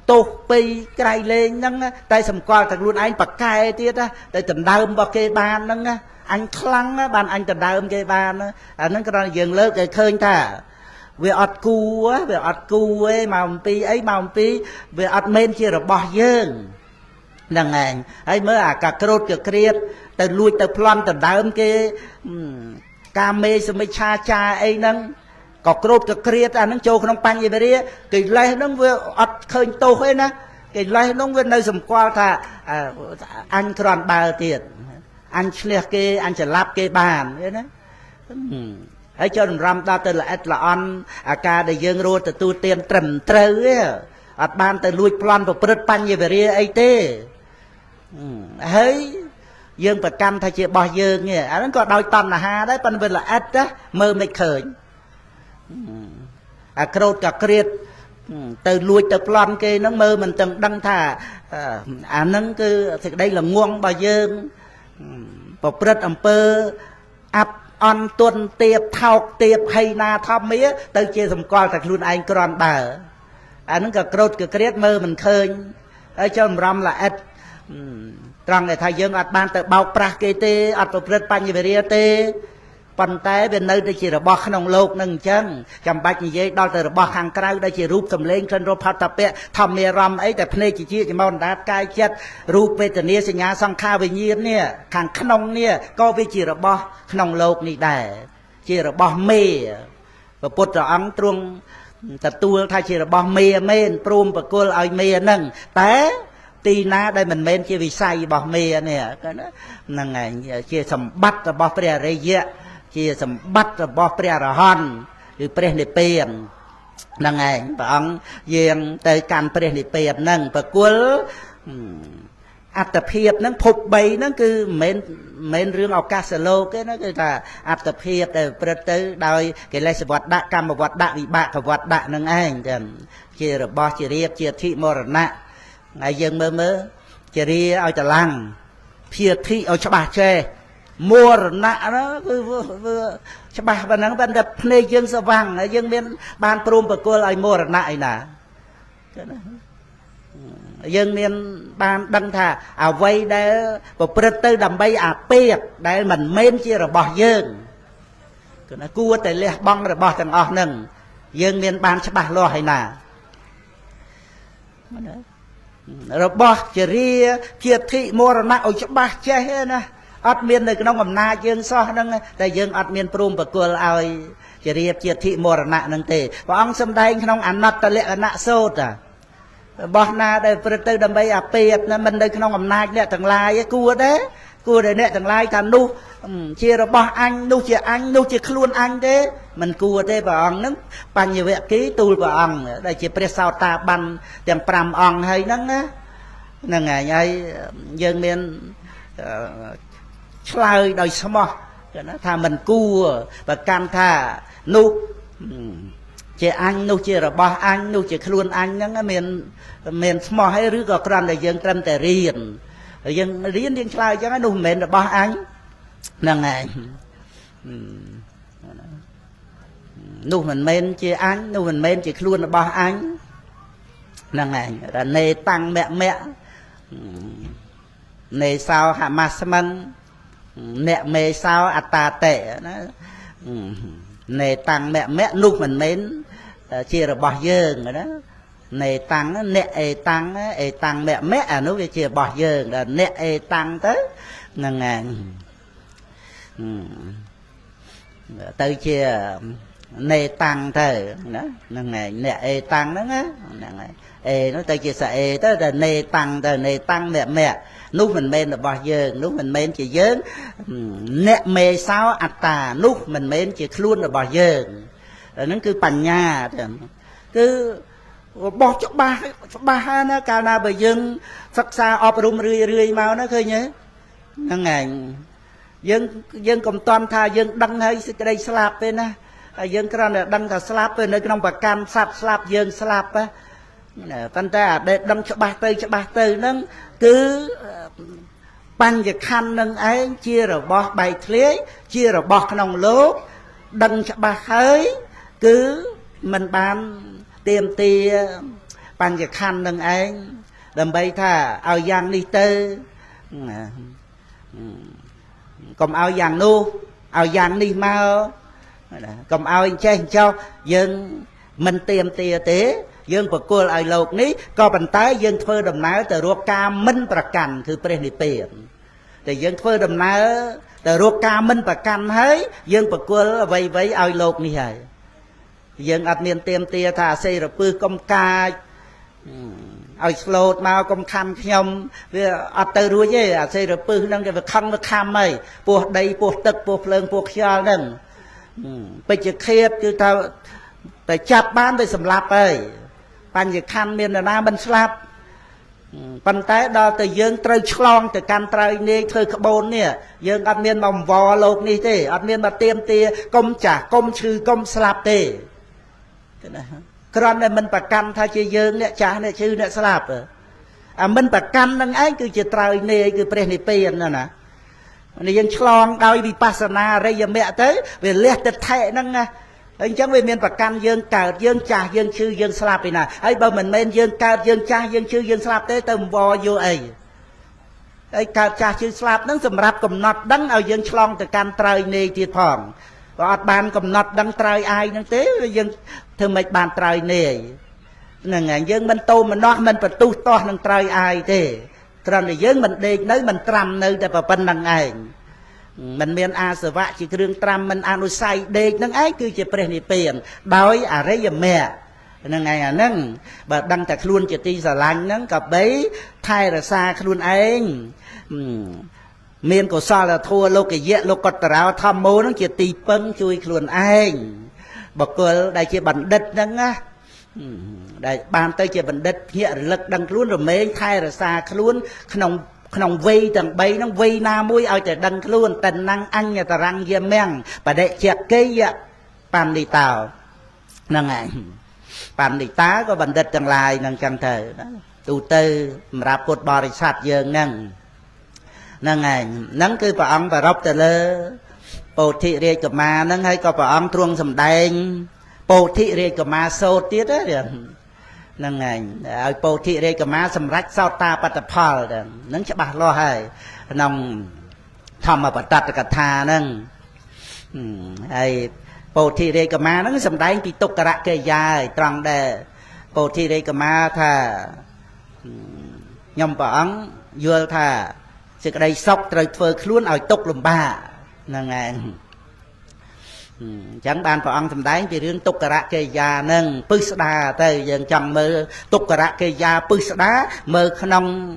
tô pi cày lên nâng tay sầm qua thật luôn anh bạc cài tiệt á để cần đau bao cây ban nâng anh khăng á ban anh cần đau cây ban á anh nó cái dừng lớn cái khơi ta về ọt cu á về ọt cu ấy màu pi ấy màu pi về ọt men chia rồi bỏ dương là ngày ấy mới cả cột cả kriết từ lui từ plan từ đám cái cà mê xem mấy cha ấy nâng có cột cả kriết anh nâng châu không pan gì vậy đi cái lấy nó về ọt khơi tô ấy nè cái lấy nó về nơi sầm qua thà anh còn bao tiền anh liệt cái anh sẽ lắp cái bàn thế đấy ấy cho nên ram ta tên là et là on ca để dương rô từ tu tiên trầm trừ ấy ban từ lui plan và bớt pan như vậy ấy tê ấy dương bật cam thay chị bỏ dương nghe anh có đôi tầm là ha đấy pan bên là et đó mơ mệt khởi crowd cả kriết từ lui từ plan kia nó mơ mình từng đăng thả nó cứ thì đây là nguồn bà dương và bớt âm pơ áp on tuần tiệp thọc tiệp hay na thom mía tới chia sầm coi thật luôn anh còn bờ anh nó cả cột cả kriết mơ mình khơi ở trong ram là ết trong này thầy dương ban từ bao pra kê tê ắt vào bớt pan như vậy tê pan té bên nơi đây chỉ là bò khăn lộc nâng chân chăm bạch như vậy đo từ bò hàng cây đây chỉ rúp cầm lên trên rô phát tập bẹ thầm mê ram ấyแต่ plei chỉ chia chỉ mong đá cai chết rúp về từ nia sinh nhà sang kha về nhiên nè hàng khăn nè có về chỉ là bò khăn lộc này để chỉ là bò mê và bột rồi ăn truông tập tu thay chỉ là bò mê men prom và cô ai mê nâng té tì na đây mình men chỉ vì say bò mê nè cái đó là ngày chia sầm bắt là bò pre rây dẹ chia sầm bắt là bò pre là hònคือเปรตในเปลี่ยนนั่งไงพระองค์ยังแต่การเปรตในเปลี่ยนนั่งประกุลอัตเพียบนั่งพบใบนั่นคือเมนเรื่องเอากาสโลกนั่นคือแต่อัตเพียบแต่ประตูโดยเกลัยสวัสดิ์กรรมวัดดะวิบากวัดดะนั่งเองจันเจริญบอเจริญเจริญมรณะไงยังเมื่อเจริญเอาจะลังเพียรที่เอาฉบับเจมัวนะนะคือฉบับวันนั้นเป็นแบบในยังสว่างยังเป็นบานปรุงประกอบไอ้มัวนะไอ้น่ะยังเป็นบานดังท่าเอาไว้ได้ประพฤติดำใบอาเปียกได้มันเม้นที่ระบอบยังก็นะกูแต่เลี้ยบ้องระบอบต่างออกหนึ่งยังเป็นบานฉบับรอไอ้น่ะระบอบจะเรียเพียรที่มัวนะเอาฉบับเจ้านะอัดเมียนในขนมอำนาจยังซ้อนั่งแต่ยังอัดเมียนปรุงประกอบเอาจะเรียบเจียที่มรณะนั่งเตะพระองค์สำแดงขนมอันนัตตะเลอนะโซดบอกนาได้ประตูดำใบอาเปียบนั้นมันในขนมอำนาจเนี่ยต่างลายกลัวเด้เนี่ยต่างลายทำนู่เชียร์บอกอันนู่เชียร์อันนู่เชียร์คล้วนอันเด้มันกลัวเด้พระองค์นั้นปัญญาเวกีตูพระองค์ได้เชียร์เปรียสาวตาบันเตรียมปรำองให้นั่งนะนั่งไงยังเมียนชลายโดยสมอนะถ้ามันกู้ประกันถ้านุเจอันนุเจระบาอันนุเจคล้วนอันนั่นเมียนสมอให้หรือก็กรันแต่ยังกรันแต่เรียนยังชลายจังนุเมียนระบาอันนั่งไงนุมันเมียนเจอันนุมันเมียนเจคล้วนระบาอันนั่งไงแต่ในตังแม่ในสาวหามาสมันเนเมสาวอัตตาเตะนะเนตังแม่ลูกมันเม้นเชียร์บ่อยเยิงนะเนตังเนตังแม่นุกเชียร์บ่อยเยิงเนตังเต้นั่งไง tới chia nê tăng thôi đó năng này nè ê tăng đó á năng này ê nó tới chia sẻ ê tới là nê tăng mẹ mẹ lúc mình men là bao giờ lúc mình men chỉ dớn nè mê sao tà lúc mình men chỉ luôn là bao giờ nó cứ bành nha cứ bỏ cho ba nó cao na bởi dân sắc xa ọp rùm rươi mau nó khơi nhớ năng ngày dân công toàn tha dân đăng hay cái đây slap bên á dân cái là đăng cả slap bên nơi trong bạc cam slap dân slap á tan ta để đăng cho ba tư nó cứ ban việc khăn nâng ấy chia rồi bỏ bài thế chia rồi bỏ nòng lốp đăng cho ba hơi cứ mình bán tiêm tia ban việc khăn nâng ấy đầm bay tha ao giang đi tư còn ao giang nu ao giang đi mau còn ao anh chơi cho dân mình tiêm tia tế dân của cô ai lộc ní có bàn tay dân phơi đầm nái từ ruột ca minh bạc cằnคือประเทศtiền để dân phơi đầm nái từ ruột ca minh bạc cằn ấy dân của cô vây ai lộc ní hay dân ăn miên tiêm tia thà xây rồi pư công ca ai slot mau công khăm nhom vì ăn từ ruột vậy xây rồi pư năng cái việc khăm ấy buộc đây buộc tật buộc lợn buộc xia nâng bây giờ kia cứ taoแต่จับบ้านไปสำหรับไปปัญญาคันเมียนนาบันสลับปันแต่ดอแต่ยังเตยฉลองแต่การเตยนี่เธอขบวนเนี่ยยังอัดเมียนมอมวอโลกนี่เต้อัดเมียนมาเตรียมเตียกมจ่ากมชื่อกมสลับเต้กรอนเนี่ยมันประกันถ้าจะยังเนี่ยจ่าเนี่ยชื่อเนี่ยสลับมันประกันนั่งไอ้คือจะเตยนี่คือเปรนิเปียนนั่นนะนี่ยังฉลองโดยวิปัสสนาอะไรยังแม่เต้เวลเลี้ยแต่แท้นั่งไงanh chẳng về miền Bắc Can dương cào dương trà dương chư dương slap này ấy bao mình men dương cào dương trà dương chư dương slap tới tầm bò vô ấy cào trà chư slap nó sầm rạp cầm nọt đắng ao dương chlong từ can trời này thiệt phòng và bàn cầm nọt đắng trời ai nó thế dương thường mấy bàn trời này là ngày dương mình tô mình nọt mình phải tu to đắng trời ai thế rồi này dương mình đi nơi mình trầm nơi để vào bên đằng ai mình miền A sở vạ chỉ kêu trầm mình ăn say đây năng ấy cứ chỉ bền bền đói à đấy giờ mẹ năng ngày năng và đăng tạc luôn chỉ ti giờ lành năng cặp bấy thay là xa luôn anh miền của sao là thua lô cái dễ lô cọt ráo tham mô nó chỉ ti pân chui luôn anh bọc cơ đây chỉ bẩn đất năng á đây bàn tay chỉ bẩn đất hiện lực đăng luôn rồi mấy thay là xa luôn không vây tầng bay nó vây na mũi ao trời đăng luôn tần năng ăn nhà ta răng dê men và để chẹt cây ạ bàn đi tàu năng ngày bàn đi tá có bản đất chẳng lại năng chẳng thời tu tư mà cột bò đi sạt dương năng ngày nắng cứ bà ông và rốc tờ lơ bồ thị rê của ma nắng hay có bà ông truông sầm đen bồ thị rê của ma sô tiết á năng ngày ai bồ thị rê của ma sầm rách sao ta bắt tập phò nắng sẽ bà lo hay nòng thầm mà bắt đặt cả thà nâng ai bồ thị rê của ma nắng sầm đen thì tục cả cây dài tròn đề bồ thị rê của ma thà nhom bà ông vừa thà sự cái đây sọc trời phơi luôn ở tục lùm ba năng ngày chẳng bàn vào ông thầm đánh thì riêng tục cả cây già nâng pư đá tới dần chồng mơ tục cả cây già pư đá mơ khăn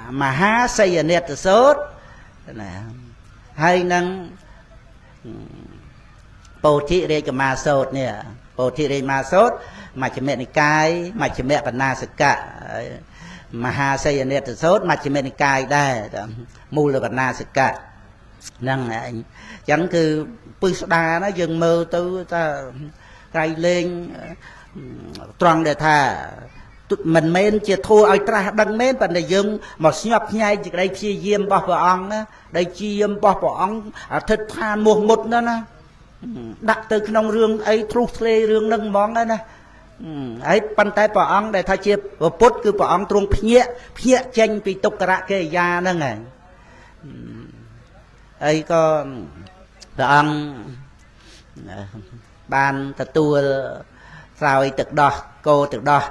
mà há xây nét sốt hay nâng bồ thị đây cái mà sốt nè bồ thị đây mà sốt mà chỉ mẹ này cai mà chỉ mẹ phần na sực cả mà ha xây nét sốt mà chỉ mẹ này cai đây mua là phần na sực cả năng anh chẳng cứ pư đa nó dừng mơ từ ta cây lên tròn để thà mình men chỉ thua ai tra đăng men và để dừng một nhọc nhai chỉ đây chia diêm bỏ vào ong đó đây chia diêm bỏ vào ong thịt than một đó nè đặt từ trong rương ấy thuốc lê rương nâng món đó nè ấy bàn tay bỏ ong để thay chia và put cứ bỏ ong trung phia chanh vì tục cả cái da nè ngày ấy có ông ban ta tua sao thực đo cô thực đo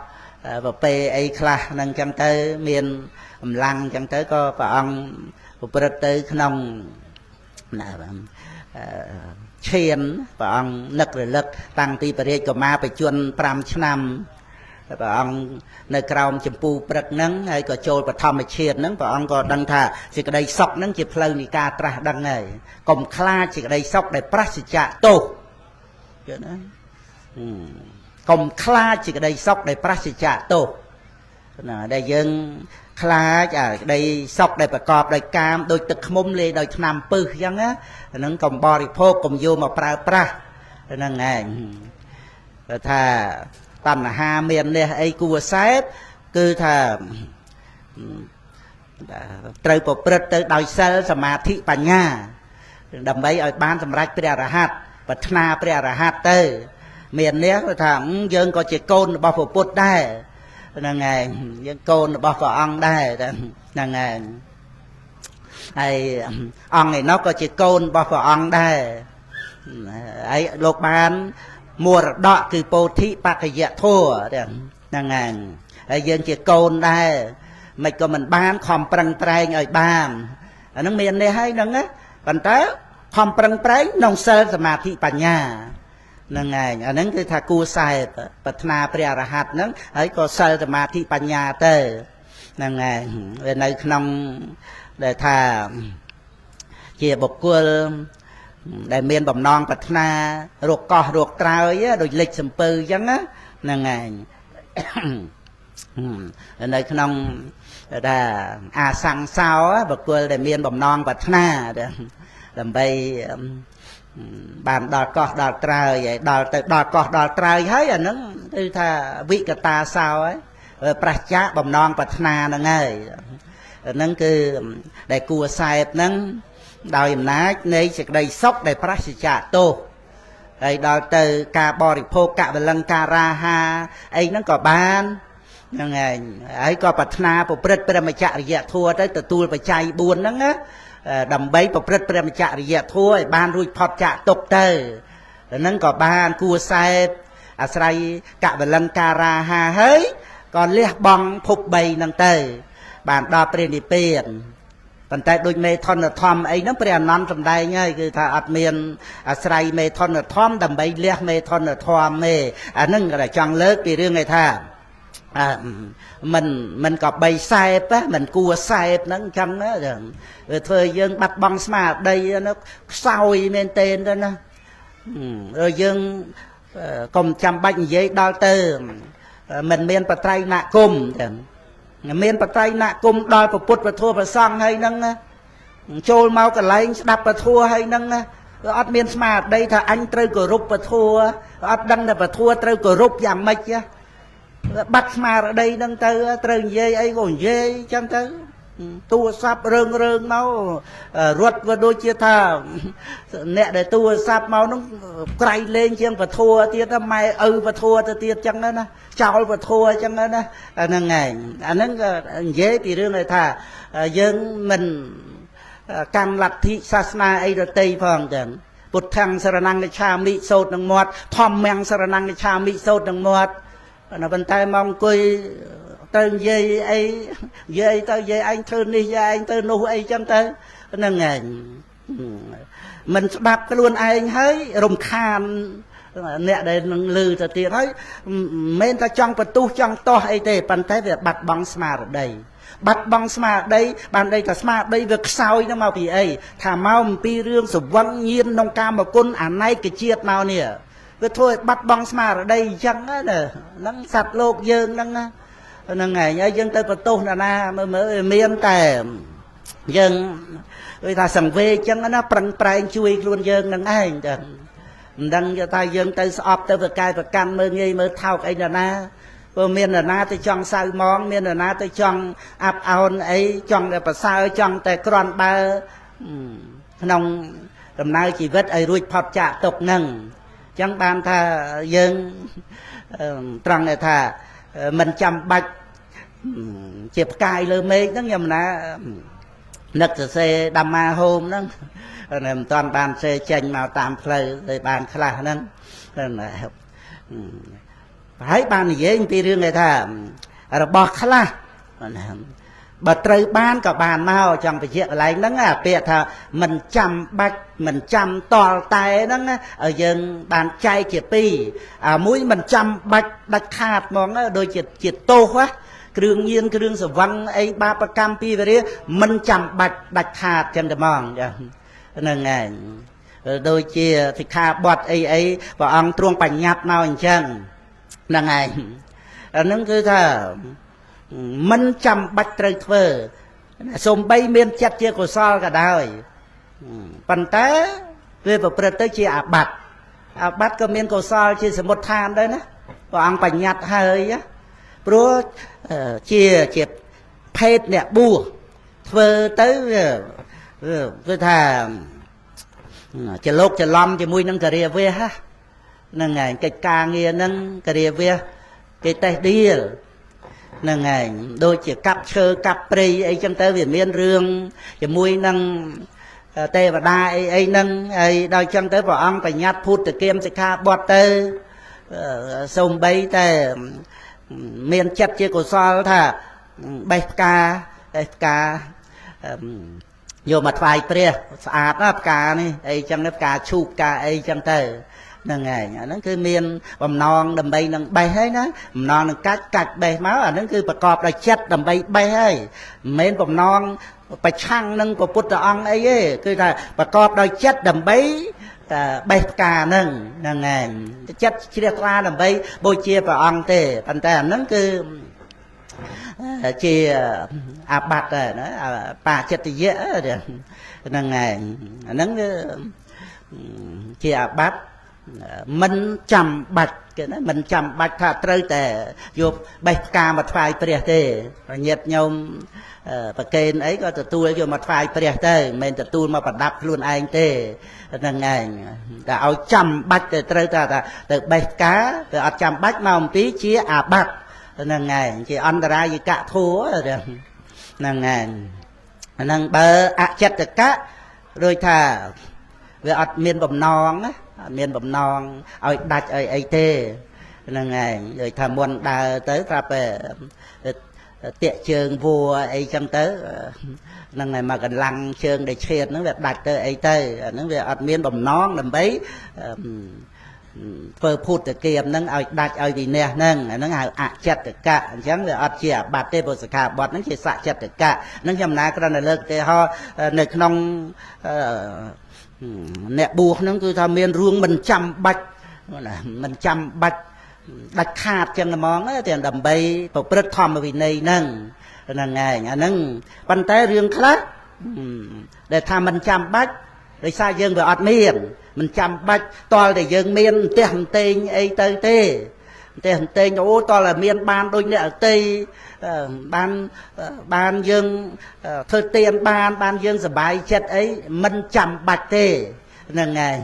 và p ấy khla nâng chẳng tới miền lăng chẳng tới có bà ông ប្រព្រឹត្តទៅក្នុងណាឈានព្រះអង្គនឹករលឹកតាំងពីបរិយាកុមារបជន5 ឆ្នាំព្រះអង្គនៅក្រោមចម្ពូព្រឹកហ្នឹងហើយក៏ចូលបឋមឈានហ្នឹងព្រះអង្គក៏ដឹងថាសេចក្តីសុខហ្នឹងជាផ្លូវនៃការត្រាស់ដឹងហើយកុំខ្លាចសេចក្តីសុខដែលប្រសិជ្ជៈទោសយល់ណាកុំខ្លាចសេចក្តីសុខដែលប្រសិជ្ជៈទោសណាដែលយើងខ្លាចក្តីសុខដែលប្រកបដោយកាមដោយទឹកឃ្មុំលេដោយថ្នាំពឹសអញ្ចឹងណាហ្នឹងកុំបរិភោគកុំយកមកប្រើប្រាស់ហ្នឹងឯងថាតណ្ហាមាននេះអីគួរសែបគឺថាត្រូវប្រព្រឹត្តទៅដោយសិលសមាធិបញ្ញាដើម្បីឲ្យបានសម្រេចព្រះអរហន្តប្រាថ្នាព្រះអរហន្តទៅមាននេះគឺថាយើងក៏ជាកូនរបស់ព្រះពុទ្ធដែរហ្នឹងឯងយើងកូនរបស់ព្រះអង្គដែរហ្នឹងឯងហើយអង្គឯនោះក៏ជាកូនរបស់ព្រះអង្គដែរហើយលោកបានមរតកគឺពោធិបក្ខយធម៌ហ្នឹងឯងហើយយើងជាកូនដែរមិនក៏មិនបានខំប្រឹងប្រែងឲ្យបានអាហ្នឹងមាននេះហើយហ្នឹងណាប៉ុន្តែខំប្រឹងប្រែងក្នុងសិលសមាធិបញ្ញាហ្នឹងឯងអាហ្នឹងគឺថាគួរសែបប្រាថ្នាព្រះអរហន្តហ្នឹងហើយក៏សិលសមាធិបញ្ញាទៅហ្នឹងឯងវានៅក្នុងដែលថាជាបុគ្គលដែលមានបំណងប្រាថ្នារកកោះរកត្រើយដូចលិចសំពៅអញ្ចឹងហ្នឹងឯងនៅក្នុងថាអាសង្សោបុគ្គលដែលមានបំណងប្រាថ្នាដើម្បីបានដល់កោះដល់ត្រើយហើយដល់ទៅដល់កោះដល់ត្រើយហើយអាហ្នឹងគឺថាវិកតាសោហើយប្រច្ចាបំណងប្រាថ្នាហ្នឹងហើយហ្នឹងគឺដែលគួរសែបហ្នឹងដោយអំណាចនៃសេចក្តីសុខដែលប្រសិជ្ជៈទោសហើយដល់ទៅការបរិភោគកវលង្ការាហាអីហ្នឹងក៏បានហ្នឹងឯងហើយក៏ប្រាថ្នាប្រព្រឹត្តព្រមចរិយធម៌ទៅទទួលបច្ច័យ4ហ្នឹងណាដើម្បីប្រព្រឹត្តព្រមចរិយធម៌ឲ្យបានរួចផុតចាកទុក្ខទៅហ្នឹងក៏បានគួរសែបអាស្រ័យកវលង្ការាហាហើយក៏លះបង់ភព3ហ្នឹងទៅបានដល់ព្រះនិព្វានប៉ុន្តែដូចមេធនធម្មអីហ្នឹងព្រះអនន្តសម្ដែងហើយគឺថាអត់មានអាស្រ័យមេធនធម្មដើម្បីលះមេធនធម្មទេអាហ្នឹងក៏ចង់លើកពីរឿងឯថាមិនក៏បីសែបមិនគួរសែបហ្នឹងអញ្ចឹងណាធ្វើយើងបាត់បង់ស្មារតីណាខ្សោយមែនទែនទៅណាយើងកុំចាំបាច់និយាយដល់ទៅមិនមានបត្រៃណគុំចឹងមានបត្រៃណគុំដល់ពុទ្ធពធប្រសង្ឃហើយហ្នឹងណាចូលមកកន្លែងស្ដាប់ពធហើយហ្នឹងណាអត់មានស្មារតីថាអញត្រូវគោរពពធអត់ដឹងថាពធត្រូវគោរពយ៉ាងម៉េចបាត់ស្មារតីហ្នឹងទៅត្រូវនិយាយអីក៏និយាយចឹងទៅទូរស័ព្ទរឿងមករត់ក៏ដូចជាថាអ្នកដែលទូរស័ព្ទមកហ្នឹងក្រៃលេងជាងពធទៀតម៉ែឪពធទៅទៀតចឹងណាចោលពធចឹងណាហ្នឹងឯងអាហ្នឹងក៏និយាយពីរឿងថាយើងមិនកម្មលទ្ធិសាសនាអីដទៃផងចឹងពុទ្ធាំងសរណង្កច្ឆាមិសូត្រនឹងមាត់ធម្មំសរណង្កច្ឆាមិសូត្រនឹងមាត់ប៉ុន្តែមកអង្គុយទៅនិយាយអីនិយាយទៅនិយាយឯងធ្វើនេះនិយាយឯងទៅនោះអីចឹងទៅហ្នឹងឯងមិនស្ដាប់ខ្លួនឯងហើយរំខានអ្នកដែលនឹងលឺទៅទៀតហើយមិនមែនតែចង់បន្ទុះចង់តោះអីទេប៉ុន្តែវាបាត់បង់ស្មារតីបាត់បង់ស្មារតីបានន័យថាស្មារតីវាខ្សោយទៅមកពីអីថាមកអំពីរឿងសវឹងញៀនក្នុងកាមគុណអនេកជាតិមកនេះវាធ្វើឲ្យបាត់បង់ស្មារតីអញ្ចឹងណាហ្នឹងសត្វលោកយើងហ្នឹងណាហ្នឹងឯងហើយយើងទៅបន្ទោសណាមើលមានតែយើងដូចថាសង្វេគអញ្ចឹងណាប្រឹងប្រែងជួយខ្លួនយើងនឹងឯងចឹងមិនដឹងថាយើងទៅស្អប់ទៅប្រកែប្រកាន់មើលងាយមើលថោកអីណាព្រោះមាននរណាទៅចង់សៅมองមាននរណាទៅចង់អាប់អោនអីចង់តែប្រសើរចង់តែក្រាន់បើក្នុងដំណើរជីវិតឲ្យរួចផុតចាកទុក្ខហ្នឹងអញ្ចឹងបានថាយើងត្រង់ថាមិនចាំបាច់ជាផ្កាយលើមេឃហ្នឹងខ្ញុំណានឹកសរសេរដាម៉ាហូមហ្នឹងមិនតាន់បានសេចេញមកតាមផ្លូវទៅបានខ្លះហ្នឹងហើយបាននិយាយពីរឿងឯថារបស់ខ្លះ bà trời ban cả bàn mau chẳng phải chuyện lại nắng à bịa thà mình chăm bạch mình chăm to tay nắng ở dân bàn chay chỉ pi mũi mình chăm bạch đặt khát mong đôi chỉ tô quá đường nhiên cái đường sở văn ấy ba cam pi về đi mình chăm bạch đặt khát chân để mong nên ngày đôi chia thì kha bọt ấy và ông truông bạch nhạt nào anh chăng là ngày nâng cứ thà mình chăm bạch trời thơ xôm bay miên chặt chia của sao cả đời phần té về vào bờ tới chia bạch có miên của sao chia sẽ một than đấy nè và ông bạch nhạt hơi á bố chia phết nè bùa thơ tới cứ thà chỉ lốc chỉ lom chỉ mui nâng cà ria về ha nâng ngày cái ca nghe nâng cà ria về cái tay đi nâng ngày đôi chỉ cặp sơ cặp prey ấy chân tới về miền rương chỉ mui nâng tê và đa ấy nâng ấy đôi chân tới vào ông phải nhát phút từ kem sẽ kha bọt tê sông bay tê miền chặt chia của sao thà bay ca vô mặt vài pre sạch nó cá này ấy chẳng nó cá chụp cá ấy chẳng tới nâng ngày nó cứ miên bầm non đầm bay nâng bay hết đó bầm non nâng cắt bay máu nó cứ bật cọp là chết đầm bay hết miên bầm non phải chăng nâng của bút ông ấy cứ là bật cọp đòi chết đầm bay cá nâng ngày chết chia ra đầm bay bôi chia vào ông tê thành ra nó cứ chia bạt rồi nó bà chết thì dễ rồi nâng ngày nó chia bát mình chăm bạch cái đó mình chăm bạch thà trời tệ vô bạch ca mặt phai bẹt tê nhiệt nhôm và kênh ấy có từ tu vô mặt phai bẹt tê mình từ tu mà bắt đập luôn anh tê nâng ngày đã ao chăm bạch trời ta từ bạch cá từ chăm bạch mà một tí chia bạch nâng ngày chỉ ăn ra gì cả thua rồi nâng ngày nâng bờ chết được cá rồi thà về miền bầm non á miền bầm non ở đặt ở ấy tê nâng ngày rồi thà muốn đào tới ra về tiệ trường vua ấy chẳng tới nâng ngày mà gần lăng trường để chơi nó về đặt tới ấy tê nó về ở miền bầm non làm bấy phơi phụt từ kia nâng ở đặt ở vì nè nâng nâng chặt được cả chẳng là chia bát tê bột sả bọt nâng chỉ sạ chặt được cả nâng nhầm ná cái đó là lực tê ho nè nông nè buộc nâng cứ tham miên ruộng mình chăm bạch đặt khát chân là món á tiền đầm bay bột bớt thòm vì này nâng ngày nâng bàn tay riêng khác để tham mình chăm bạch để sai dân về ọt miền mình chăm bạch to để dân miền tiền tên ấy tây tê tiền tên ô to là miền ban đôi nè tây ban dân thơ tiền ban dân sờ bài chết ấy mình chăm bạch tê nè ngày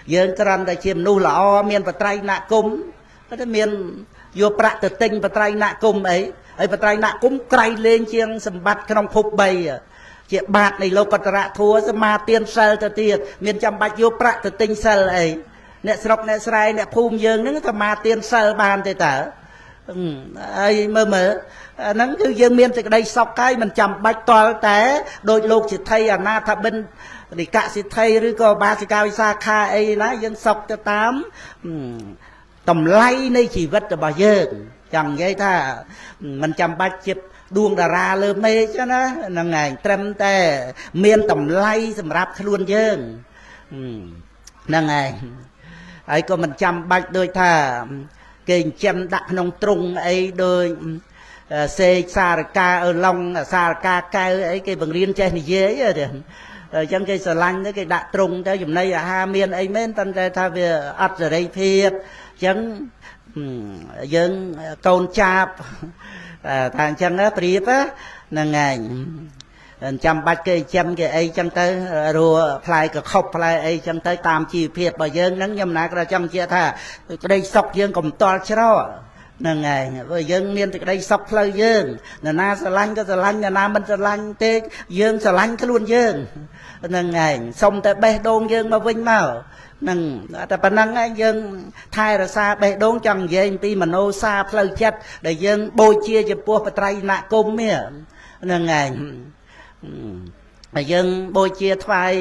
dân trần đại chiêm nu là o miền và trai nạ cung cái miền vô bạc từ tinh và trai nạ cung ấy và trai nạ cung cày lên chiêng sầm bạch trong phục bầy chị bạc này lâu còn ra thua sẽ mà tiền sel cho tiền miền chăm bạch vô bạc từ tinh sel ấy nè sọc nè sài nè phum dương nó có mà tiền sel bàn thì tở ai mơ nó cứ dương miền thì đây sọc cái mình chăm bạch to té đôi lục chỉ thay na thà bên thì cả chỉ thay rồi có ba chỉ cao xa kha ấy lá dân sọc cho tám tầm lay này chỉ vật là bao giờ chẳng vậy tha mình chăm bạch chip đuông đà ra lơ mê cho nó là ngày trâm tè miên tầm lay sầm rạp luôn chứ là ngày ấy có mình chăm bạch đôi thà kênh chăm đặt nông trung ấy đôi xe xa ca ở long xa ca ấy cái bằng riêng trên thì dễ rồi trong cái sờ lanh cái đặt trung theo dùm này ha miên ấy men tân ra tha về ắt rồi đây thiệt chẳng dân côn chạp thằng chân á priếp á là ngày chăm bạch cái chăm cái ấy chân tới rùa phai cái khóc phai ấy chân tới tam chi phiệt bà dân nắng nhâm nát ra chăm chia tha cái đây sọc dân cầm to chứ đó là ngày với dân miền cái đây sọc phai dân là na sờ lanh có sờ lanh là na mình sờ lanh tê dân sờ lanh cái luôn dân là ngày xong tới bê đôn dân mà vinh màu nâng ta năng ấy dân thay ra xa bê đốn chẳng dễ tí mà nô xa phơi chất để dân bôi chia cho bùa bà trai nạ cung mía នឹងឯងហើយយើងបូជាថ្វាយ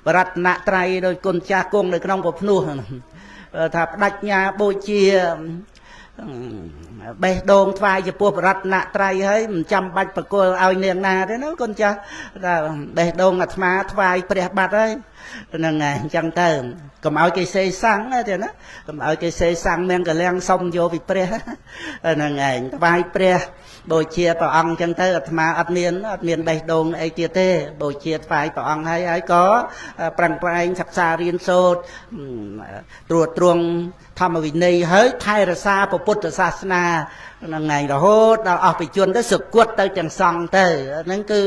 បរតនត្រ័យដោយគុណចាស់គង់នៅក្នុងពភ្នោះថាបដិញ្ញាបូជាបេះដូងថ្វាយចំពោះបរតនត្រ័យហើយមិនចាំបាច់ប្រគល់ឲ្យនាងណាទេណាគុណចាស់ថាបេះដូងអាត្មាថ្វាយព្រះបាត់ហើយហ្នឹងហើយអញ្ចឹងទៅកុំឲ្យគេសេសាំងទេណាកុំឲ្យគេសេសាំងមានកលៀងសុំយកពីព្រះហ្នឹងឯងថ្វាយព្រះបូជាព្រះអង្គអញ្ចឹងទៅអាត្មាអត់មានបេះដូងអីទៀតទេបូជាថ្វាយព្រះអង្គហើយក៏ប្រឹងប្រែងសិក្សារៀនសូត្រត្រួតត្រងធម្មវិន័យហើយថែរក្សាពុទ្ធសាសនាហ្នឹងឯងរហូតដល់អស់បជនទៅសគត់ទៅទាំងសង្ឃទៅហ្នឹងគឺ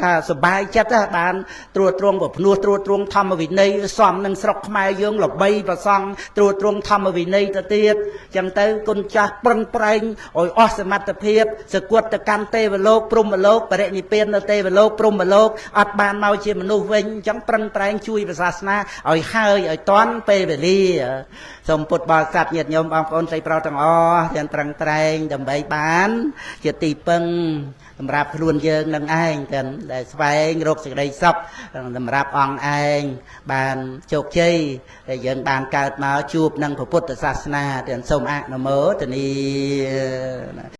ថាសบายចិត្តបានត្រួតត្រងប្រភ្នោះត្រួតត្រងធម្មវិន័យសមនឹងស្រុកខ្មែរយើងល្បីប្រសង់ត្រួតត្រងធម្មវិន័យទៅទៀតអញ្ចឹងទៅគុណចាស់ប្រឹងប្រែងឲ្យអស់សមត្ថភាពសគត់ទៅកាន់ទេវលោកព្រហ្មលោកបរិនិព្វាននៅទេវលោកព្រហ្មលោកអត់បានមកជាមនុស្សវិញអញ្ចឹងប្រឹងប្រែងជួយព្រះសាសនាឲ្យហើយឲ្យតាន់ពេលវេលាសូមពុទ្ធបរិស័ទញាតិញោមបងប្អូនស្រីប្រុសទាំងអស់ទាំងប្រឹងប្រែងដើម្បីបានជាទីពឹងសម្រាប់ខ្លួនយើងនឹងឯងទាំងដែលស្វែងរកសេចក្តីសុខសម្រាប់អង្គឯងបានជោគជ័យដែលយើងបានកើតមកជួបនឹងពុទ្ធសាសនាទាំងសូមអនុមោទនា